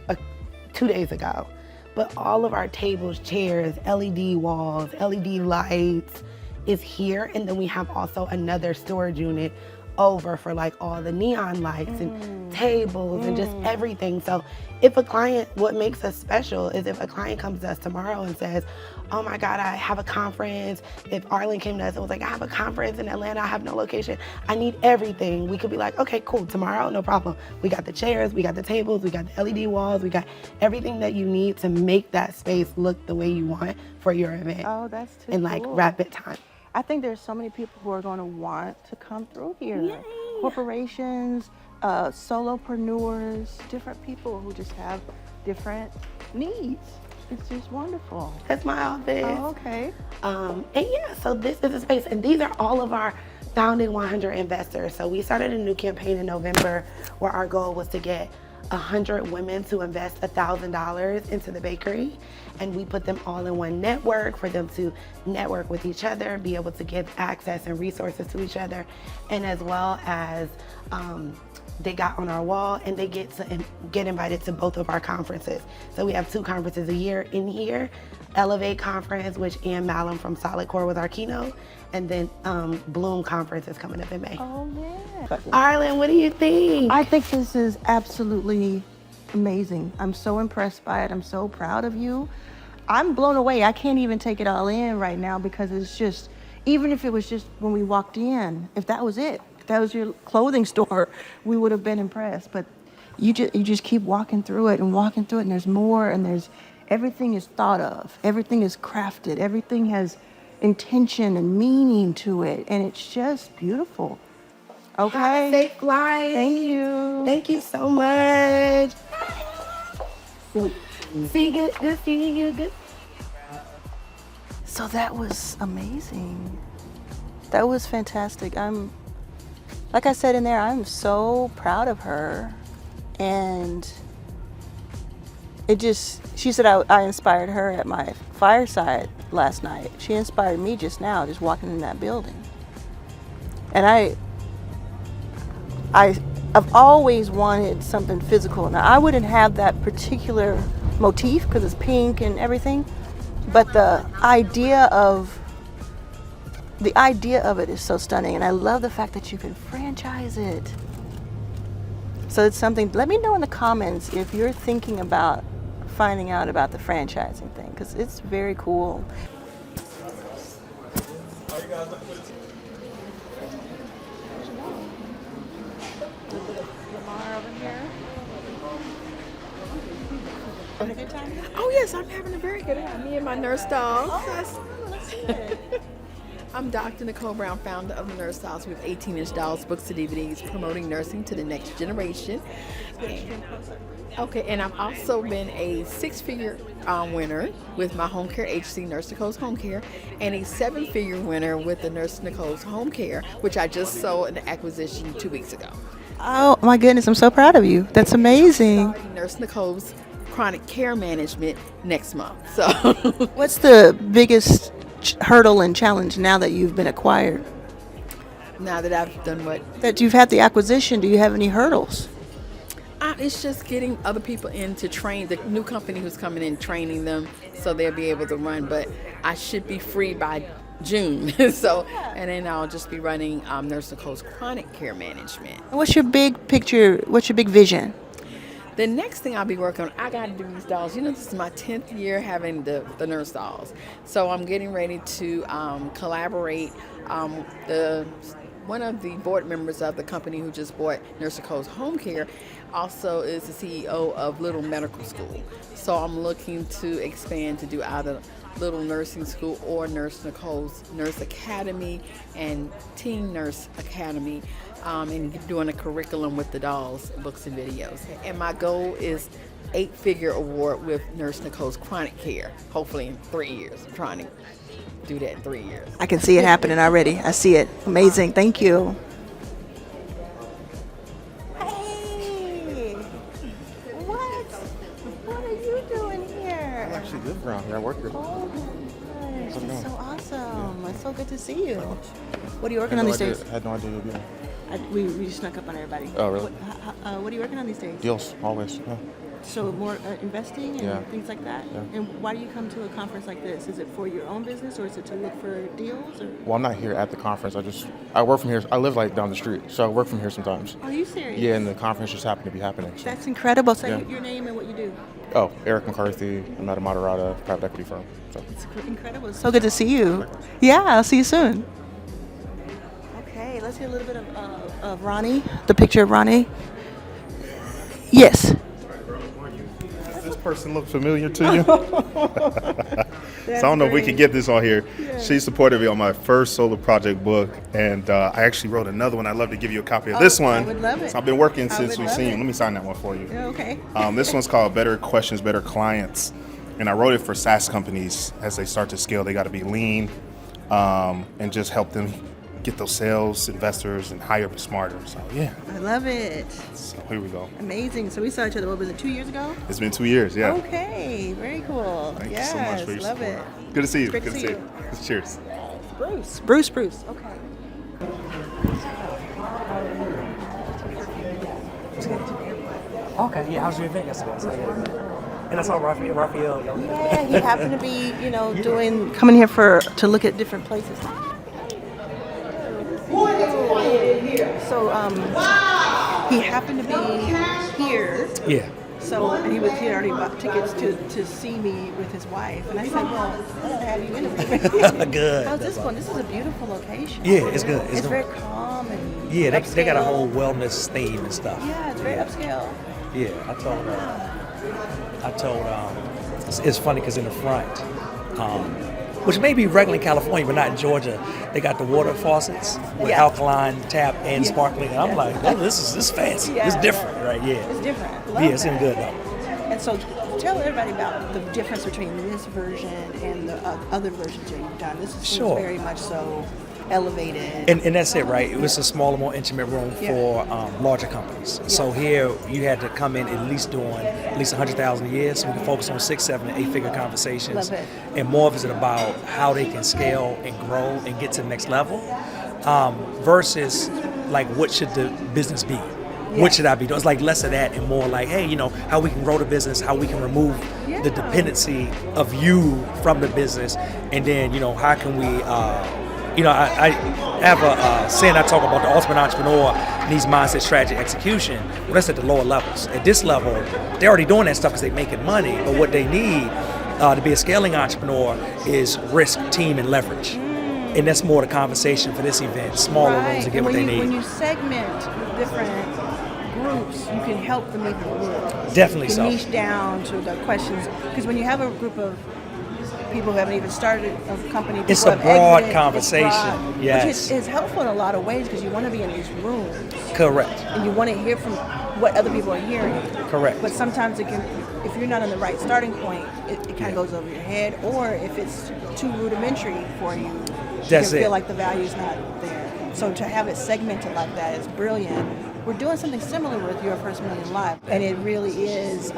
2 days ago. But all of our tables, chairs, LED walls, LED lights is here. And then we have also another storage unit over for like all the neon lights and tables and just everything. So if a client, what makes us special is if a client comes to us tomorrow and says, oh my God, I have a conference. If Arlan came to us and was like, I have a conference in Atlanta, I have no location, I need everything. We could be like, okay, cool, tomorrow, no problem. We got the chairs, we got the tables, we got the LED walls, we got everything that you need to make that space look the way you want for your event. Oh, that's too in like cool. rapid time. I think there's so many people who are going to want to come through here. Yay. Corporations, solopreneurs, different people who just have different needs. It's just wonderful. That's my office. Oh, okay. And yeah, so this is a space, and these are all of our founding 100 investors. So we started a new campaign in November where our goal was to get 100 women to invest $1,000 into the bakery, and we put them all in one network for them to network with each other, be able to give access and resources to each other, and as well as they got on our wall and they get invited to both of our conferences. So we have 2 conferences a year in here. Elevate Conference, which Ian Malum from Solid Core was our keynote, and then Bloom Conference is coming up in May. Oh, yeah. Arlan, what do you think? I think this is absolutely amazing. I'm so impressed by it. I'm so proud of you. I'm blown away. I can't even take it all in right now because it's just, even if it was just when we walked in, if that was it, if that was your clothing store, we would have been impressed. But you just keep walking through it, and there's more, and there's everything is thought of, everything is crafted, everything has intention and meaning to it, and it's just beautiful. Okay. Have a safe flight. Thank you. Thank you so much. See you. Good seeing you. Good. So that was amazing. That was fantastic. Like I said in there, I'm so proud of her. And she said I inspired her at my fireside last night. She inspired me just now, just walking in that building. And I've always wanted something physical. Now, I wouldn't have that particular motif because it's pink and everything, but the idea of it is so stunning, and I love the fact that you can franchise it. So it's something, let me know in the comments if you're thinking about finding out about the franchising thing, because it's very cool. Having a good time? Oh yes, I'm having a very good time. Me and my nurse dogs. I'm Dr. Nicole Brown, founder of the Nurse Dolls. We have 18-inch dolls, books, and DVDs promoting nursing to the next generation. Okay, and I've also been a six-figure winner with my home care agency, Nurse Nicole's Home Care, and a seven-figure winner with the Nurse Nicole's Home Care, which I just sold an acquisition 2 weeks ago. Oh my goodness, I'm so proud of you. That's amazing. Nurse Nicole's Chronic Care Management next month. So, What's the biggest hurdle and challenge now that you've been acquired? now that I've done what? That you've had the acquisition, do you have any hurdles? It's just getting other people in to train the new company who's coming in, training them so they'll be able to run. But I should be free by June. So, and then I'll just be running Nurse Nicole's Chronic Care Management. What's your big picture? What's your big vision? The next thing I'll be working on, I got to do these dolls. You know, this is my 10th year having the nurse dolls. So I'm getting ready to collaborate. One of the board members of the company who just bought Nurse Nicole's Home Care also is the CEO of Little Medical School. So I'm looking to expand to do either Little Nursing School or Nurse Nicole's Nurse Academy and Teen Nurse Academy, and doing a curriculum with the dolls, books, and videos. And my goal is 8-figure award with Nurse Nicole's Chronic Care, hopefully in 3 years. I'm trying to do that in 3 years. I can see it happening already. I see it. Amazing. Thank you. Hey, what are you doing here? I actually live around here. I work here. Oh my gosh, that's so awesome. It's so good to see you. What are you working on these days? I had no idea you'd be here. We snuck up on everybody. Oh, really? What are you working on these days? Deals, always. Yeah. So more investing and Yeah. things like that? Yeah. And why do you come to a conference like this? Is it for your own business or is it to look for deals? Or? Well, I'm not here at the conference. I work from here. I live like down the street, so I work from here sometimes. Are you serious? Yeah, and the conference just happened to be happening. So. That's incredible. Say Yeah. your name and what you do. Oh, Eric McCarthy. I'm at a Moderata private equity firm. So. It's incredible. It's so good to see you. Yeah, I'll see you soon. Okay, let's hear a little bit of Ronnie, the picture of Ronnie. Yes. Does this person look familiar to you? So I don't know if we could get this on here. Yeah. She supported me on my first solo project book, and I actually wrote another one. I'd love to give you a copy of this one. I would love it. So I've been working since we've seen. Let me sign that one for you. Okay. This one's called Better Questions, Better Clients. And I wrote it for SaaS companies as they start to scale. They got to be lean and just help them get those sales, investors, and hire smarter. So, yeah. I love it. So here we go. Amazing. So we saw each other, what was it, 2 years ago? It's been 2 years, yeah. Okay, very cool. Thank yes, you so much for your love support. it. Good to see you. Great Good to see you. Cheers. Bruce. Okay. Okay, yeah, how's your event yesterday? And I saw Raphael. Yeah, he happened to be, coming here to look at different places. So he happened to be here. Yeah. So, and he already bought tickets to see me with his wife. And I said, well, I'm going to have you interview me. Good. How's this going? This is a beautiful location. Yeah, it's good. It's very calm and yeah, they got a upscale. whole wellness theme and stuff. Yeah, it's very upscale. Yeah, I told it's funny because in the front, which may be regular in California, but not in Georgia, they got the water faucets with alkaline tap and sparkling. And I'm like, oh, this is fancy. Yeah. It's different, right? Yeah. It's different. Yeah, it's in good though. And so tell everybody about the difference between this version and the other versions that you've done. This is Sure. very much so elevated. And that's it, right? It was a smaller, more intimate room for larger companies. So here you had to come in at least doing at least 100,000 a year, so we can focus on 6, 7, and 8-figure conversations. Love it. And more of it is about how they can scale and grow and get to the next level, versus like what should the business be? What should I be doing? It's like less of that and more like, hey, how we can grow the business, how we can remove the dependency of you from the business, and then how can we I have a saying I talk about the ultimate entrepreneur needs mindset, strategy, execution. Well, that's at the lower levels. At this level, they're already doing that stuff because they're making money. But what they need to be a scaling entrepreneur is risk, team, and leverage. And that's more the conversation for this event. Smaller rooms to get what they need. When you segment the different groups, you can help them even more. Definitely you so. can niche down to the questions. Because when you have a group of people who haven't even started a company, It's people a have broad exited, conversation. it's broad, Yes. which is helpful in a lot of ways because you want to be in these rooms. Correct. And you want to hear from what other people are hearing. Correct. But sometimes it can, if you're not on the right starting point, it kind of goes over your head. Or if it's too rudimentary for you, That's you can feel it. like the value's not there. So to have it segmented like that is brilliant. We're doing something similar with Your First Million Live, and it really is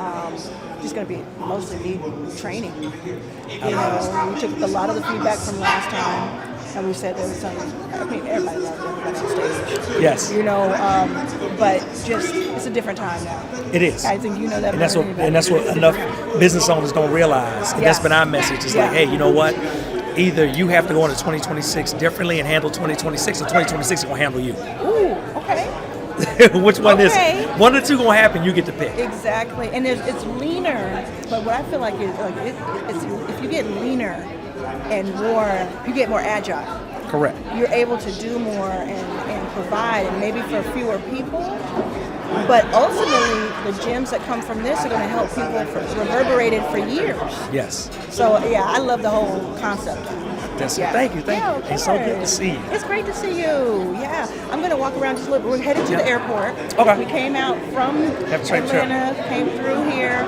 just going to be mostly me training. You know, we took a lot of the feedback from last time, and we said there was some. I mean, everybody loved everybody on stage. Yes. You know, but just it's a different time now. It is. I think you know that. And that's better what than and that's what anybody. enough It's a different business owners don't realize. And that's been our message. It's like, hey, you know what? Either you have to go into 2026 differently and handle 2026, or 2026 is gonna handle you. Ooh, okay. Which one is Okay. it? One or two gonna happen, you get to pick. Exactly, and it's leaner. But what I feel like is it's if you get leaner and more, you get more agile. Correct. You're able to do more and provide, and maybe for fewer people. But ultimately, the gems that come from this are going to help people reverberated for years. Yes. So yeah, I love the whole concept. That's Yeah. it. Thank you. Yeah, of It's so good to course. see you. It's great to see you. Yeah, I'm going to walk around just a little bit. We're headed to the airport. Okay. We came out from Have a safe trip. Atlanta, came through here,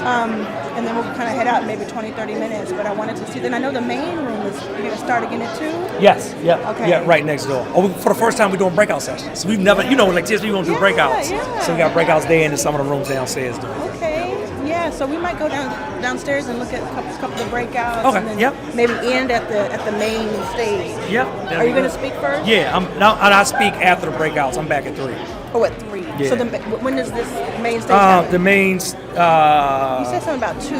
and then we'll kind of head out in maybe 20, 30 minutes. But I wanted to see. Then I know the main room is going to start again at 2. Yes. Yep. Okay. Yeah. Right next door. Oh, for the first time, we're doing breakout sessions. We've never, you know, like this, we gonna do breakouts. yeah. So we got breakouts there and in some of the rooms downstairs doing. Okay. Yeah. So we might go downstairs and look at a couple of breakouts. Okay, And then yep. maybe end at the main stage. Yep. Are you going to speak first? Yeah. I speak after the breakouts. I'm back at 3. Oh, at 3. Yeah. So when does this main stage happen? The mains. You said something about 2.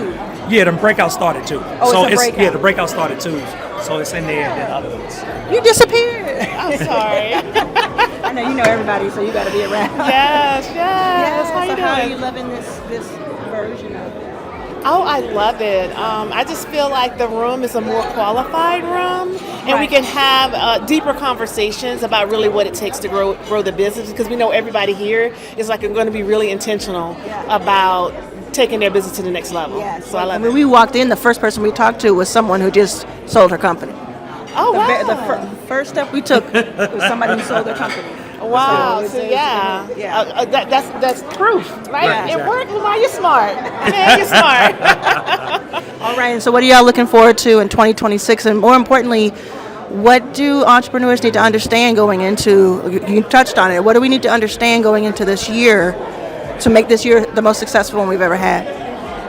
Yeah, the breakout started 2. Oh, so it's a breakout. Yeah, the breakout started 2. So it's in there and then other ones. You disappeared. I'm sorry. I know you know everybody, so you got to be around. Yes, yes. How you so how are doing? you loving this version of it? Oh, I love it. I just feel like the room is a more qualified room, and we can have deeper conversations about really what it takes to grow the business, because we know everybody here is like going to be really intentional about taking their business to the next level. Yeah, So I love when it. we walked in, the first person we talked to was someone who just sold her company. Oh, wow. The first step we took was somebody who sold their company. Wow. So So, it's- yeah. That's proof, right? Yeah. It worked. Lamar, you're smart. Man, you're smart. All right, and so what are y'all looking forward to in 2026? And more importantly, what do entrepreneurs need to understand going into, you touched on it, what do we need to understand going into this year to make this year the most successful one we've ever had?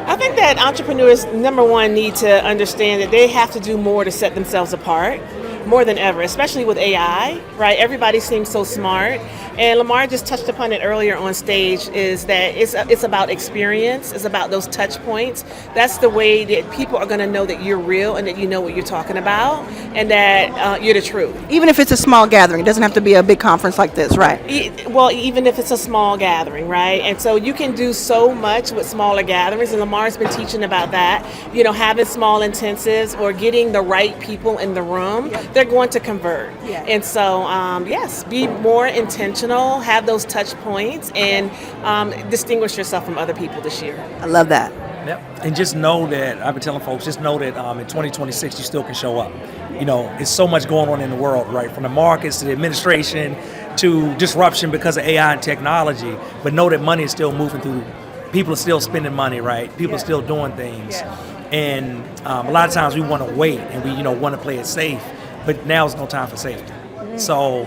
I think that entrepreneurs, number one, need to understand that they have to do more to set themselves apart, more than ever, especially with AI, right? Everybody seems so smart. And Lamar just touched upon it earlier on stage, is that it's about experience, it's about those touch points. That's the way that people are going to know that you're real and that you know what you're talking about and that you're the truth. Even if it's a small gathering, it doesn't have to be a big conference like this, right? Well, even if it's a small gathering, right? And so you can do so much with smaller gatherings, and Lamar's been teaching about that. You know, having small intensives or getting the right people in the room, they're going to convert. Yeah. And so, yes, be more intentional, have those touch points, and distinguish yourself from other people this year. I love that. Yep. And just know that, I've been telling folks, just know that in 2026 you still can show up. You know, it's so much going on in the world, right? From the markets to the administration to disruption because of AI and technology. But know that money is still moving through. People are still spending money, right? People are still doing things. And a lot of times we want to wait and we, want to play it safe. But now is no time for safety. So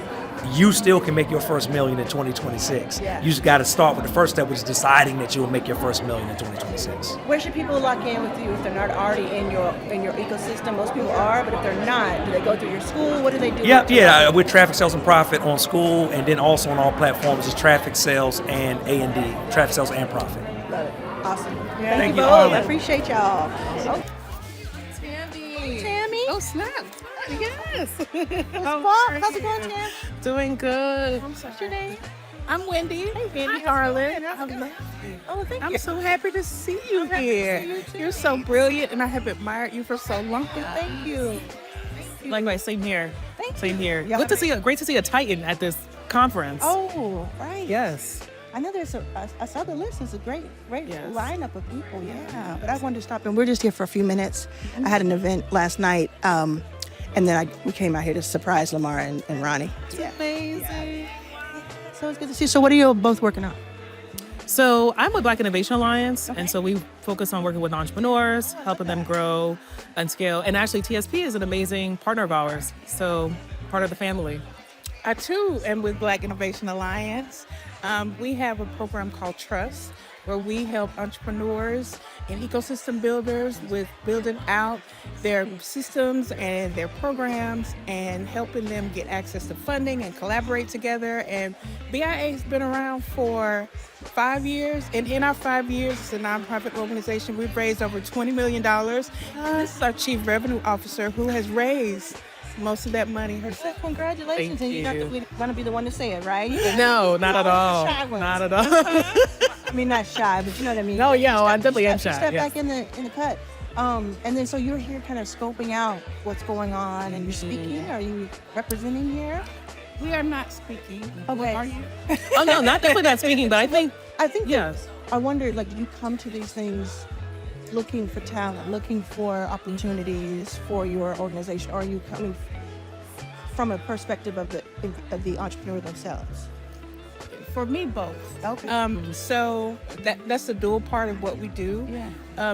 you still can make your first million in 2026. You just got to start with the first step, which is deciding that you will make your first million in 2026. Where should people lock in with you if they're not already in your ecosystem? Most people are, but if they're not, do they go through your school? What do they do? We're Traffic Sales and Profit on school, and then also on all platforms is Traffic Sales and A&D, Traffic Sales and Profit. Love it. Awesome. Yeah. Thank you both. Arlan. I appreciate y'all. Oh. Tammy. Oh, snap. Yes. How's it going, Tam? Doing good. What's your name? I'm Wendy. Hey, Wendy. Arlan. Oh, thank you. I'm so happy to see you here. You're so brilliant, and I have admired you for so long. Thank you. Likewise, same here. Thank Same you. here. Y'all Good to see great to see a Titan at this conference. Oh, right. Yes. I know there's I saw the list. It's a great lineup of people. Yeah. But I wanted to stop, and we're just here for a few minutes. I had an event last night, and then we came out here to surprise Lamar and Ronnie. It's amazing. So it's good to see you. So what are you both working on? So I'm with Black Innovation Alliance, and so we focus on working with entrepreneurs, helping them grow and scale. And actually, TSP is an amazing partner of ours, so part of the family. I too am with Black Innovation Alliance. We have a program called Trust, where we help entrepreneurs and ecosystem builders with building out their systems and their programs and helping them get access to funding and collaborate together. And BIA has been around for 5 years, and in our 5 years, it's a nonprofit organization. We've raised over $20 million. This is our Chief Revenue Officer who has raised most of that money herself. Congratulations. Thank and you're not going to be the one to say it, right? No, not at all. Shy ones. Not at all. I mean, not shy, but you know what I mean. No, yeah, I definitely am shy. Step yes. back in the cut. And then so you're here kind of scoping out what's going on, and you're speaking. Are you representing here? We are not speaking. Okay. Are you? Oh no, not definitely not speaking, but I think yes. I wonder, like, do you come to these things looking for talent, looking for opportunities for your organization, or are you coming from a perspective of the entrepreneur themselves? For me, both. Okay. So that's the dual part of what we do. Yeah.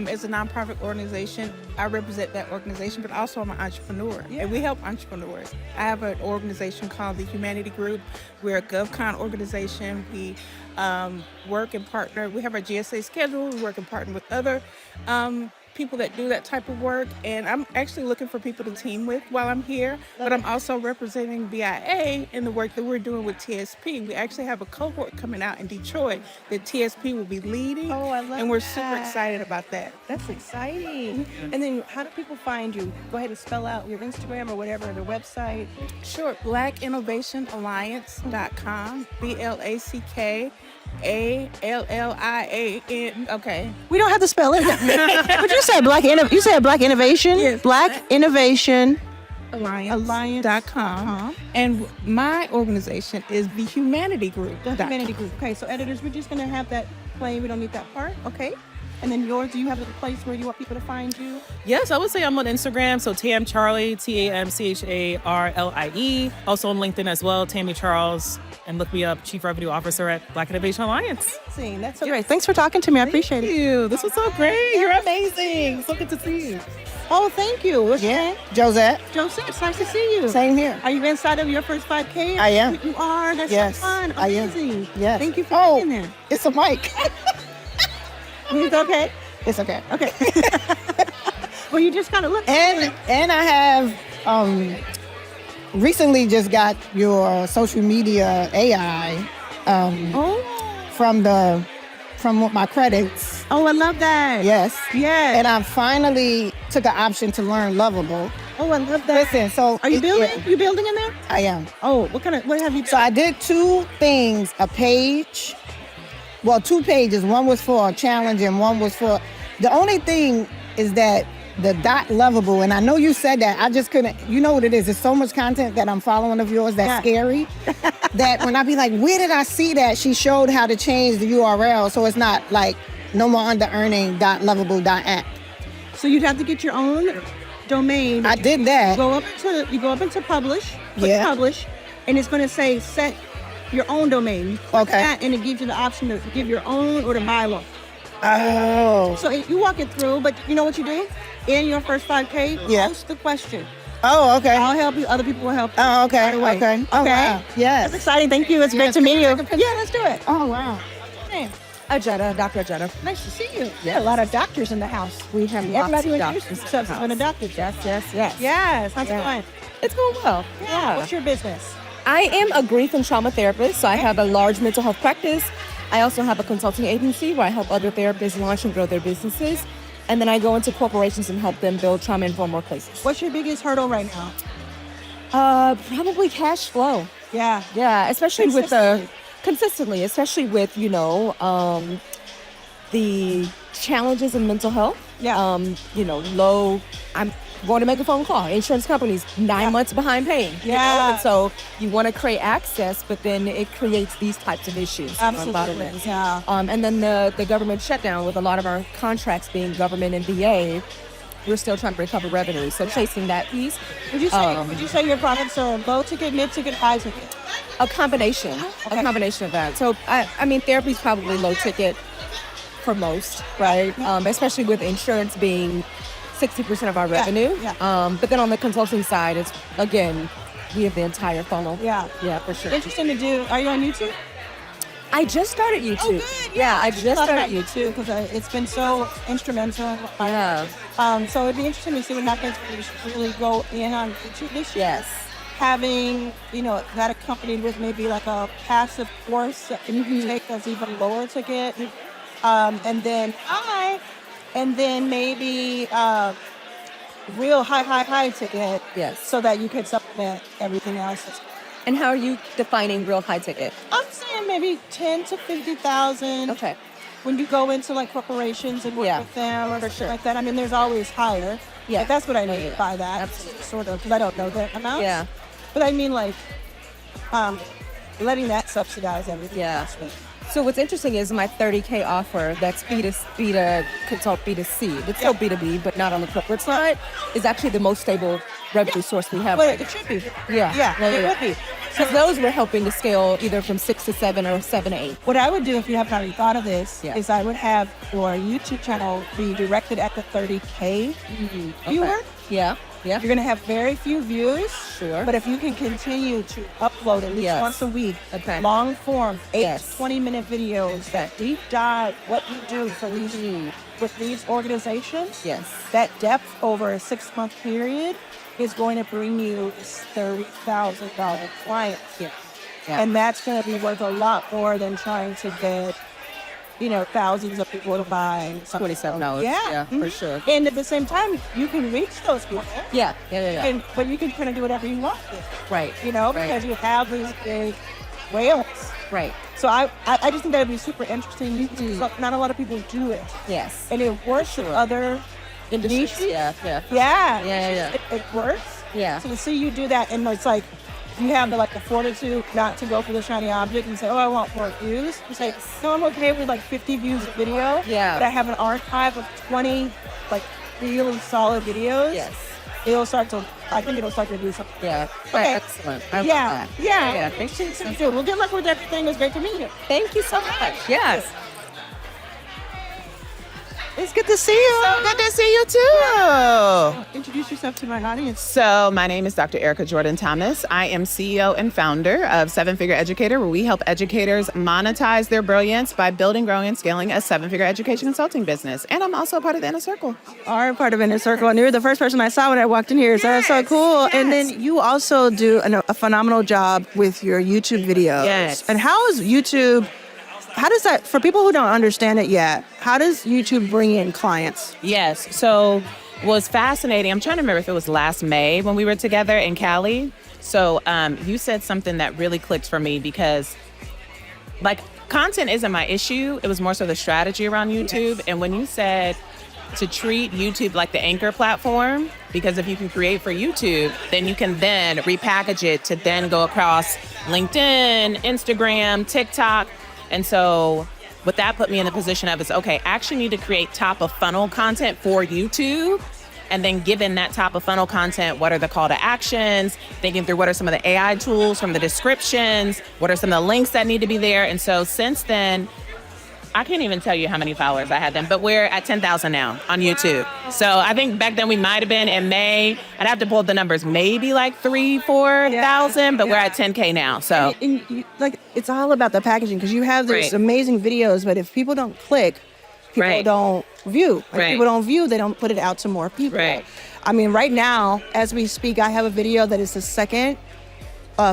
As a nonprofit organization, I represent that organization, but also I'm an entrepreneur, and we help entrepreneurs. I have an organization called the Humanity Group. We're a GovCon organization. We work and partner. We have our GSA schedule. We work and partner with other people that do that type of work, and I'm actually looking for people to team with while I'm here, but I'm also representing BIA in the work that we're doing with TSP. We actually have a cohort coming out in Detroit that TSP will be leading, and we're super excited about that. That's exciting. And then how do people find you? Go ahead and spell out your Instagram or whatever, the website. Sure, blackinnovationalliance.com, BLACKALLIAN. Okay. We don't have to spell it. But you said you said Black Innovation? Yes. Black Innovation Alliance.com. And my organization is the Humanity Group. The Humanity Group. Okay, so editors, we're just going to have that play. We don't need that part. Okay. And then yours, do you have a place where you want people to find you? Yes, I would say I'm on Instagram, so Tam Charlie, TAMCHARLIE. Also on LinkedIn as well, Tammy Charles, and look me up, Chief Revenue Officer at Black Innovation Alliance. Amazing. That's so great. Thanks for talking to me. I appreciate it. Thank you. This was so great. You're amazing. So good to see you. Oh, thank you. What's your name? Josette. Josette, it's nice to see you. Same here. Are you inside of your first 5K? I am. You are? That's Yes, so fun. I am. Amazing. Yes. Thank you for being there. It's a mic. It's okay? It's okay. Okay. Well, you just kind of look. And I have recently just got your social media AI from my credits. Oh, I love that. Yes. Yes. And I finally took an option to learn Lovable. Oh, I love that. Listen, so are you building? You building in there? I am. Oh, what have you? So I did 2 things: a page. Well, 2 pages. One was for a challenge, and one was for. The only thing is that the .lovable, and I know you said that. I just couldn't. You know what it is? There's so much content that I'm following of yours that's scary. That when I be like, where did I see that? She showed how to change the URL, so it's not like no more under earning .lovable.app. So you'd have to get your own domain. I did that. You go up into publish. Click publish, and it's going to say set your own domain. Okay. And it gives you the option to give your own or to buy one. Oh. So you walk it through, but you know what you do? In your first 5K, post the question. Oh, okay. I'll help you. Other people will help you. Oh, okay. Right away. Okay. Oh, wow. Yes. That's exciting. Thank you. It's great to meet you. Yeah, let's do it. Oh, wow. Name? Ajetta, Dr. Ajetta. Nice to see you. Yeah, a lot of doctors in the house. We have Everybody lots of introduce doctors. themselves as a doctor. Yes. Yes. How's it going? It's going well. Yeah. What's your business? I am a grief and trauma therapist, so I have a large mental health practice. I also have a consulting agency where I help other therapists launch and grow their businesses. And then I go into corporations and help them build trauma-informed workplaces. What's your biggest hurdle right now? Probably cash flow. Yeah. Yeah, especially consistently, especially with, the challenges in mental health. Yeah. I'm going to make a phone call. Insurance companies 9 months behind paying. you know? Yeah. And so you want to create access, but then it creates these types of issues. Absolutely. Bottlenecks. Yeah. And then the government shutdown with a lot of our contracts being government and VA, we're still trying to recover revenue. So chasing that piece. Would you say your products are low ticket, mid ticket, high ticket? A combination. A combination of that. So I mean, therapy is probably low ticket for most, right? Especially with insurance being 60% of our revenue. But then on the consulting side, it's again, we have the entire funnel. Yeah, for sure. Interesting to do. Are you on YouTube? I just started YouTube. Oh, good. Yeah, I just started YouTube because it's been so instrumental. So it'd be interesting to see what happens when you really go in on YouTube this year. Yes. Having, that accompanied with maybe like a passive course that you can take that's even lower ticket. And then maybe real high ticket. Yes. So that you can supplement everything else. And how are you defining real high ticket? I'm saying maybe 10 to 50,000. Okay. When you go into like corporations and work with them or something like that, I mean, there's always higher. Yeah. But that's what I mean by that. Absolutely. Sort of, because I don't know the amount. Yeah. But I mean, like, letting that subsidize everything. Yeah. So what's interesting is my 30K offer, that's B2 consult B2C. It's still B2B, but not on the corporate side, is actually the most stable revenue source we have. But it should be. It would be. Because those we're helping to scale either from 6 to 7 or 7 to 8. What I would do if you haven't already thought of this is I would have your YouTube channel be directed at the 30K viewer. Yeah. You're going to have very few views. Sure. But if you can continue to upload at least once a week, long form, 8 to 20-minute videos that deep dive what you do for these with these organizations, that depth over a 6-month period is going to bring you $30,000 clients. And that's going to be worth a lot more than trying to get thousands of people to buy $27. Yeah, for sure. And at the same time, you can reach those people. Yeah. But you can kind of do whatever you want with it. Right. Because you have these big whales. Right. So I just think that would be super interesting. So not a lot of people do it. Yes. And it works with other industries. Niches. Yeah. It works. Yeah. So to see you do that, and it's like, you have the fortitude not to go for the shiny object and say, oh, I want more views. You say, no, I'm okay with 50 views a video. Yeah. But I have an archive of 20 really solid videos. Yes. I think it'll start to do something. Yeah. Okay. Excellent. Yeah. Thank you. Well, good luck with everything. It's great to meet you. Thank you so much. Yes. It's good to see you. So good to see you too. Introduce yourself to my audience. So my name is Dr. Erica Jordan Thomas. I am CEO and founder of Seven Figure Educator, where we help educators monetize their brilliance by building, growing, and scaling a 7-figure education consulting business. And I'm also a part of the Inner Circle. Are part of Inner Circle, and you're the first person I saw when I walked in here. So that's so cool. Yes. And then you also do a phenomenal job with your YouTube videos. Yes. And how is YouTube? How does that, for people who don't understand it yet, how does YouTube bring in clients? Yes. So what was fascinating, I'm trying to remember if it was last May when we were together in Cali. So you said something that really clicked for me because content isn't my issue. It was more so the strategy around YouTube. Yes. And when you said to treat YouTube like the anchor platform, because if you can create for YouTube, then you can then repackage it to then go across LinkedIn, Instagram, TikTok. And so what that put me in the position of is, okay, I actually need to create top of funnel content for YouTube. And then given that top of funnel content, what are the call to actions? Thinking through what are some of the AI tools from the descriptions? What are some of the links that need to be there? And so since then, I can't even tell you how many followers I had then, but we're at 10,000 now on YouTube. So I think back then we might have been in May, I'd have to pull the numbers, maybe 3,000-4,000, but we're at 10K now. So it's all about the packaging, because you have these amazing videos, but if people don't click, people don't view. If people don't view, they don't put it out to more people. I mean, right now, as we speak, I have a video that is the second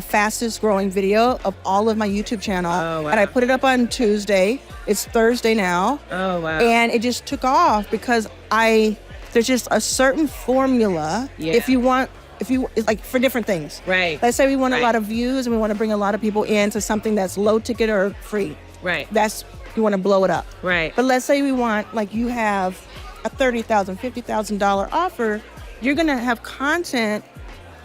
fastest growing video of all of my YouTube channel. Oh, wow. And I put it up on Tuesday. It's Thursday now. Oh, wow. And it just took off because there's just a certain formula if you like for different things. Right. Let's say we want a lot of views and we want to bring a lot of people into something that's low ticket or free. Right. You want to blow it up. Right. But let's say we want, you have a $30,000, $50,000 offer. you're going to have content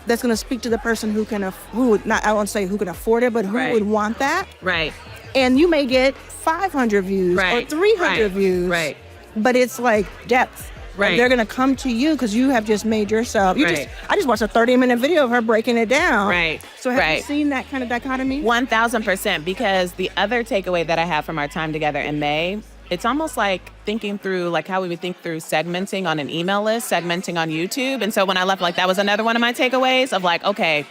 that's going to speak to the person who can, who would not, I won't say who can afford it, but who would want that. Right. And you may get 500 views or 300 views. Right. But it's like depth. Right. Like they're going to come to you because you have just made yourself. I just watched a 30-minute video of her breaking it down. Right. So have you seen that kind of dichotomy? 1000%. Because the other takeaway that I have from our time together in May, it's almost like thinking through like how we would think through segmenting on an email list, segmenting on YouTube. And so when I left, like that was another one of my takeaways of like, okay,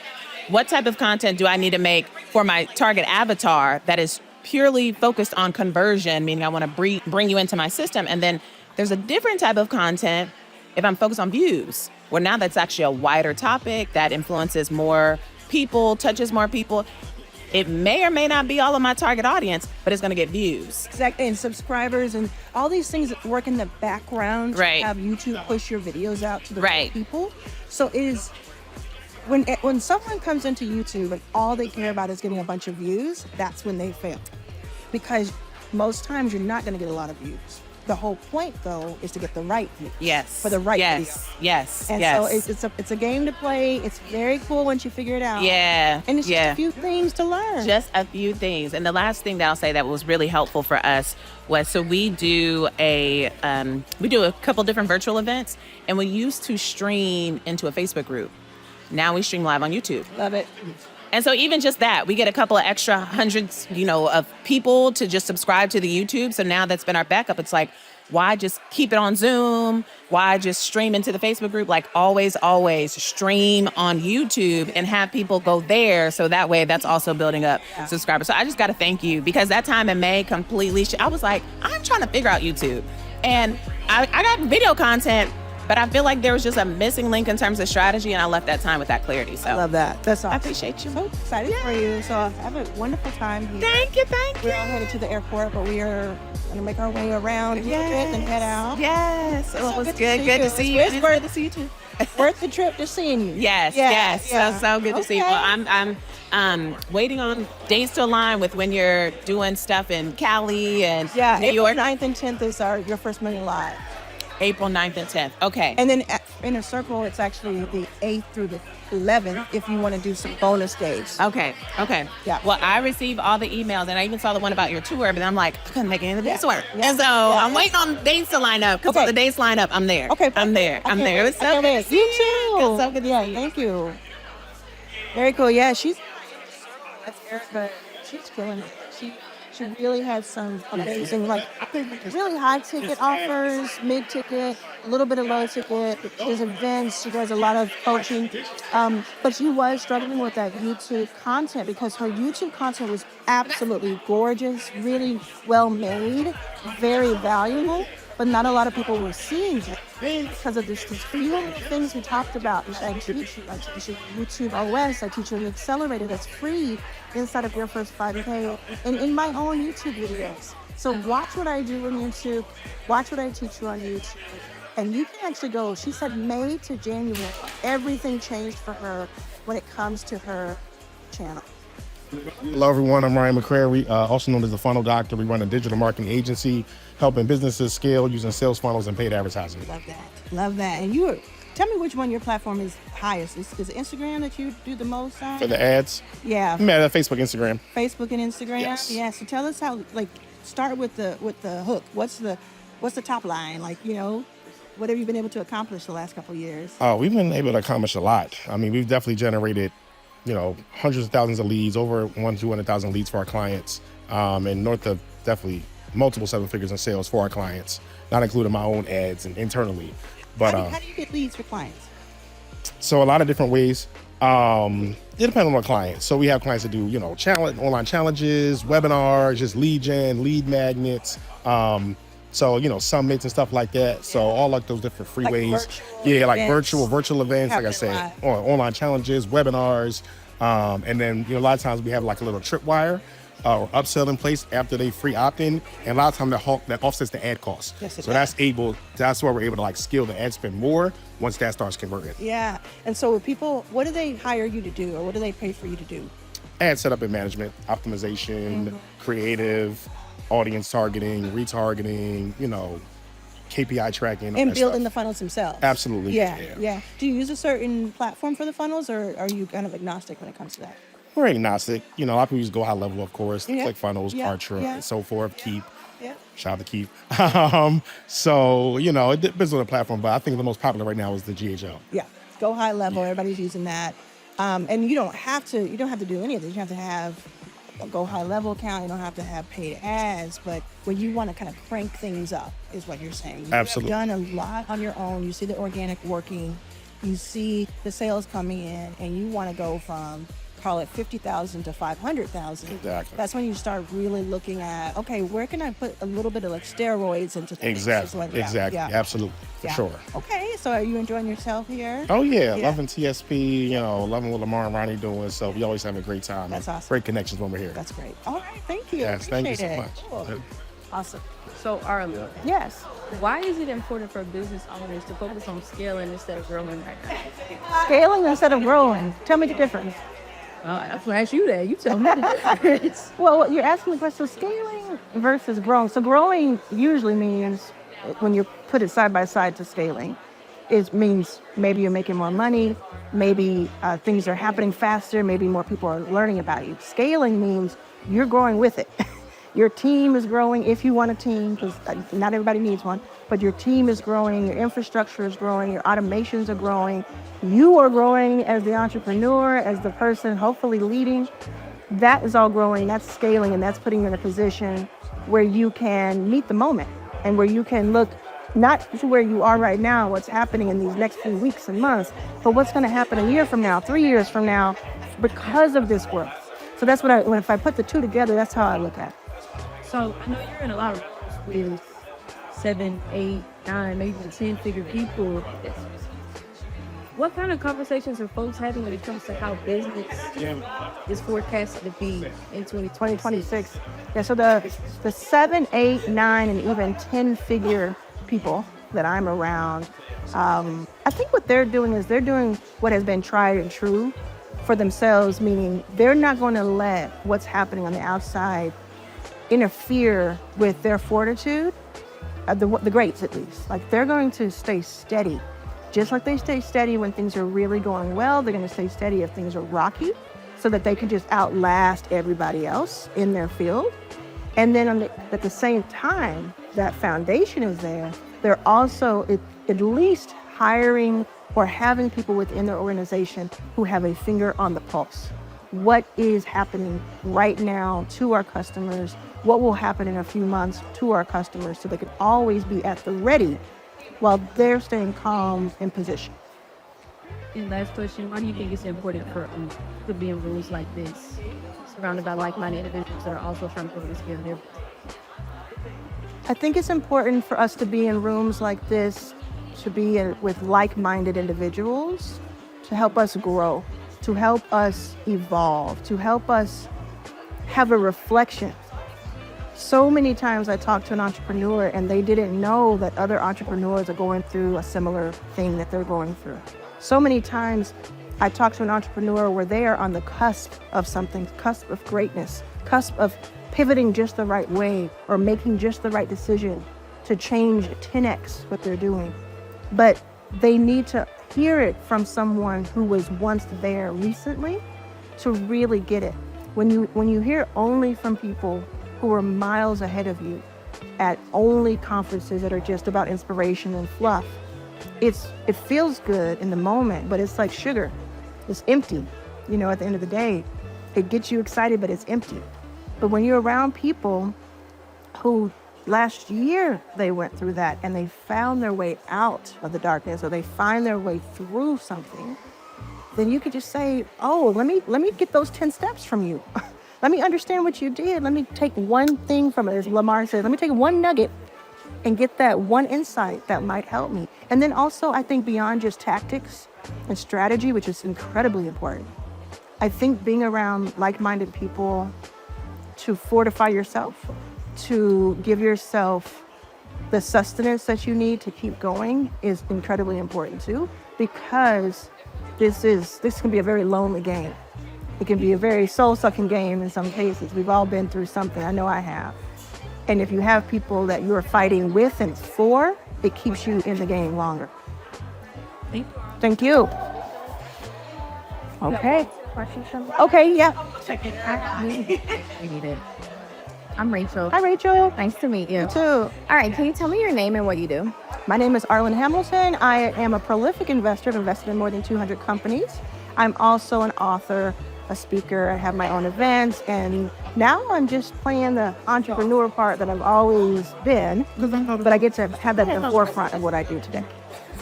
what type of content do I need to make for my target avatar that is purely focused on conversion, meaning I want to bring you into my system. And then there's a different type of content if I'm focused on views, where now that's actually a wider topic that influences more people, touches more people. It may or may not be all of my target audience, but it's going to get views. Exactly, and subscribers and all these things that work in the background to have YouTube push your videos out to the right people. So it is, when someone comes into YouTube and all they care about is getting a bunch of views, that's when they fail. Because most times you're not going to get a lot of views. The whole point, though, is to get the right views. Yes. For the right video. Yes. And so it's a game to play. It's very cool once you figure it out. Yeah. And it's just a few things to learn. Just a few things. And the last thing that I'll say that was really helpful for us was, so we do a couple different virtual events, and we used to stream into a Facebook group. Now we stream live on YouTube. Love it. And so even just that, we get a couple of extra hundreds, of people to just subscribe to the YouTube. So now that's been our backup. It's like, why just keep it on Zoom? Why just stream into the Facebook group? Like always stream on YouTube and have people go there. So that way that's also building up subscribers. So I just got to thank you, because that time in May completely, I was like, I'm trying to figure out YouTube. And I got video content, but I feel like there was just a missing link in terms of strategy, and I left that time with that clarity. So I love that. That's awesome. I appreciate you. So excited for you. So have a wonderful time here. Thank you. We're all headed to the airport, but we are going to make our way around a little bit and head out. Yes. It was good. Good to see you. It's worth to see you too. Worth the trip to seeing you. Yes. So good to see you. Well, I'm waiting on dates to align with when you're doing stuff in Cali and New York. April 9th and 10th is your first million live. April 9th and 10th. Okay. And then in a circle, it's actually the 8th through the 11th if you want to do some bonus days. Okay. Yeah. Well, I received all the emails, and I even saw the one about your tour, but I'm like, I couldn't make any of the dates work. And so I'm waiting on dates to line up, because if the dates line up, I'm there. Okay. I'm there. It was so good to see you. You too. It's so good to see you. Thank you. Very cool. Yeah, she's killing it. She really has some amazing, like really high ticket offers, mid ticket, a little bit of low ticket. There's events. She does a lot of coaching. But she was struggling with that YouTube content, because her YouTube content was absolutely gorgeous, really well made, very valuable. But not a lot of people were seeing it because of this few things we talked about. I teach you YouTube OS. I teach you an accelerator that's free inside of your first 5K and in my own YouTube videos. So watch what I do on YouTube. Watch what I teach you on YouTube. And you can actually go, she said May to January, everything changed for her when it comes to her channel. Hello, everyone. I'm Ryan McCrary, also known as the Funnel Doctor. We run a digital marketing agency, helping businesses scale using sales funnels and paid advertising. Love that. And tell me which one your platform is highest. Is it Instagram that you do the most on? For the ads? Yeah. Facebook, Instagram. Facebook and Instagram? Yes. Yeah. So tell us how, start with the hook. What's the top line? What have you been able to accomplish the last couple of years? We've been able to accomplish a lot. I mean, we've definitely generated hundreds of thousands of leads, over 200,000 leads for our clients, and north of definitely multiple seven figures in sales for our clients, not including my own ads and internally. But how do you get leads for clients? So a lot of different ways. It depends on our clients. So we have clients that do, online challenges, webinars, just lead gen, lead magnets. Summits and stuff like that. So all like those different free ways. Virtual events, like I said, online challenges, webinars. And then, a lot of times we have like a little tripwire or upsell in place after they free opt-in. And a lot of times that offsets the ad cost. Yes, so that's where we're able to scale the ad spend more once that starts converting. Yeah. And so people, what do they hire you to do, or what do they pay for you to do? Ad setup and management, optimization, creative, audience targeting, retargeting, KPI tracking. And building the funnels themselves. Absolutely. Yeah. Do you use a certain platform for the funnels, or are you kind of agnostic when it comes to that? We're agnostic. A lot of people use Go High Level, of course, Yeah. ClickFunnels, Yeah. Archer, Yeah. and so forth. Keep. Yeah. Shout out to Keep. So, it depends on the platform, but I think the most popular right now is the GHL. Yeah. Go High Level. Everybody's using that. And you don't have to do any of this. You have to have a Go High Level account. You don't have to have paid ads, but when you want to kind of crank things up is what you're saying. You've Absolutely. done a lot on your own. You see the organic working. You see the sales coming in, and you want to go from, call it 50,000 to 500,000. Exactly. That's when you start really looking at, okay, where can I put a little bit of like steroids into things? Exactly. Absolutely. For sure. Okay, so are you enjoying yourself here? Oh, yeah. Loving TSP, loving what Lamar and Ronnie doing. So we always have a great time. That's awesome. Great connections when we're here. That's great. All right, thank you. Yes, thank you so Appreciate much. it. Cool. Awesome. So, Arlan, Yes. why is it important for business owners to focus on scaling instead of growing right now? Scaling instead of growing. Tell me the difference. That's why I asked you that. You tell me the difference. Well, you're asking the question, scaling versus growing. So growing usually means, when you put it side by side to scaling, it means maybe you're making more money, maybe things are happening faster, maybe more people are learning about you. Scaling means you're growing with it. Your team is growing, if you want a team, because not everybody needs one, but your team is growing, your infrastructure is growing, your automations are growing, you are growing as the entrepreneur, as the person hopefully leading. That is all growing, that's scaling, and that's putting you in a position where you can meet the moment and where you can look not to where you are right now, what's happening in these next few weeks and months, but what's going to happen a year from now, 3 years from now, because of this growth. So that's what if I put the two together, that's how I look at it. So, I know you're in a lot of with 7, 8, 9, maybe even 10-figure people. What kind of conversations are folks having when it comes to how business is forecasted to be in 2026? Yeah, so the 7, 8, 9, and even 10-figure people that I'm around, I think what they're doing is they're doing what has been tried and true for themselves, meaning they're not going to let what's happening on the outside interfere with their fortitude, the greats at least. Like, they're going to stay steady. Just like they stay steady when things are really going well, they're going to stay steady if things are rocky, so that they can just outlast everybody else in their field. And then at the same time, that foundation is there. They're also at least hiring or having people within their organization who have a finger on the pulse. What is happening right now to our customers? What will happen in a few months to our customers, so they can always be at the ready while they're staying calm in position. And last question, why do you think it's important to be in rooms like this, surrounded by like-minded individuals that are also trying to grow and scale their business? I think it's important for us to be in rooms like this, to be with like-minded individuals, to help us grow, to help us evolve, to help us have a reflection. So many times I talk to an entrepreneur and they didn't know that other entrepreneurs are going through a similar thing that they're going through. So many times I talk to an entrepreneur where they are on the cusp of something, cusp of greatness, cusp of pivoting just the right way or making just the right decision to change 10x what they're doing. But they need to hear it from someone who was once there recently to really get it. When you hear only from people who are miles ahead of you at only conferences that are just about inspiration and fluff, it feels good in the moment, but it's like sugar. It's empty. At the end of the day, it gets you excited, but it's empty. But when you're around people who last year they went through that and they found their way out of the darkness, or they find their way through something, then you could just say, oh, let me get those 10 steps from you. Let me understand what you did. Let me take one thing from it, as Lamar said. Let me take one nugget and get that one insight that might help me. And then also, I think beyond just tactics and strategy, which is incredibly important, I think being around like-minded people to fortify yourself, to give yourself the sustenance that you need to keep going is incredibly important too, because this can be a very lonely game. It can be a very soul-sucking game in some cases. We've all been through something. I know I have. And if you have people that you're fighting with and for, it keeps you in the game longer. Thank you. Okay. Questions from Okay, yeah. We need it. I'm Rachel. Hi, Rachel. Nice to meet you. You too. All right, can you tell me your name and what you do? My name is Arlan Hamilton. I am a prolific investor. I've invested in more than 200 companies. I'm also an author, a speaker. I have my own events, and now I'm just playing the entrepreneur part that I've always been, but I get to have that at the forefront of what I do today.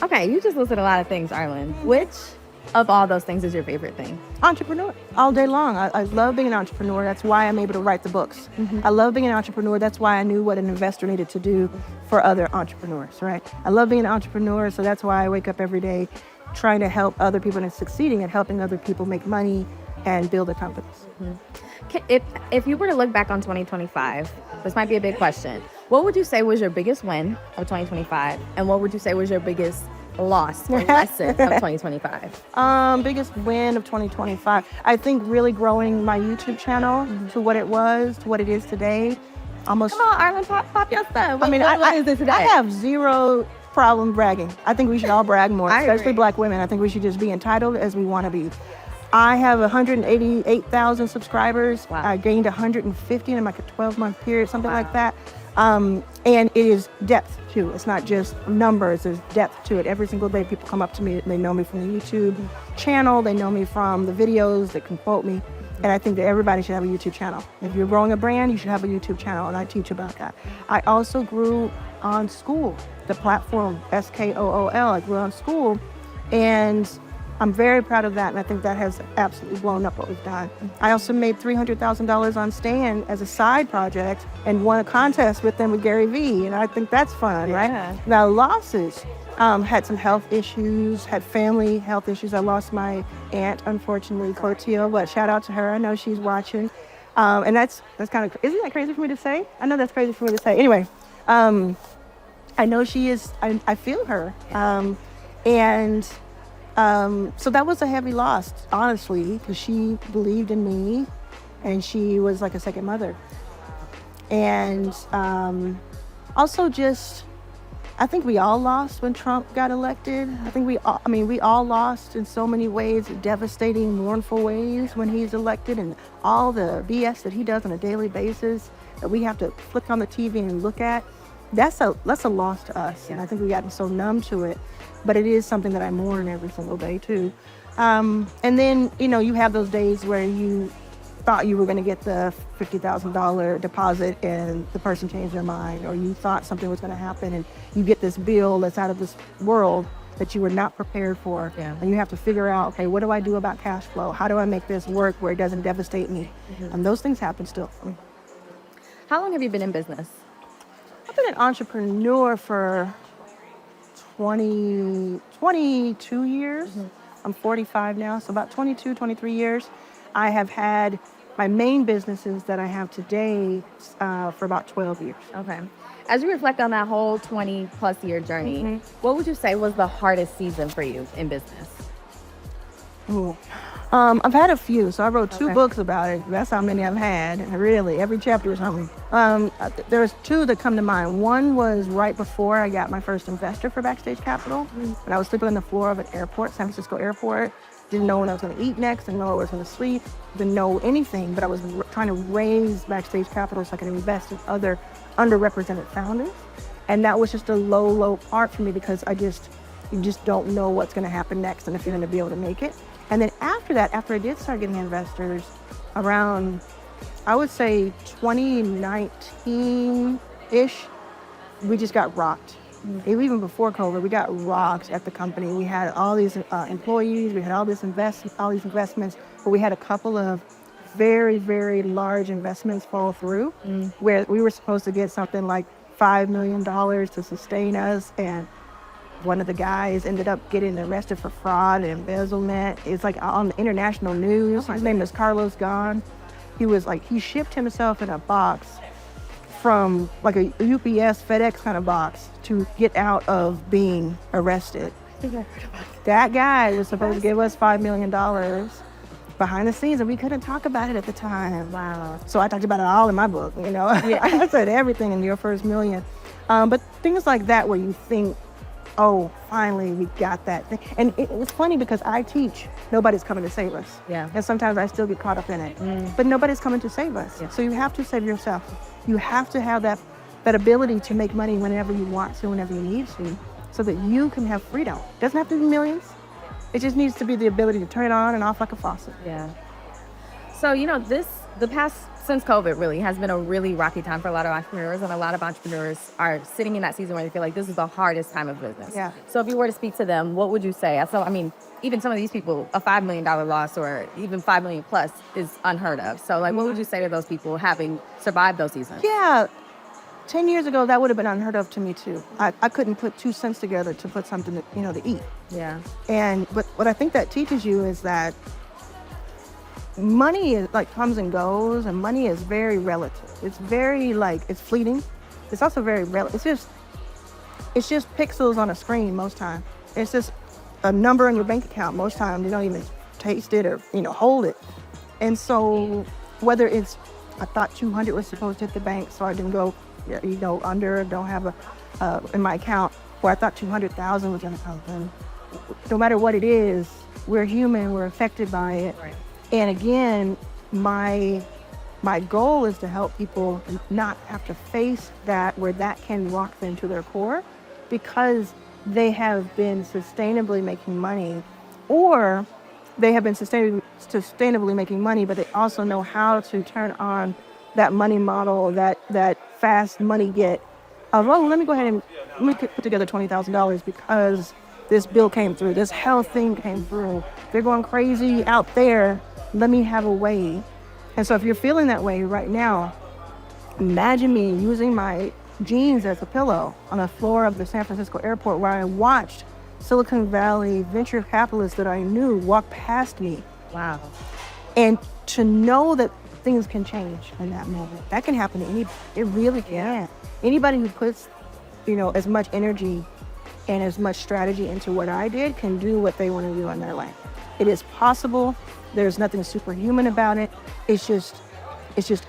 Okay, you just listed a lot of things, Arlan. Which of all those things is your favorite thing? Entrepreneur, all day long. I love being an entrepreneur. That's why I'm able to write the books. I love being an entrepreneur. That's why I knew what an investor needed to do for other entrepreneurs, right? I love being an entrepreneur, so that's why I wake up every day trying to help other people and succeeding at helping other people make money and build their companies. If you were to look back on 2025, this might be a big question. What would you say was your biggest win of 2025? And what would you say was your biggest loss or lesson of 2025? Biggest win of 2025. I think really growing my YouTube channel to what it was, to what it is today. Almost. Come on, Arlan, pop your stuff. I mean, what is it today? I have zero problem bragging. I think we should all brag more, especially Black women. I think we should just be entitled as we want to be. I have 188,000 subscribers. Wow. I gained 150 in like a 12-month period, something like that. And it is depth too. It's not just numbers, there's depth to it. Every single day people come up to me, they know me from the YouTube channel, they know me from the videos, they can quote me. And I think that everybody should have a YouTube channel. If you're growing a brand, you should have a YouTube channel, and I teach about that. I also grew on School, the platform, SKOOL. I grew on School, and I'm very proud of that, and I think that has absolutely blown up what we've done. I also made $300,000 on Stan as a side project and won a contest with them with Gary Vee, and I think that's fun, right? Now, losses, had some health issues, had family health issues. I lost my aunt, unfortunately, Clotilde, but shout out to her. I know she's watching. And that's kind of, isn't that crazy for me to say? I know that's crazy for me to say. Anyway, I know she is, I feel her. So that was a heavy loss, honestly, because she believed in me and she was like a second mother. And also just, I think we all lost when Trump got elected. I think we all lost in so many ways, devastating, mournful ways when he's elected, and all the BS that he does on a daily basis that we have to flick on the TV and look at. That's a loss to us, and I think we've gotten so numb to it. But it is something that I mourn every single day too. And then, you have those days where you thought you were going to get the $50,000 deposit and the person changed their mind, or you thought something was going to happen and you get this bill that's out of this world that you were not prepared for. And you have to figure out, okay, what do I do about cash flow? How do I make this work where it doesn't devastate me? And those things happen still. How long have you been in business? I've been an entrepreneur for 22 years. I'm 45 now, so about 22, 23 years. I have had my main businesses that I have today for about 12 years. Okay. As you reflect on that whole 20 plus year journey, what would you say was the hardest season for you in business? I've had a few. So I wrote two books about it. That's how many I've had. Really, every chapter is something. There's two that come to mind. One was right before I got my first investor for Backstage Capital. And I was sleeping on the floor of an airport, San Francisco airport. Didn't know when I was going to eat next. Didn't know where I was going to sleep. Didn't know anything. But I was trying to raise Backstage Capital so I could invest in other underrepresented founders. And that was just a low part for me because you just don't know what's going to happen next and if you're going to be able to make it. And then after that, after I did start getting investors, around, I would say 2019-ish, we just got rocked. Even before COVID, we got rocked at the company. We had all these employees, we had all these investments, but we had a couple of very, very large investments fall through, where we were supposed to get something like $5 million to sustain us, and one of the guys ended up getting arrested for fraud and embezzlement. It's like on the international news. His name is Carlos Ghosn. He shipped himself in a box from like a UPS, FedEx kind of box to get out of being arrested. That guy was supposed to give us $5 million behind the scenes, and we couldn't talk about it at the time. Wow. So I talked about it all in my book, I said everything in Your First Million. But things like that where you think, oh, finally we got that thing. And it's funny because I teach, nobody's coming to save us. Yeah. And sometimes I still get caught up in it. But nobody's coming to save us. So you have to save yourself. You have to have that ability to make money whenever you want to, whenever you need to, so that you can have freedom. It doesn't have to be millions. It just needs to be the ability to turn it on and off like a faucet. Yeah. So, the past, since COVID really, has been a really rocky time for a lot of entrepreneurs, and a lot of entrepreneurs are sitting in that season where they feel like this is the hardest time of business. Yeah. So if you were to speak to them, what would you say? So, even some of these people, a $5 million loss or even $5 million plus is unheard of. So, what would you say to those people having survived those seasons? Yeah. 10 years ago, that would have been unheard of to me too. I couldn't put 2 cents together to put something to eat. Yeah. But what I think that teaches you is that money is comes and goes, and money is very relative. It's very it's fleeting. It's also very relative. It's just pixels on a screen most time. It's just a number in your bank account most time. You don't even taste it or hold it. And so whether it's I thought 200 was supposed to hit the bank, so I didn't go under, don't have in my account, or I thought 200,000 was going to come in. No matter what it is, we're human, we're affected by it. Right. And again, my goal is to help people not have to face that, where that can rock them to their core, because they have been sustainably making money, or they have been sustainably making money, but they also know how to turn on that money model, that fast money get. Let me go ahead and put together $20,000 because this bill came through, this health thing came through. They're going crazy out there. Let me have a way. And so if you're feeling that way right now, imagine me using my jeans as a pillow on the floor of the San Francisco airport, where I watched Silicon Valley venture capitalists that I knew walk past me. Wow. And to know that things can change in that moment. That can happen to anybody. It really can. Anybody who puts, as much energy and as much strategy into what I did can do what they want to do in their life. It is possible. There's nothing superhuman about it. It's just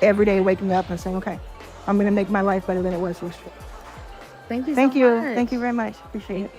every day waking up and saying, okay, I'm going to make my life better than it was yesterday. Thank you. Thank so you. much. Thank you very much. Appreciate it.